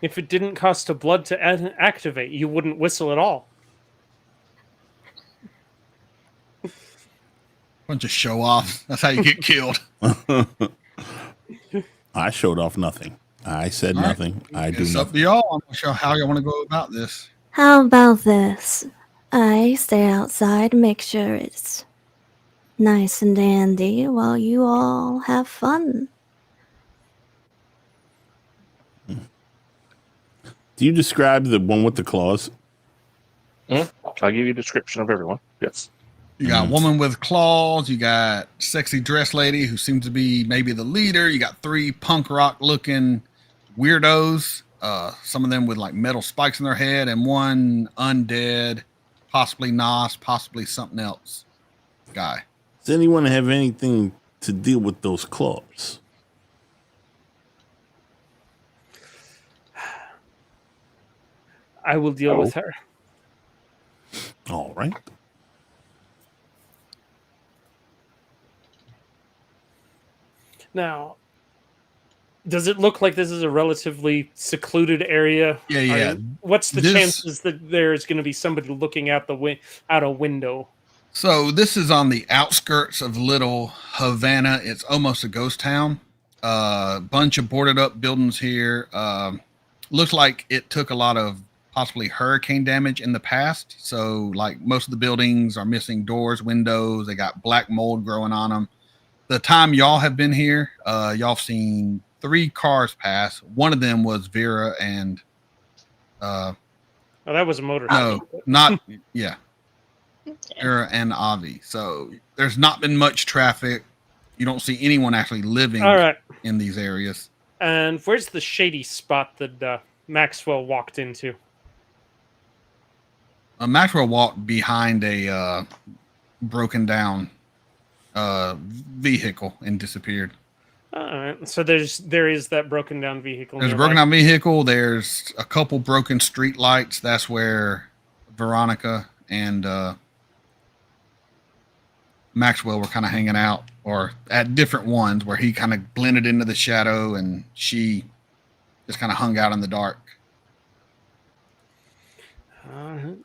If it didn't cost a blood to activate, you wouldn't whistle at all. Bunch of show off. That's how you get killed. I showed off nothing. I said All right. nothing. I do It's up nothing. to y'all. I'm not sure how y'all want to go about this. How about this? I stay outside, make sure it's nice and dandy while you all have fun. Do you describe the one with the claws? I'll give you a description of everyone. Yes. You got a woman with claws. You got sexy dress lady who seems to be maybe the leader. You got 3 punk rock looking weirdos. Some of them with like metal spikes in their head, and 1 undead, possibly Nos, possibly something else guy. Does anyone have anything to deal with those claws? I will deal with her. All right. Now, does it look like this is a relatively secluded area? Yeah. What's the This- chances that there's going to be somebody looking out out a window? So this is on the outskirts of Little Havana. It's almost a ghost town. Bunch of boarded up buildings here. Looks like it took a lot of possibly hurricane damage in the past. So like most of the buildings are missing doors, windows. They got black mold growing on them. The time y'all have been here, y'all have seen 3 cars pass. One of them was Vera and Oh, that was a motorcycle. no, not yeah. Vera and Avi. So there's not been much traffic. You don't see anyone actually living All right. in these areas. And where's the shady spot that Maxwell walked into? Maxwell walked behind a broken down vehicle and disappeared. All right. So there is that broken down vehicle. There's a nearby. broken down vehicle. There's a couple broken street lights. That's where Veronica and Maxwell were kind of hanging out, or at different ones where he kind of blended into the shadow and she just kind of hung out in the dark. All right.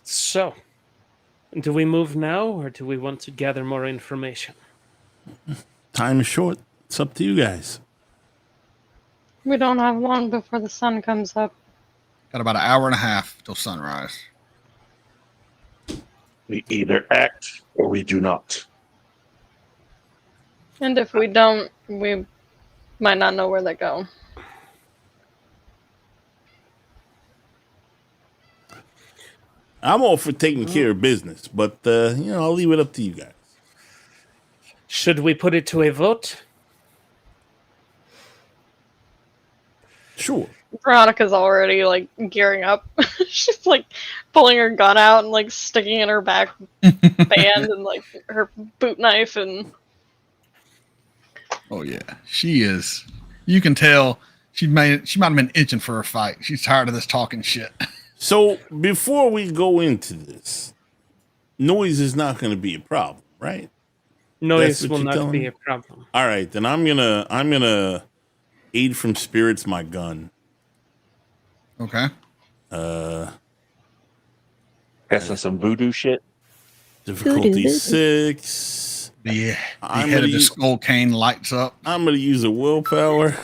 So, do we move now, or do we want to gather more information? Time is short. It's up to you guys. We don't have long before the sun comes up. Got about an hour and a half till sunrise. We either act or we do not. And if we don't, we might not know where they go. I'm all for taking care of business, but I'll leave it up to you guys. Should we put it to a vote? Sure. Veronica's already like gearing up. She's like pulling her gun out and like sticking in her back band and like her boot knife and Oh yeah, she is. You can tell she might have been itching for a fight. She's tired of this talking shit. So before we go into this, noise is not going to be a problem, right? Noise That's what will you're not telling be me? a problem. All right, then I'm gonna aid from spirits my gun. Okay. Guessing some voodoo shit. Difficulty Voodoo. The6. I'm head gonna of the use- skull cane lights up. I'm gonna use a willpower.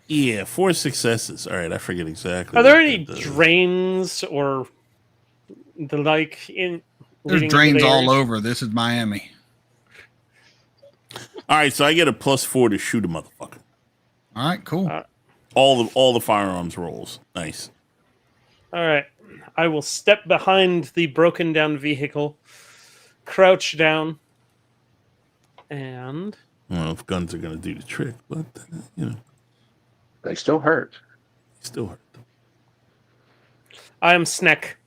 Yeah, 4 successes. All right, I forget exactly. Are there what any that does. drains or the like in? There's leading into drains the all area? over. This is Miami. All right, so I get a +4 to shoot a motherfucker. All right, cool. All the firearms rolls. Nice. All right. I will step behind the broken down vehicle, crouch down, and I don't know if guns are gonna do the trick, but They still hurt. they still hurt. I am Sneck.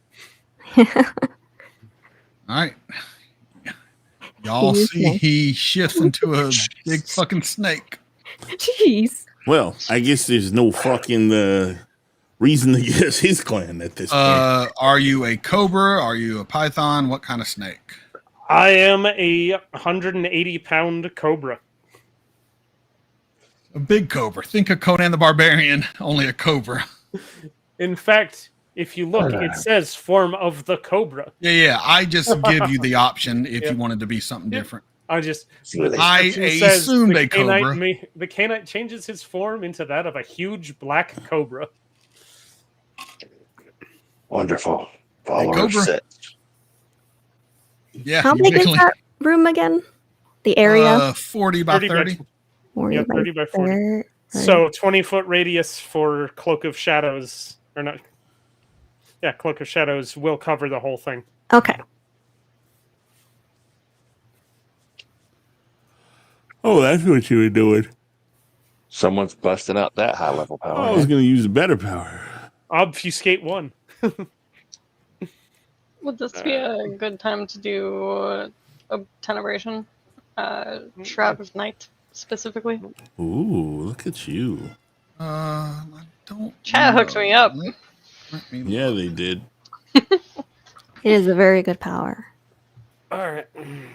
All right. Y'all He is see snake. he shifts into a big fucking snake. Jeez. Well, I guess there's no fucking reason to guess his clan at this point. Are you a cobra? Are you a python? What kind of snake? I am a 180-pound cobra. A big cobra. Think of Conan the Barbarian, only a cobra. In fact, if you look, it says form of the cobra. Yeah. I just give you the option if Yep. you wanted to be something Yep. different. I just I it says assumed the a cobra. The canine changes his form into that of a huge black cobra. Wonderful. Follower Cobra. set. Yeah. How you big is definitely- that room again? The area? 40 by 30 by 30. 40 yeah, by 30 by 40. 30. So 20-foot radius for Cloak of Shadows, or not? Yeah, Cloak of Shadows will cover the whole thing. Okay. Oh, that's what you were doing. Someone's busting out that high level power. I was gonna use a better power. Obfuscate 1. Would this be a good time to do a tenebration? Shroud of Night, specifically? Ooh, look at you. I don't. Chat hooked me up. Let me Yeah, they did. It is a very good power. All right. Mm.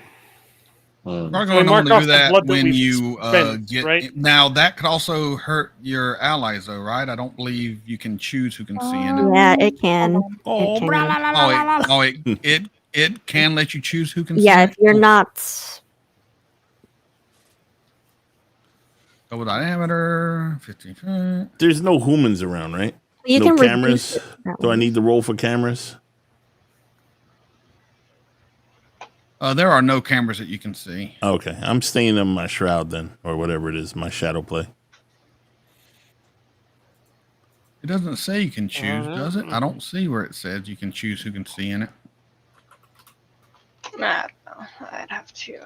We're we going to mark only off do the that blood that when we've you spent, get. right? Now that could also hurt your allies, though, right? I don't believe you can choose who can see in it. Yeah, it can. Oh, It can. blah, blah, blah, blah, blah. It can let you choose who can Yeah, see. if you're not. Double diameter, 15 feet. There's no humans around, right? You No can reduce cameras? it that Do I way. need to roll for cameras? There are no cameras that you can see. Okay, I'm staying in my shroud then, or whatever it is, my shadow play. It doesn't say you can choose, does it? I don't see where it says you can choose who can see in it. I don't know. I'd have to.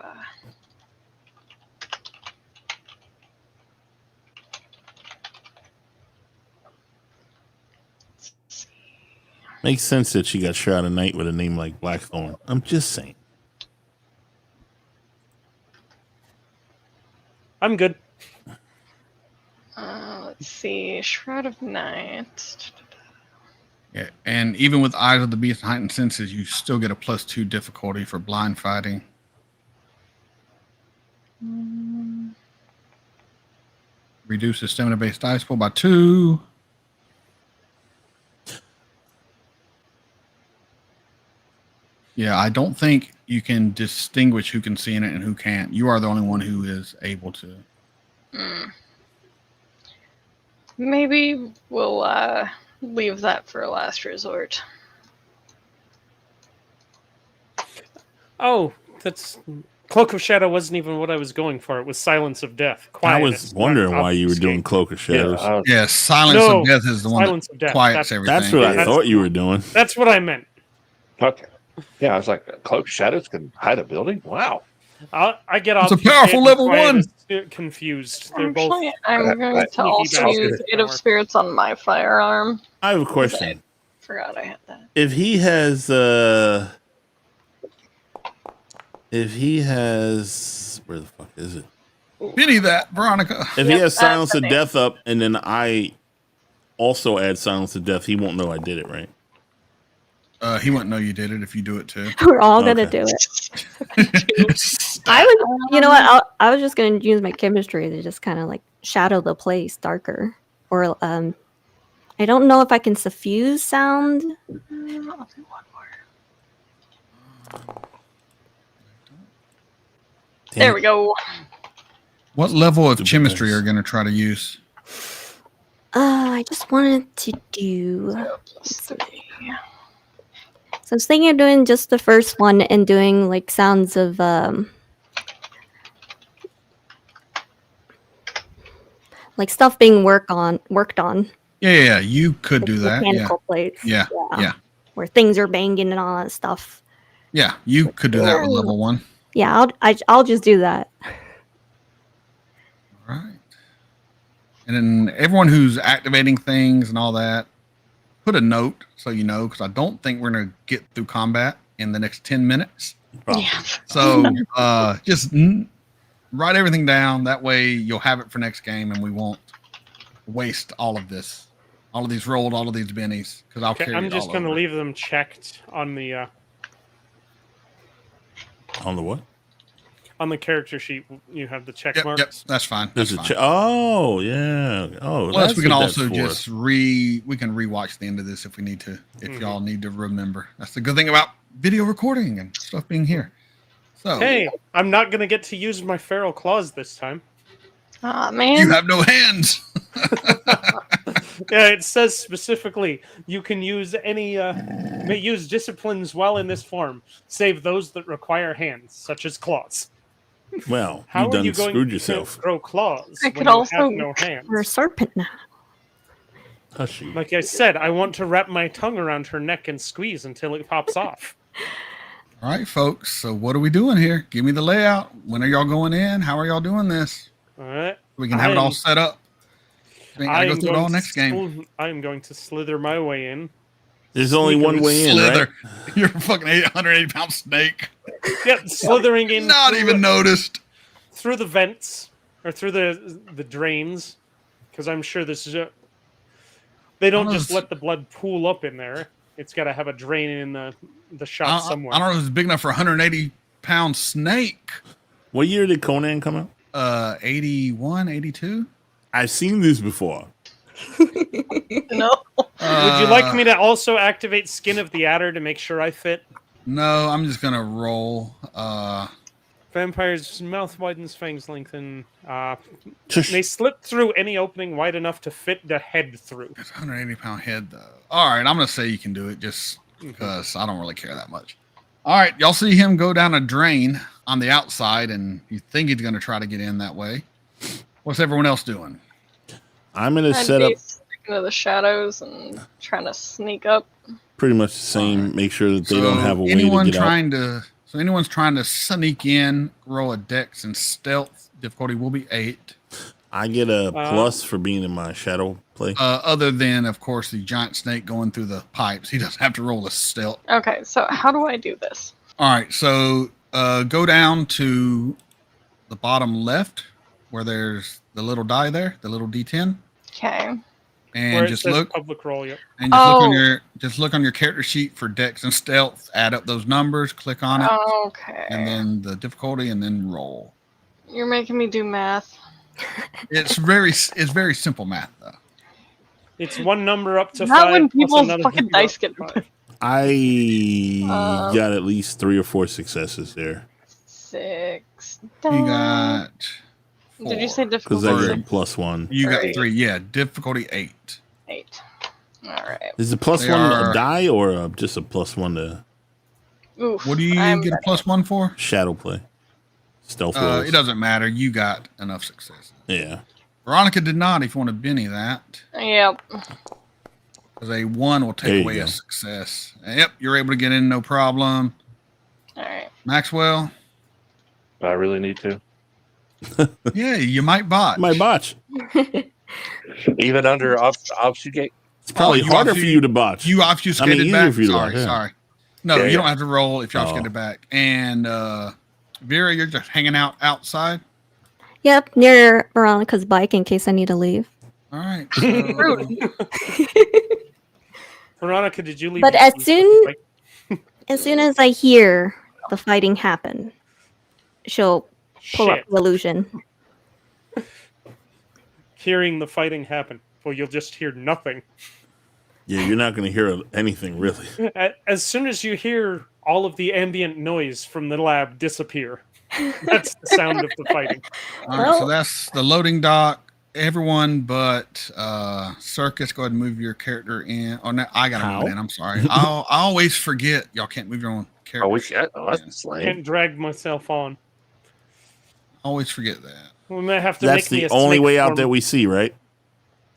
Makes sense that she got shot at night with a name like Blackthorn. I'm just saying. I'm good. Let's see. Shroud of Night. Yeah, and even with Eyes of the Beast and Heightened Senses, you still get a +2 difficulty for blind fighting. Reduces stamina-based dice pool by 2. Yeah, I don't think you can distinguish who can see in it and who can't. You are the only one who is able to. Maybe we'll leave that for a last resort. Oh, that's Cloak of Shadow wasn't even what I was going for. It was Silence of Death. I Quietness, was wondering not why you were obfuscate. doing Cloak of Shadows. Yeah, Yeah, Silence No, of Death is the one Silence that of Death. quiets That's- everything. That's what I That's- thought you were doing. That's what I meant. okay. Yeah, I was like, Cloak Shadows can hide a building? Wow. I get It's a obfuscate powerful and level quietness confused. They're both. Actually, I'm going to sneaky also bastard use Aid of power. Spirits on my firearm. I have a question. Forgot I had that. If he has where the fuck is it? Pity that, Veronica. If he Yep, has Silence that's of the Death up and then I also add Silence of Death, he won't know I did it, right? He wouldn't know you did it if you do it too. We're all gonna Okay. do it. I was, you know what? I was just gonna use my chemistry to just kind of like shadow the place darker, or I don't know if I can suffuse sound. I'll do one more. There we go. What level of Stupid chemistry dice. are you going to try to use? I just wanted to do. Plus 3. So I was thinking of doing just the first one and doing like sounds of like stuff being worked on. Yeah, you could do that. Mechanical plates. Yeah. Where things are banging and all that stuff. Yeah, you could do that with Yeah. level 1. Yeah, I'll just do that. All right. And then everyone who's activating things and all that, put a note so you know, because I don't think we're going to get through combat in the next 10 minutes. Probably. Yeah. So just write everything down. That way you'll have it for next game and we won't waste all of this. All of these rolled, all of these bennies. Because I'll Okay, carry I'm it just all going to over. leave them checked on the On the what? character sheet. You have the check Yep, marks. that's fine. There's That's a fine. oh yeah. Oh, Plus, that's we can what that's also for. just we can rewatch the end of this if we need to. If y'all need to remember, that's the good thing about video recording and stuff being here. So Hey, I'm not going to get to use my feral claws this time. Aw, man. you have no hands. Yeah, it says specifically you can use any may use disciplines while in this form, save those that require hands, such as claws. Well, How you are done you going screwed to yourself. grow claws I when could you also- have no hands? We're a serpent now. Hushy. Like I said, I want to wrap my tongue around her neck and squeeze until it pops off. All right, folks. So what are we doing here? Give me the layout. When are y'all going in? How are y'all doing this? All right. We can have it all I'm- set up. We ain't gotta go through it all next game. I am going to slither my way in. There's only one way in, right? Slither. You're a fucking 180-pound snake. Yep, slithering in. Not through even noticed. through the vents or through the drains, because I'm sure this is. They don't just let the blood pool up in there. It's got to have a drain in the shot somewhere. I don't know if it's big enough for a 180-pound snake. What year did Conan come out? 81, 82. I've seen this before. No. Would you like me to also activate Skin of the Adder to make sure I fit? No, I'm just gonna roll. Vampire's mouth widens, fangs lengthen. Shush. They slip through any opening wide enough to fit the head through. It's a 180-pound head, though. All right, I'm gonna say you can do it just because I don't really care that much. All right, y'all see him go down a drain on the outside, and you think he's gonna try to get in that way. What's everyone else doing? I'm gonna I'd set be up sticking to the shadows and trying to sneak up. pretty much the same. Make sure that they don't have a way anyone to get out. trying to. So anyone's trying to sneak in, roll a dex and stealth. Difficulty will be 8. I get a plus for being in my shadow play. Other than, of course, the giant snake going through the pipes. He doesn't have to roll a stealth. Okay, so how do I do this? All right, so go down to the bottom left where there's the little die there, the little D10, Okay. and Where it just says look public roll. Yep. and just look on Oh. your character sheet for dex and stealth. Add up those numbers, click on it, Okay. and then the difficulty, and then roll. You're making me do math. It's very simple math though. It's one number up to Not 5. when plus people's another fucking number dice up to get 5. I Uh, got at least 3 or 4 successes there 6. You got. Did you say 4. because I difficulty? get a plus 1. You got Three. 3. Yeah, difficulty 8. 8. All right. Is the plus They 1 are- a die or just a plus 1 to Oof. What do you I'm get a +1 for? shadow play? Stealth rolls. It doesn't matter. You got enough success. Yeah. Veronica did not. If you want to Benny that, Yep. because a 1 will There take you away go. a success. Yep, you're able to get in, no problem. All right. Maxwell, I really need to. yeah, you might botch. My botch. Even under obfuscate. It's probably you harder for obfuscate- you to botch. You obfuscated easier back. for you to Sorry, botch, yeah. sorry. No, Yeah, you yeah. don't have to roll if you obfuscated Oh. back. And Vera, you're just hanging out outside. Yep, near Veronica's bike in case I need to leave. All right. Rude. Veronica, did you leave? But the- as soon as I hear the fighting happen, she'll pull up Shit. the illusion. Hearing the fighting happen. Well, you'll just hear nothing. Yeah, you're not going to hear anything really. As soon as you hear all of the ambient noise from the lab disappear, that's the sound of the fighting. All right, so Well- that's the loading dock. Everyone but Circus, go ahead and move your character in. Oh, no, I gotta move How? in. I'm sorry. I always forget y'all can't move your own character. Oh, that's lame. Can't drag myself on. Always forget that. We might have to That's make me the a only snake way out form. that we see, right?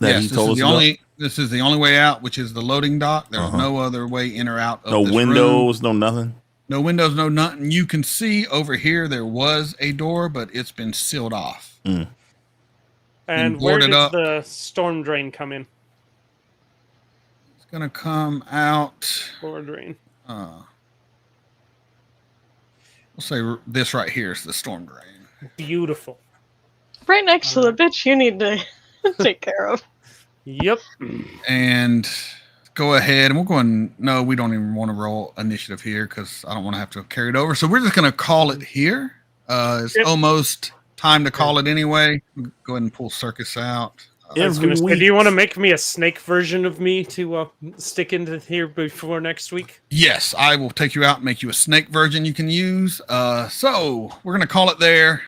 That Yes, he this told is us the about? only. This is the only way out, which is the loading dock. There's Uh-huh. no other way in or out of No this windows, room. no nothing. No windows, no nothing. You can see over here there was a door, but it's been sealed off. Mm. And where boarded does up. the storm drain come in? It's gonna come out. Floor drain. We'll say this right here is the storm drain. Beautiful. Right next to the bitch you need to take care of. Yep. And go ahead, and we'll go and no, we don't even want to roll initiative here because I don't want to have to carry it over. So we're just gonna call it here. It's Yep. almost time to call it anyway. Go ahead and pull Circus out. I was Every gonna say, week. do you want to make me a snake version of me to stick into here before next week? Yes, I will take you out and make you a snake version you can use. So we're gonna call it there.